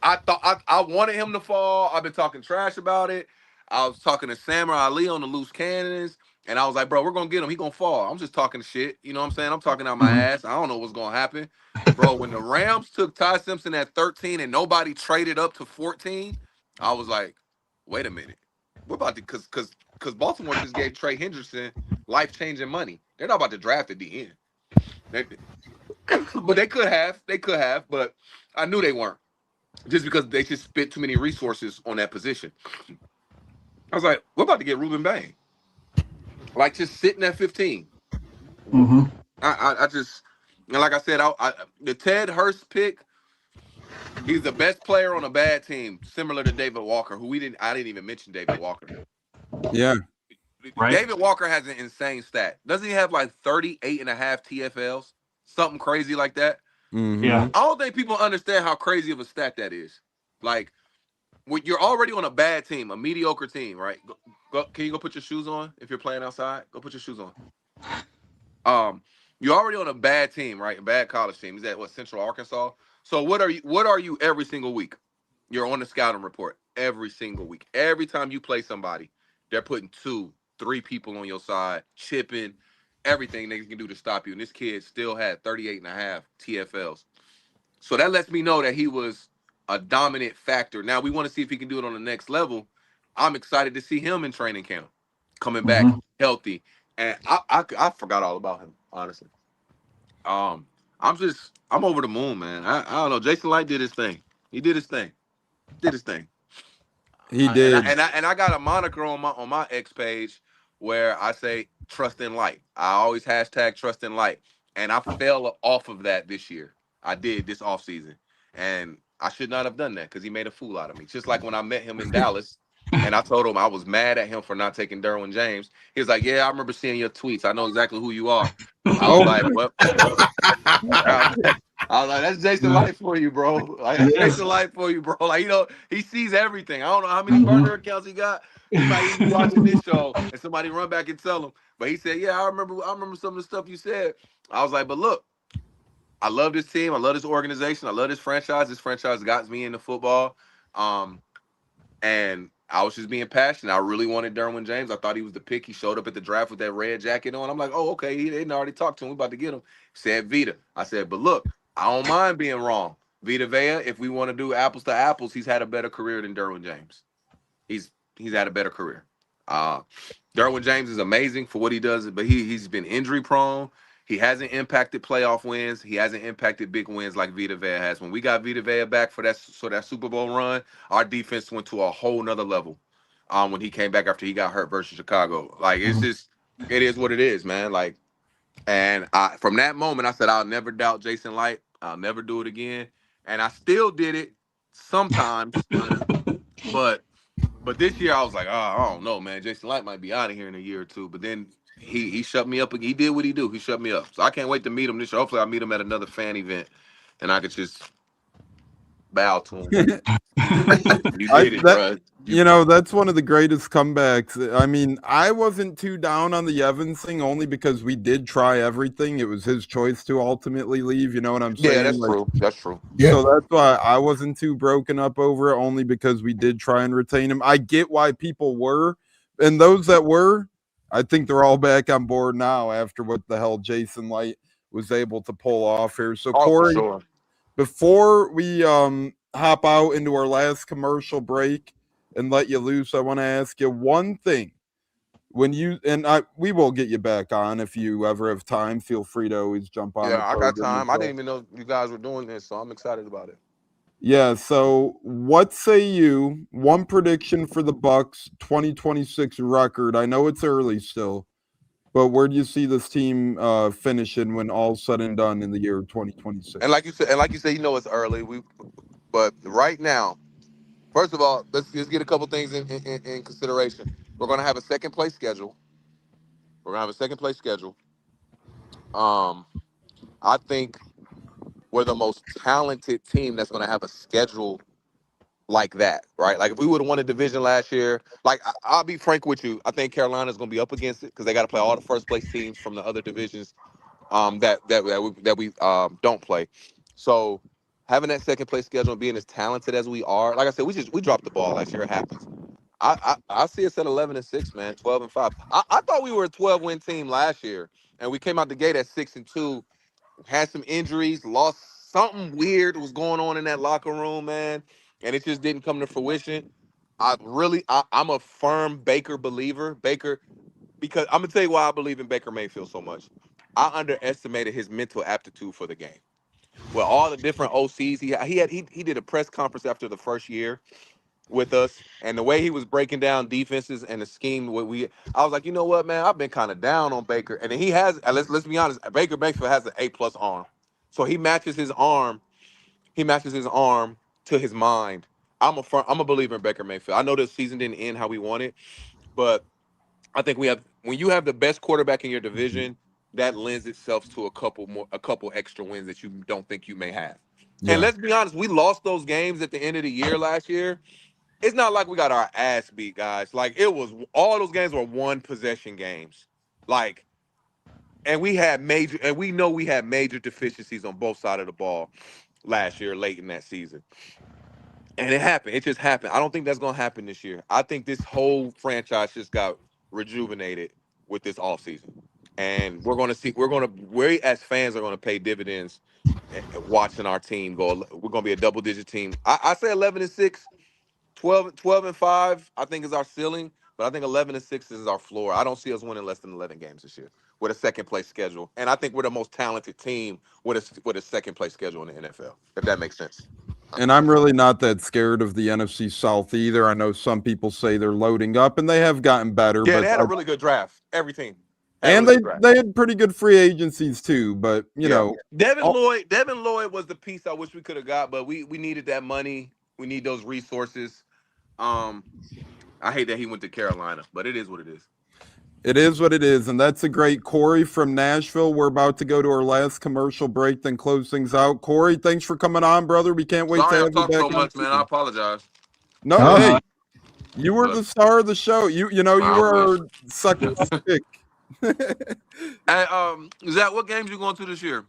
I thought I wanted him to fall. I've been talking trash about it. I was talking to Samurai Ali on the loose cannons, and I was like, bro, we're gonna get him. He gonna fall. I'm just talking shit. You know what I'm saying? I'm talking out my ass. I don't know what's gonna happen. Bro, when the Rams took Ty Simpson at 13 and nobody traded up to 14, I was like, wait a minute. We're about to because Baltimore just gave Trey Hendrickson life-changing money. They're not about to draft at the end. But they could have, but I knew they weren't. Just because they just spent too many resources on that position. I was like, we're about to get Ruben Bain. Like, just sitting at 15. Mm-hmm. I just, and like I said, the Ted Hurst pick, he's the best player on a bad team, similar to David Walker, I didn't even mention David Walker. Yeah. Right. David Walker has an insane stat. Doesn't he have like 38 and a half TFLs? Something crazy like that? Mm-hmm. Yeah. I don't think people understand how crazy of a stat that is. Like, when you're already on a bad team, a mediocre team, right? Can you go put your shoes on if you're playing outside? Go put your shoes on. You're already on a bad team, right? A bad college team. Is that what, Central Arkansas? So what are you every single week? You're on the scouting report every single week. Every time you play somebody, they're putting 2, 3 people on your side, chipping, everything they can do to stop you. And this kid still had 38 and a half TFLs. So that lets me know that he was a dominant factor. Now we want to see if he can do it on the next level. I'm excited to see him in training camp, coming back healthy. And I forgot all about him, honestly. I'm over the moon, man. I don't know. Jason Light did his thing. He did his thing. He did. And I got a moniker on my X page where I say trust in light. I always hashtag trust in light. And I fell off of that this year. I did this offseason. And I should not have done that because he made a fool out of me. Just like when I met him in Dallas and I told him I was mad at him for not taking Derwin James. He was like, yeah, I remember seeing your tweets. I know exactly who you are. I was like, what? I was like, that's Jason Light for you, bro. Like, that's Jason Light for you, bro. Like, you know, he sees everything. I don't know how many burner accounts he got. He might even be watching this show and somebody run back and tell him. But he said, yeah, I remember some of the stuff you said. I was like, but look, I love this team. I love this organization. I love this franchise. This franchise got me into football. And I was just being passionate. I really wanted Derwin James. I thought he was the pick. He showed up at the draft with that red jacket on. I'm like, oh, okay. He didn't already talk to him. We about to get him. He said Vita. I said, but look, I don't mind being wrong. Vita Vea, if we want to do apples to apples, he's had a better career than Derwin James. He's had a better career. Derwin James is amazing for what he does, but he's been injury prone. He hasn't impacted playoff wins. He hasn't impacted big wins like Vita Vea has. When we got Vita Vea back for that Super Bowl run, our defense went to a whole nother level. When he came back after he got hurt versus Chicago, like it's just, it is what it is, man. Like, and from that moment, I said I'll never doubt Jason Light. I'll never do it again, and I still did it sometimes, but this year I was like, oh, I don't know, man. Jason Light might be out of here in a year or two, but then he shut me up. He did what he do. He shut me up. So I can't wait to meet him this year. Hopefully I'll meet him at another fan event and I could just bow to him. You did it, bro. You know, that's one of the greatest comebacks. I mean, I wasn't too down on the Evans thing only because we did try everything. It was his choice to ultimately leave. You know what I'm saying? Yeah, that's true. That's true. Yeah. So that's why I wasn't too broken up over it, only because we did try and retain him. I get why people were, and those that were, I think they're all back on board now after what the hell Jason Light was able to pull off here. So, Corey, sure. Before we hop out into our last commercial break and let you loose, I want to ask you one thing. we will get you back on if you ever have time. Feel free to always jump on. Yeah, I got time. I didn't even know you guys were doing this, so I'm excited about it. Yeah, so what say you? One prediction for the Bucs 2026 record. I know it's early still, but where do you see this team finishing when all's said and done in the year 2026? And like you said, it's early. But right now, first of all, let's just get a couple things in consideration. We're gonna have a second place schedule. I think we're the most talented team that's gonna have a schedule like that, right? Like if we would have won a division last year, like I'll be frank with you, I think Carolina's gonna be up against it because they got to play all the first place teams from the other divisions that we don't play. So having that second place schedule and being as talented as we are, like I said, we dropped the ball last year. It happens. I see us at 11-6, man, 12-5. I thought we were a 12-win team last year, and we came out the gate at 6-2. Had some injuries, lost something weird was going on in that locker room, man, and it just didn't come to fruition. I'm a firm Baker believer. Because I'm gonna tell you why I believe in Baker Mayfield so much. I underestimated his mental aptitude for the game. Well, all the different OCs he did a press conference after the first year with us, and the way he was breaking down defenses and the scheme, I was like, you know what, man, I've been kind of down on Baker, and then he has. Let's be honest, Baker Mayfield has an A+ arm, so he matches his arm to his mind. I'm a believer in Baker Mayfield. I know the season didn't end how we wanted, but I think when you have the best quarterback in your division, that lends itself to a couple extra wins that you don't think you may have. Yeah. And let's be honest, we lost those games at the end of the year last year. It's not like we got our ass beat, guys. Like all those games were one possession games. Like, and we know we had major deficiencies on both sides of the ball last year, late in that season. And it happened. It just happened. I don't think that's gonna happen this year. I think this whole franchise just got rejuvenated with this offseason. And we as fans are gonna pay dividends watching our team go. We're gonna be a double-digit team. I say 11-6. 12-5, I think, is our ceiling, but I think 11-6 is our floor. I don't see us winning less than 11 games this year with a second place schedule, and I think we're the most talented team with a second place schedule in the NFL. If that makes sense. And I'm really not that scared of the NFC South either. I know some people say they're loading up, and they have gotten better. Yeah, but they had a really good draft. Every team. And they had pretty good free agencies too. But you know, Devin Lloyd was the piece I wish we could have got, but we needed that money. We need those resources. I hate that he went to Carolina, but it is what it is. It is what it is, and that's a great Corey from Nashville. We're about to go to our last commercial break, then close things out. Corey, thanks for coming on, brother. We can't wait to have you back. Sorry I talked so much, man. I apologize. No, hey, you were the star of the show. You were our second pick. Hey, Zach, what games you going to this year?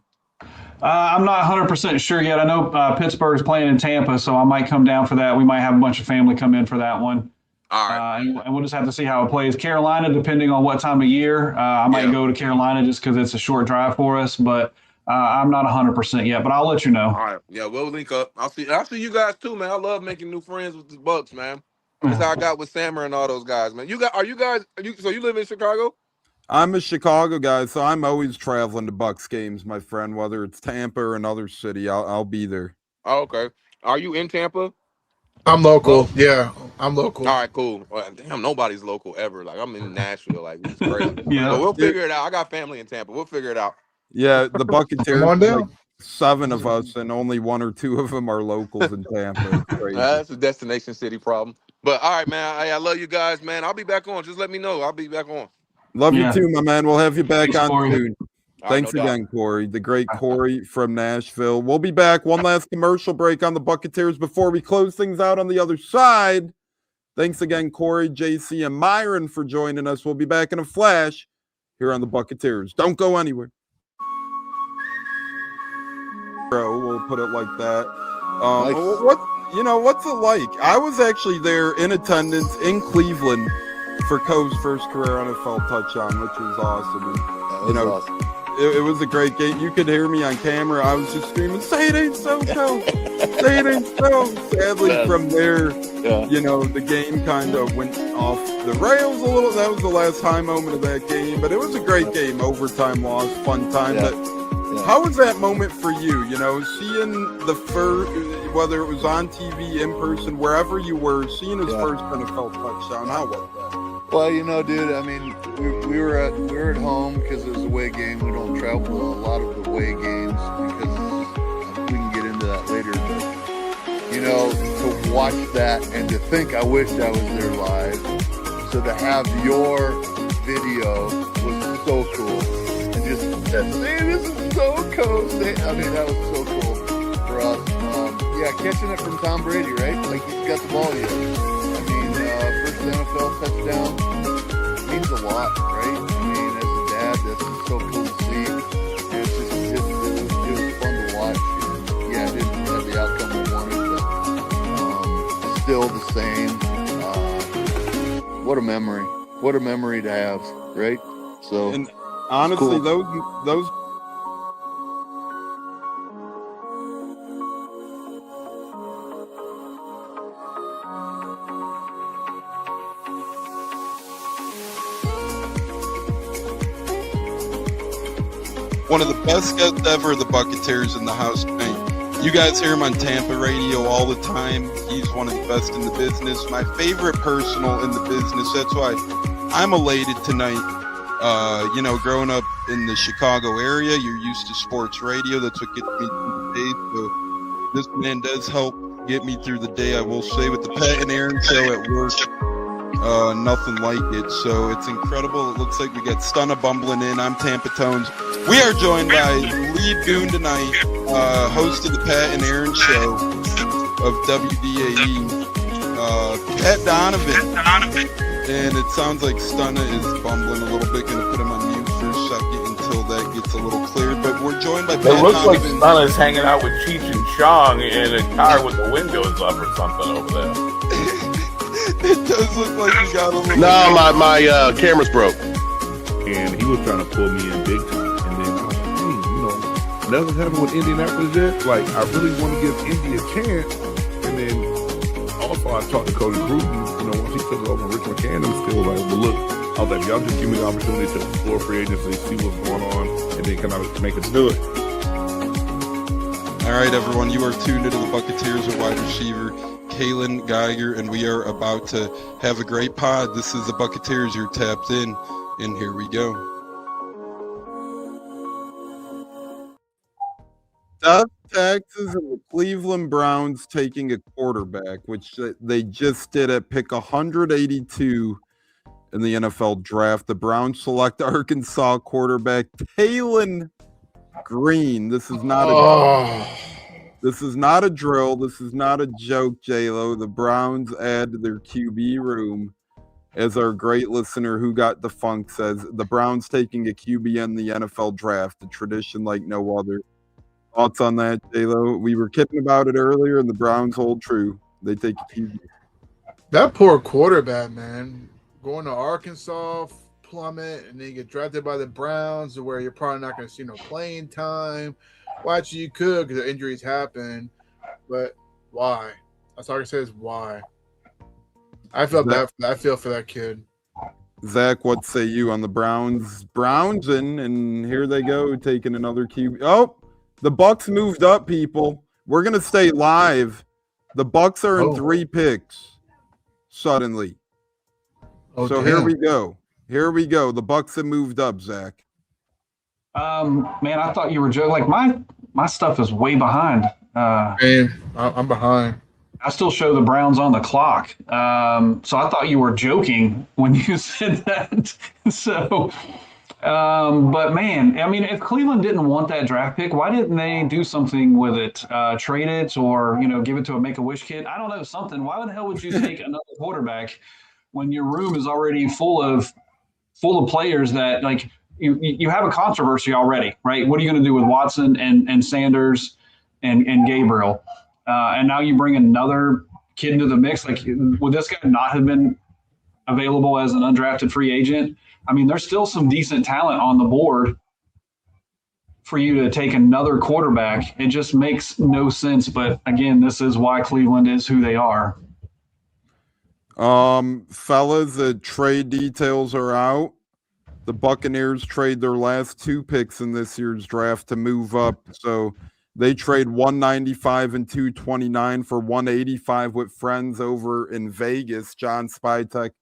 I'm not 100% sure yet. I know Pittsburgh's playing in Tampa, so I might come down for that. We might have a bunch of family come in for that one. All right. And we'll just have to see how it plays. Carolina, depending on what time of year, I might go to Carolina just because it's a short drive for us. But I'm not 100% yet. But I'll let you know. All right. Yeah, we'll link up. I'll see you guys too, man. I love making new friends with the Bucs, man. That's how I got with Sammer and all those guys, man. So you live in Chicago? I'm a Chicago guy, so I'm always traveling to Bucs games, my friend. Whether it's Tampa or another city, I'll be there. Oh, okay. Are you in Tampa? I'm local. Yeah, I'm local. All right, cool. Well, damn, nobody's local ever. Like I'm in Nashville. Like it's crazy. Yeah, but we'll figure it out. I got family in Tampa. We'll figure it out. Yeah, the Buccateers. Like 7 of us, and only 1 or 2 of them are locals in Tampa. That's a destination city problem. But all right, man. I love you guys, man. I'll be back on. Just let me know. I'll be back on. Love you too, my man. We'll have you back on soon. Thanks no again, Corey. The great Corey from Nashville. We'll be back. One last commercial break on the Buccateers before we close things out on the other side. Thanks again, Corey, JC, and Myron for joining us. We'll be back in a flash here on the Buccateers. Don't go anywhere. We'll put it like that. Nice. What's it like? I was actually there in attendance in Cleveland for Coe's first career NFL touchdown, which was awesome. And, awesome. it was a great game. You could hear me on camera. I was just screaming, "Say it ain't so, Coach! Say it ain't so!" Sadly, Yes. from there, Yeah. the game kind of went off the rails a little. That was the last high moment of that game, but it was a great game. Overtime loss, fun time. Yeah. But how was that moment for you? Seeing the first, whether it was on TV, in person, wherever you were, seeing his first NFL touchdown. How was that? Well, dude, I mean, we were at home because it was a away game. We don't travel to a lot of the away games because we can get into that later. But to watch that and to think I wished I was there live. So to have your video was so cool, and just that, "Hey, this is so cool." I mean, that was so cool for us. Catching it from Tom Brady, right? Like he's got the ball yet. I mean, first NFL touchdown means a lot, right? I mean, as a dad, that's just so cool to see. And it's just, it was fun to watch. And yeah, it didn't have the outcome we wanted, but still the same. What a memory! What a memory to have, right? So, and honestly, cool. those. One of the best guests ever, the Buccateers in the house. You guys hear him on Tampa radio all the time. He's one of the best in the business. My favorite personal in the business. That's why I'm elated tonight. Growing up in the Chicago area, you're used to sports radio. That's what gets me through the day. So this man does help get me through the day, I will say, with the Pat and Aaron show at work. Nothing like it. So it's incredible. It looks like we got Stunna bumbling in. I'm Tampa Tones. We are joined by Lee Goon tonight, host of the Pat and Aaron show of WDAE, Pat Donovan. And it sounds like Stunna is bumbling a little bit. Going to put him on mute for a second until that gets a little cleared. But we're joined by Pat It looks like Donovan. Stunna's hanging out with Cheech and Chong in a car with the windows up or something over there. It does look like we got a little. No, my camera's broke. And he was trying to pull me in big time. And then I was like, nothing's happened with Indianapolis yet. Like, I really want to give Indy a chance. And then also I talked to Cody Gruden, once he took over Rich McCann, was still like, well, look, I was like, y'all just give me the opportunity to explore free agency, see what's going on, and then can I make us do it. All right, everyone, you are tuned into the Buccateers at wide receiver, Kalen Geiger, and we are about to have a great pod. This is the Buccateers. You're tapped in, and here we go. South Texas and the Cleveland Browns taking a quarterback, which they just did at pick 182 in the NFL draft. The Browns select Arkansas quarterback Taylon Green. This is not a drill. This is not a joke, J-Lo. The Browns add to their QB room. As our great listener who got the funk says, the Browns taking a QB in the NFL draft, a tradition like no other. Thoughts on that, J-Lo? We were kidding about it earlier, and the Browns hold true. They take a QB. That poor quarterback, man. Going to Arkansas, plummet, and then you get drafted by the Browns, where you're probably not going to see no playing time. Well, actually, you could because the injuries happen, but why? That's all I can say is why. I feel bad. I feel for that kid. Zach, what say you on the Browns? Browns and here they go, taking another QB. Oh, the Bucs moved up, people. We're gonna stay live. The Bucs are in 3 picks suddenly. So here we go. Here we go. The Bucs have moved up, Zach. Man, I thought you were joking. Like my stuff is way behind. Man, I'm behind. I still show the Browns on the clock. So I thought you were joking when you said that. But man, I mean, if Cleveland didn't want that draft pick, why didn't they do something with it? Trade it or, give it to a Make-A-Wish kid? I don't know, something. Why the hell would you take another quarterback when your room is already full of players that, like, you have a controversy already, right? What are you going to do with Watson and Sanders and Gabriel? And now you bring another kid into the mix. Like, would this guy not have been available as an undrafted free agent? I mean, there's still some decent talent on the board for you to take another quarterback. It just makes no sense. But again, this is why Cleveland is who they are. Fellas, the trade details are out. The Buccaneers trade their last 2 picks in this year's draft to move up. So they trade 195 and 229 for 185 with friends over in Vegas, John Spytek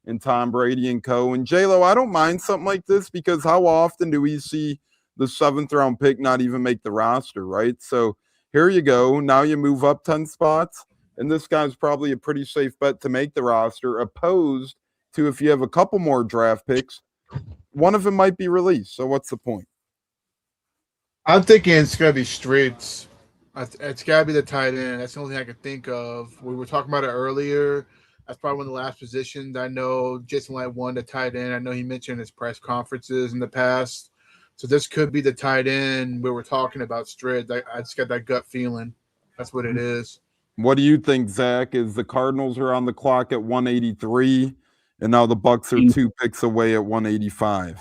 and Tom Brady and co. And J-Lo, I don't mind something like this because how often do we see the 7th round pick not even make the roster, right? So here you go. Now you move up 10 spots, and this guy's probably a pretty safe bet to make the roster, opposed to if you have a couple more draft picks, one of them might be released. So what's the point? I'm thinking it's gonna be Streets. It's gotta be the tight end. That's the only thing I can think of. We were talking about it earlier. That's probably one of the last positions. I know Jason Light won the tight end. I know he mentioned his press conferences in the past. So this could be the tight end we were talking about. Streets. I just got that gut feeling. That's what it is. What do you think, Zach? Is the Cardinals are on the clock at 183, and now the Bucs are 2 picks away at 185?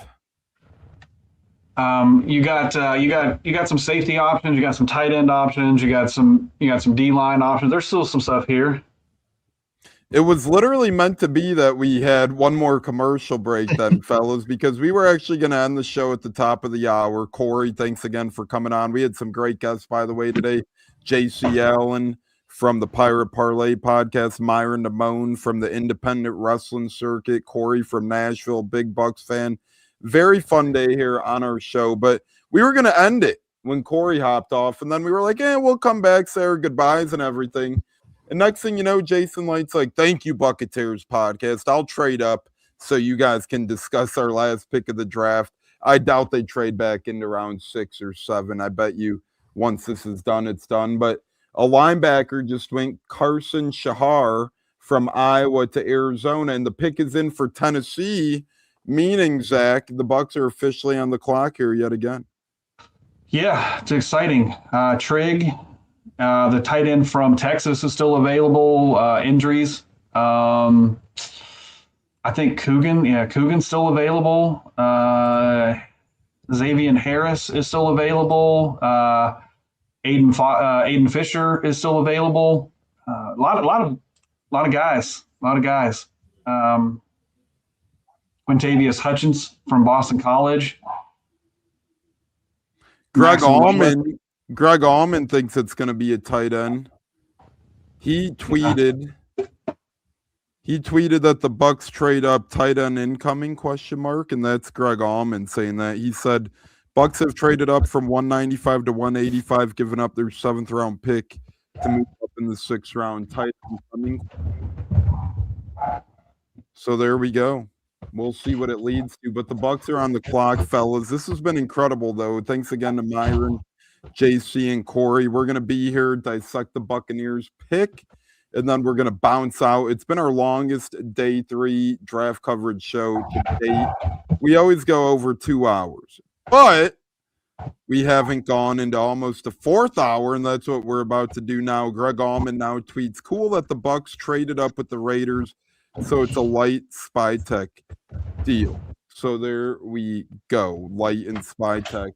You got some safety options. You got some tight end options. You got some D-line options. There's still some stuff here. It was literally meant to be that we had one more commercial break then, fellas, because we were actually going to end the show at the top of the hour. Corey, thanks again for coming on. We had some great guests, by the way, today. JC Allen from the Pirate Parlay podcast, Myron Damone from the independent wrestling circuit, Corey from Nashville, big Bucs fan. Very fun day here on our show, but we were going to end it when Corey hopped off, and then we were like, we'll come back, say our goodbyes and everything. And next thing you know, Jason Light's like, thank you, Buccateers podcast. I'll trade up so you guys can discuss our last pick of the draft. I doubt they trade back into round 6 or 7. I bet you once this is done, it's done. But a linebacker just went, Carson Shahar from Iowa to Arizona, and the pick is in for Tennessee, meaning, Zach, the Bucs are officially on the clock here yet again. Yeah, it's exciting. Trig, the tight end from Texas, is still available. Injuries. I think Coogan's still available. Xavier Harris is still available. Aiden Fisher is still available. A lot of guys. Quintavious Hutchins from Boston College. Greg Allman thinks it's going to be a tight end. He tweeted that the Bucs trade up tight end incoming ? And that's Greg Allman saying that. He said Bucs have traded up from 195 to 185, giving up their 7th round pick to move up in the 6th round. Tight end incoming. So there we go. We'll see what it leads to, but the Bucs are on the clock, fellas. This has been incredible, though. Thanks again to Myron, JC, and Corey. We're going to be here, dissect the Buccaneers pick, and then we're going to bounce out. It's been our longest day 3 draft coverage show to date. We always go over 2 hours, but we haven't gone into almost the 4th hour, and that's what we're about to do now. Greg Allman now tweets, cool that the Bucs traded up with the Raiders, so it's a Light Spytek deal. So there we go. Light and Spytek,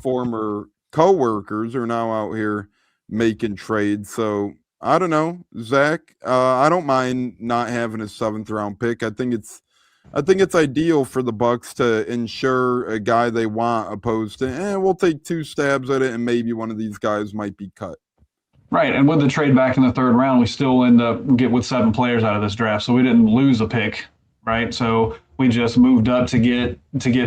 former co-workers, are now out here making trades. So I don't know, Zach. I don't mind not having a 7th round pick. I think it's ideal for the Bucs to ensure a guy they want, opposed to we'll take 2 stabs at it and maybe one of these guys might be cut. Right, and with the trade back in the 3rd round, we still end up get with 7 players out of this draft, so we didn't lose a pick, right? So we just moved up to get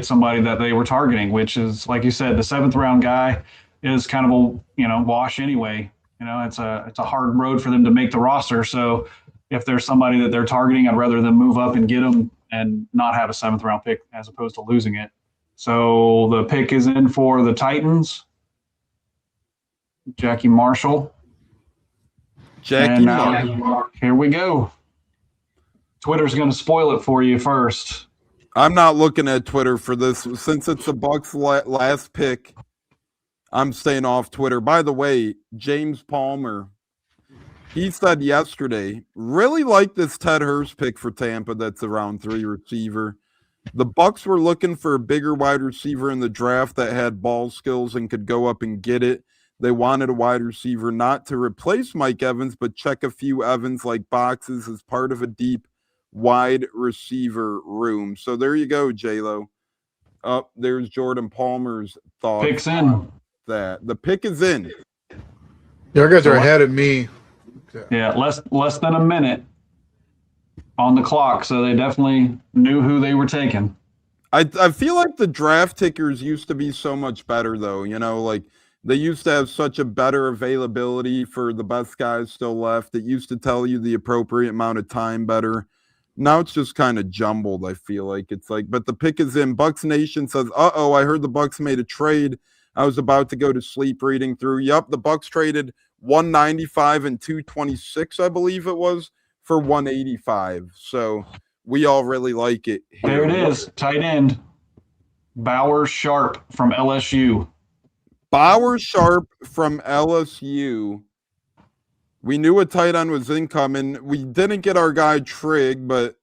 somebody that they were targeting, which is, like you said, the 7th round guy is kind of a wash anyway. It's a hard road for them to make the roster. So if there's somebody that they're targeting, I'd rather them move up and get them and not have a 7th round pick as opposed to losing it. So the pick is in for the Titans. Jackie Marshall. Here we go. Twitter's going to spoil it for you first. I'm not looking at Twitter for this. Since it's the Bucs' last pick, I'm staying off Twitter. By the way, James Palmer, he said yesterday, really like this Ted Hurst pick for Tampa. That's a round 3 receiver. The Bucs were looking for a bigger wide receiver in the draft that had ball skills and could go up and get it. They wanted a wide receiver not to replace Mike Evans, but check a few Evans-like boxes as part of a deep wide receiver room. So there you go, J-Lo. Up there's Jordan Palmer's thoughts. Picks in. That the pick is in. You guys are ahead of me. Yeah, less than a minute on the clock, so they definitely knew who they were taking. I feel like the draft tickers used to be so much better, though. You know, like they used to have such a better availability for the best guys still left. It used to tell you the appropriate amount of time better. Now it's just kind of jumbled, I feel like. It's like, but the pick is in. Bucs Nation says, uh-oh, I heard the Bucs made a trade. I was about to go to sleep reading through. Yup, the Bucs traded 195 and 226, I believe it was, for 185. So we all really like it here. There it is, tight end. Bowers Sharp from LSU. Bowers Sharp from LSU. We knew a tight end was incoming. We didn't get our guy Trigg, but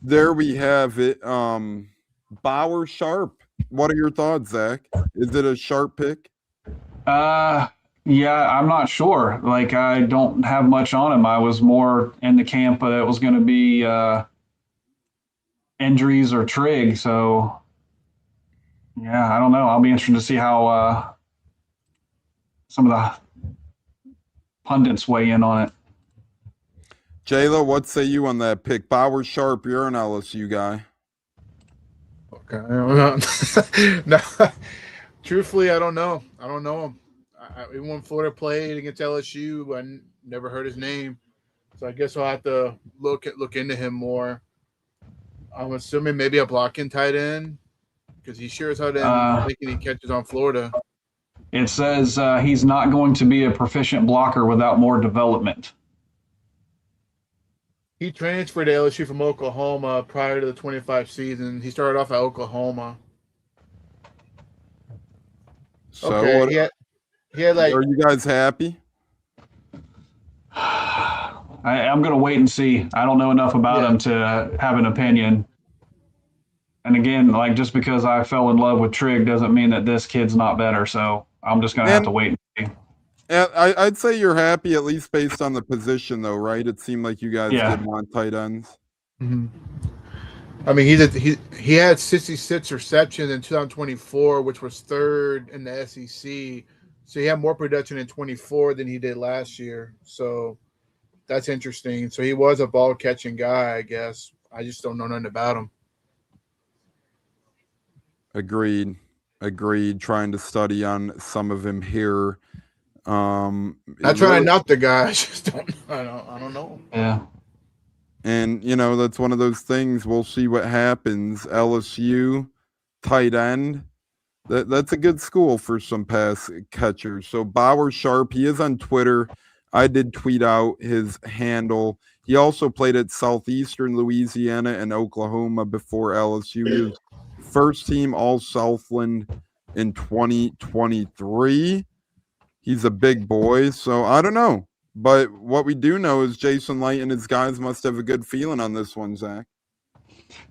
there we have it. Bowers Sharp. What are your thoughts, Zach? Is it a sharp pick? Yeah, I'm not sure. Like, I don't have much on him. I was more in the camp that it was going to be injuries or Trigg. So, yeah, I don't know. I'll be interested to see how some of the pundits weigh in on it. Jayla, what say you on that pick? Bowers Sharp, you're an LSU guy. Okay. No, truthfully, I don't know. I don't know him. Even when Florida played against LSU, I never heard his name, so I guess I'll have to look into him more. I'm assuming maybe a blocking tight end because he sure as hell didn't make any catches on Florida. It says he's not going to be a proficient blocker without more development. He transferred to LSU from Oklahoma prior to the 25 season. He started off at Oklahoma. So okay, he had like. Are you guys happy? I'm going to wait and see. I don't know enough about him to have an opinion. And again, like just because I fell in love with Trigg doesn't mean that this kid's not better. So I'm just going to have to wait and see. I'd say you're happy at least based on the position, though, right? It seemed like you guys did want tight ends. Mm-hmm. I mean, he had 66 receptions in 2024, which was third in the SEC. So he had more production in 24 than he did last year. So that's interesting. So he was a ball catching guy, I guess. I just don't know nothing about him. Agreed. Trying to study on some of him here. Not trying not the guy. I just don't. I don't know. Yeah. And you know that's one of those things. We'll see what happens. LSU tight end. That's a good school for some pass catchers. So Bowers Sharp, he is on Twitter. I did tweet out his handle. He also played at Southeastern Louisiana and Oklahoma before LSU. He was first team All Southland in 2023. He's a big boy, so I don't know. But what we do know is Jason Light and his guys must have a good feeling on this one, Zach.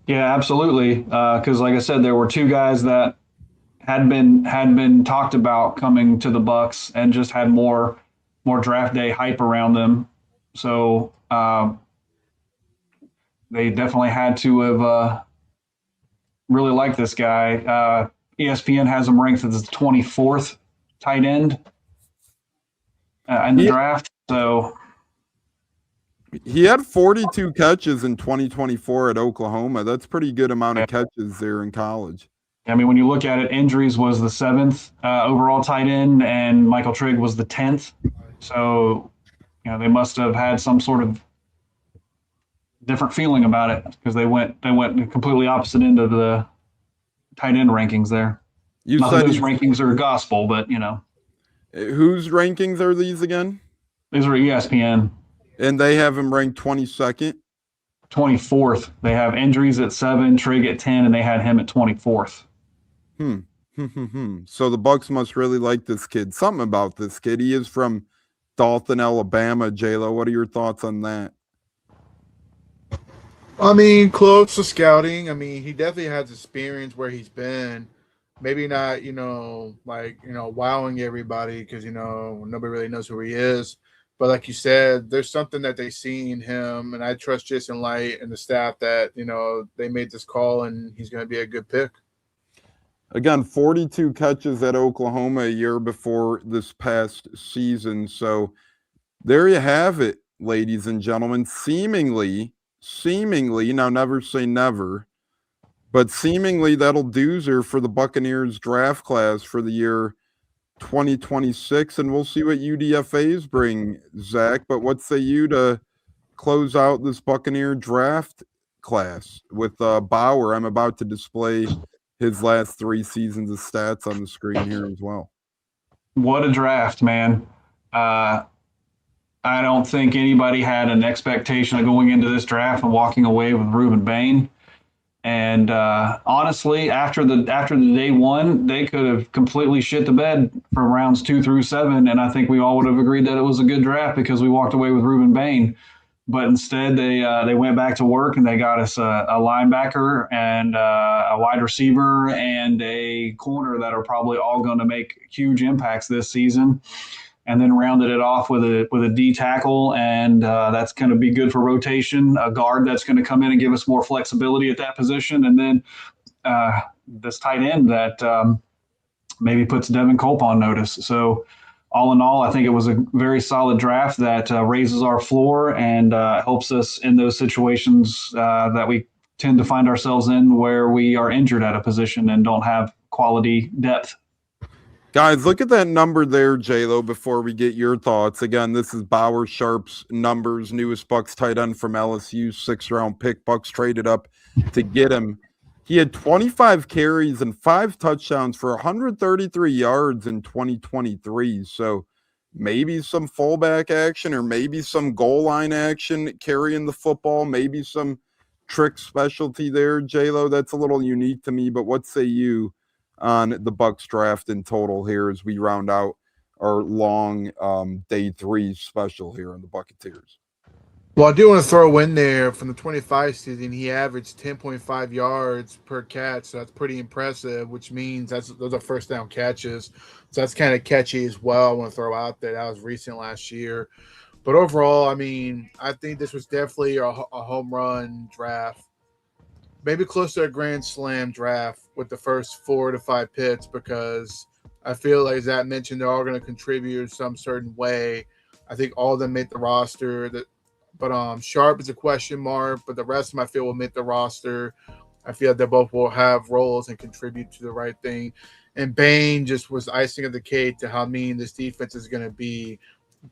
Yeah, absolutely. Because like I said, there were two guys that had been talked about coming to the Bucs and just had more draft day hype around them. So they definitely had to have really liked this guy. ESPN has him ranked as the 24th tight end in the draft. So he had 42 catches in 2024 at Oklahoma. That's pretty good amount of catches there in college. I mean, when you look at it, Injuries was the 7th overall tight end, and Michael Trigg was the 10th. So, you know, they must have had some sort of different feeling about it because they went completely opposite end of the tight end rankings there. Not that those rankings are gospel, but you know. Whose rankings are these again? These are ESPN. And they have him ranked 22nd? 24th. They have Injuries at 7, Trigg at 10, and they had him at 24th. So the Bucs must really like this kid. Something about this kid. He is from Dalton, Alabama. J-Lo, what are your thoughts on that? I mean, close to scouting. I mean, he definitely has experience where he's been. Maybe not, wowing everybody because, nobody really knows who he is. But like you said, there's something that they see in him. And I trust Jason Light and the staff that, they made this call and he's going to be a good pick. Again, 42 catches at Oklahoma a year before this past season. So there you have it, ladies and gentlemen. Seemingly, now never say never, but seemingly that'll doozer for the Buccaneers draft class for the year 2026. And we'll see what UDFAs bring, Zach. But what say you to close out this Buccaneer draft class with Bauer? I'm about to display his last 3 seasons of stats on the screen here as well. What a draft, man. I don't think anybody had an expectation of going into this draft and walking away with Reuben Bain. And honestly, after the day one, they could have completely shit the bed from rounds 2 through 7. And I think we all would have agreed that it was a good draft because we walked away with Reuben Bain. But instead, they went back to work and they got us a linebacker and a wide receiver and a corner that are probably all going to make huge impacts this season. And then rounded it off with a D tackle, and that's going to be good for rotation. A guard that's going to come in and give us more flexibility at that position, and then this tight end that maybe puts Devin Culp on notice. So all in all, I think it was a very solid draft that raises our floor and helps us in those situations that we tend to find ourselves in where we are injured at a position and don't have quality depth. Guys, look at that number there, J-Lo, before we get your thoughts. Again, this is Bauer Sharp's numbers, newest Bucs tight end from LSU, 6th-round pick. Bucs traded up to get him. He had 25 carries and 5 touchdowns for 133 yards in 2023. So maybe some fullback action or maybe some goal line action carrying the football, maybe some trick specialty there, J-Lo. That's a little unique to me, but what say you on the Bucs draft in total here as we round out our long day 3 special here on the Buccateers? Well, I do want to throw in there from the 25 season, he averaged 10.5 yards per catch. So that's pretty impressive, which means those are first down catches. So that's kind of catchy as well. I want to throw out there. That was recent last year. But overall, I mean, I think this was definitely a home run draft. Maybe close to a grand slam draft with the first 4 to 5 picks because I feel like, as Zach mentioned, they're all going to contribute in some certain way. I think all of them made the roster. But Sharp is a question mark, but the rest of them I feel will make the roster. I feel like they both will have roles and contribute to the right thing. And Bain just was icing of the cake to how mean this defense is going to be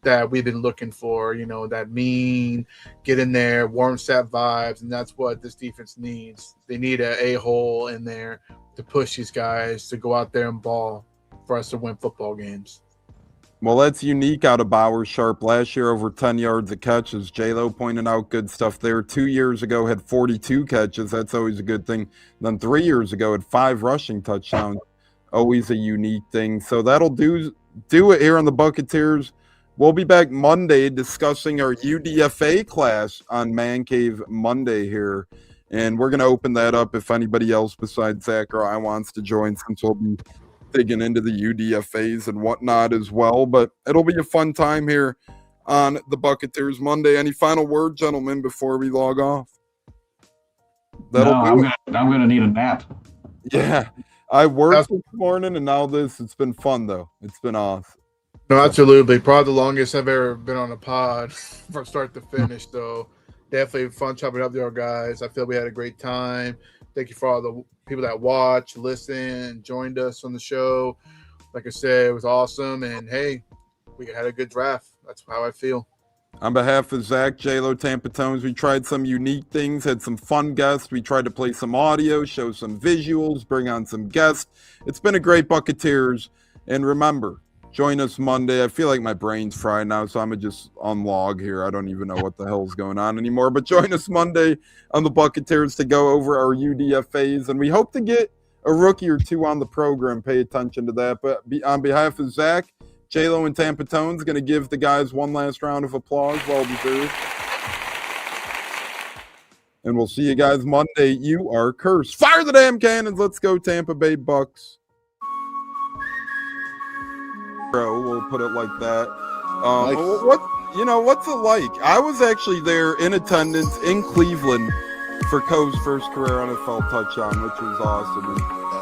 that we've been looking for, that mean, get in there, warm set vibes, and that's what this defense needs. They need an a-hole in there to push these guys to go out there and ball for us to win football games. Well, that's unique out of Bauer Sharp. Last year, over 10 yards a catch, as J-Lo pointed out, good stuff there. 2 years ago, had 42 catches. That's always a good thing. Then 3 years ago, had 5 rushing touchdowns. Always a unique thing. So that'll do it here on the Buccateers. We'll be back Monday discussing our UDFA class on Man Cave Monday here. And we're going to open that up if anybody else besides Zach or I wants to join, since we'll be digging into the UDFAs and whatnot as well. But it'll be a fun time here on the Buccateers Monday. Any final word, gentlemen, before we log off? I'm going to need a nap. Yeah. I worked this morning and now this. It's been fun, though. It's been awesome. No, absolutely. Probably the longest I've ever been on a pod from start to finish. So definitely fun chopping up there, guys. I feel we had a great time. Thank you for all the people that watched, listened, joined us on the show. Like I said, it was awesome. And, hey, we had a good draft. That's how I feel. On behalf of Zach, J-Lo, Tampa Tones, we tried some unique things, had some fun guests. We tried to play some audio, show some visuals, bring on some guests. It's been a great Buccateers. And remember, join us Monday. I feel like my brain's fried now, so I'm going to just unlog here. I don't even know what the hell's going on anymore. But join us Monday on the Buccateers to go over our UDFAs. And we hope to get a rookie or two on the program. Pay attention to that. But on behalf of Zach, J-Lo, and Tampa Tones, going to give the guys one last round of applause. Well deserved. and we'll see you guys Monday. You are cursed. Fire the damn cannons. Let's go, Tampa Bay Bucks. Bro, we'll put it like that. Nice. What's it like? I was actually there in attendance in Cleveland for Coe's first career NFL touchdown, which was awesome.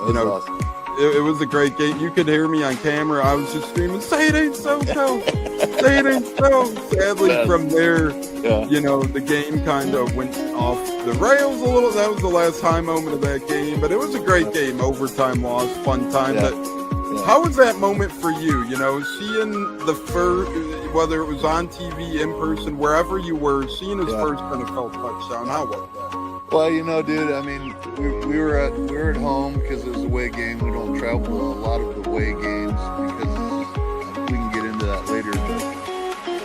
And, Awesome. it was a great game. You could hear me on camera. I was just screaming, "Say it ain't so, Coe! Say it ain't so!" Sadly, from there, the game kind of went off the rails a little. That was the last high moment of that game, but it was a great game. Overtime loss, fun time. How was that moment for you? Seeing the first, whether it was on TV, in person, wherever you were, seeing his first NFL touchdown. How was that? Well, dude, I mean, we were at home because it was a away game. We don't travel to a lot of the away games because we can get into that later. But,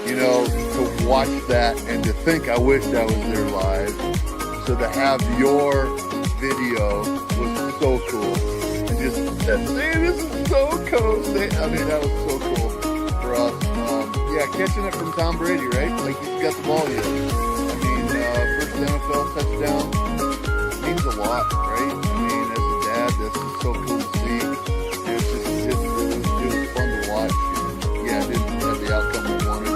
to watch that and to think I wished I was there live. So to have your video was so cool. And just that, this is so cool. I mean, that was so cool for us. Catching it from Tom Brady, right? Like he's got the ball yet. First NFL touchdown means a lot, right? I mean, as a dad, that's just so cool to see. It was fun to watch. And, it didn't have the outcome we wanted,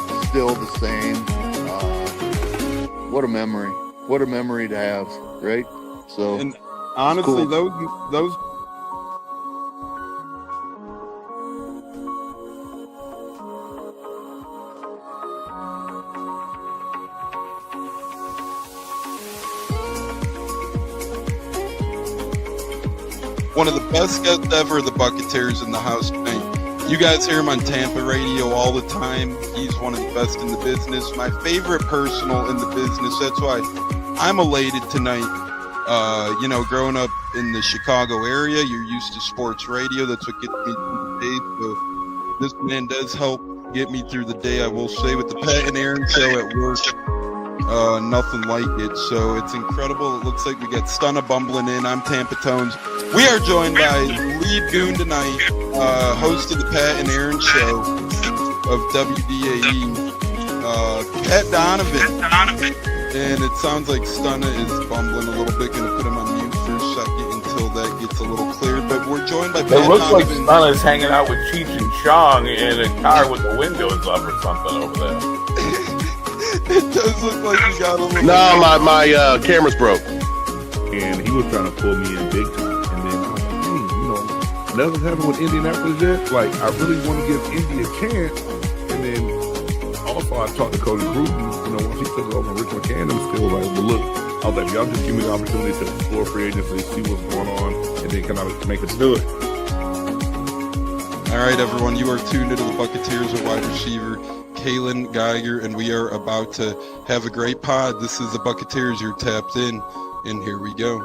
but still the same. What a memory! What a memory to have, right? So, and honestly, cool. those. One of the best guests ever, the Buccateers in the house tonight. You guys hear him on Tampa radio all the time. He's one of the best in the business. My favorite personal in the business. That's why I'm elated tonight. Growing up in the Chicago area, you're used to sports radio. That's what gets me through the day. So this man does help get me through the day, I will say, with the Pat and Aaron show at work. Nothing like it. So it's incredible. It looks like we got Stunna bumbling in. I'm Tampa Tones. We are joined by lead goon tonight, host of the Pat and Aaron show of WDAE, Pat Donovan. And it sounds like Stunna is bumbling a little bit. Going to put him on mute for a second until that gets a little cleared. But we're joined by Pat It looks like Donovan. Stunna's hanging out with Cheech and Chong in a car with the windows up or something over there. It does look like you got a little. No, my camera's broke. And he was trying to pull me in big time. And then I was like, nothing's happened with Indianapolis yet. Like, I really want to give Indy a chance. And then also I talked to Cody Gruden, once he took over Rich McCannum, still like, but look, I was like, y'all just give me the opportunity to explore free agency, see what's going on, and then kind of make us do it. All right, everyone, you are tuned into the Buccateers at wide receiver, Kalen Geiger, and we are about to have a great pod. This is the Buccateers. You're tapped in, and here we go.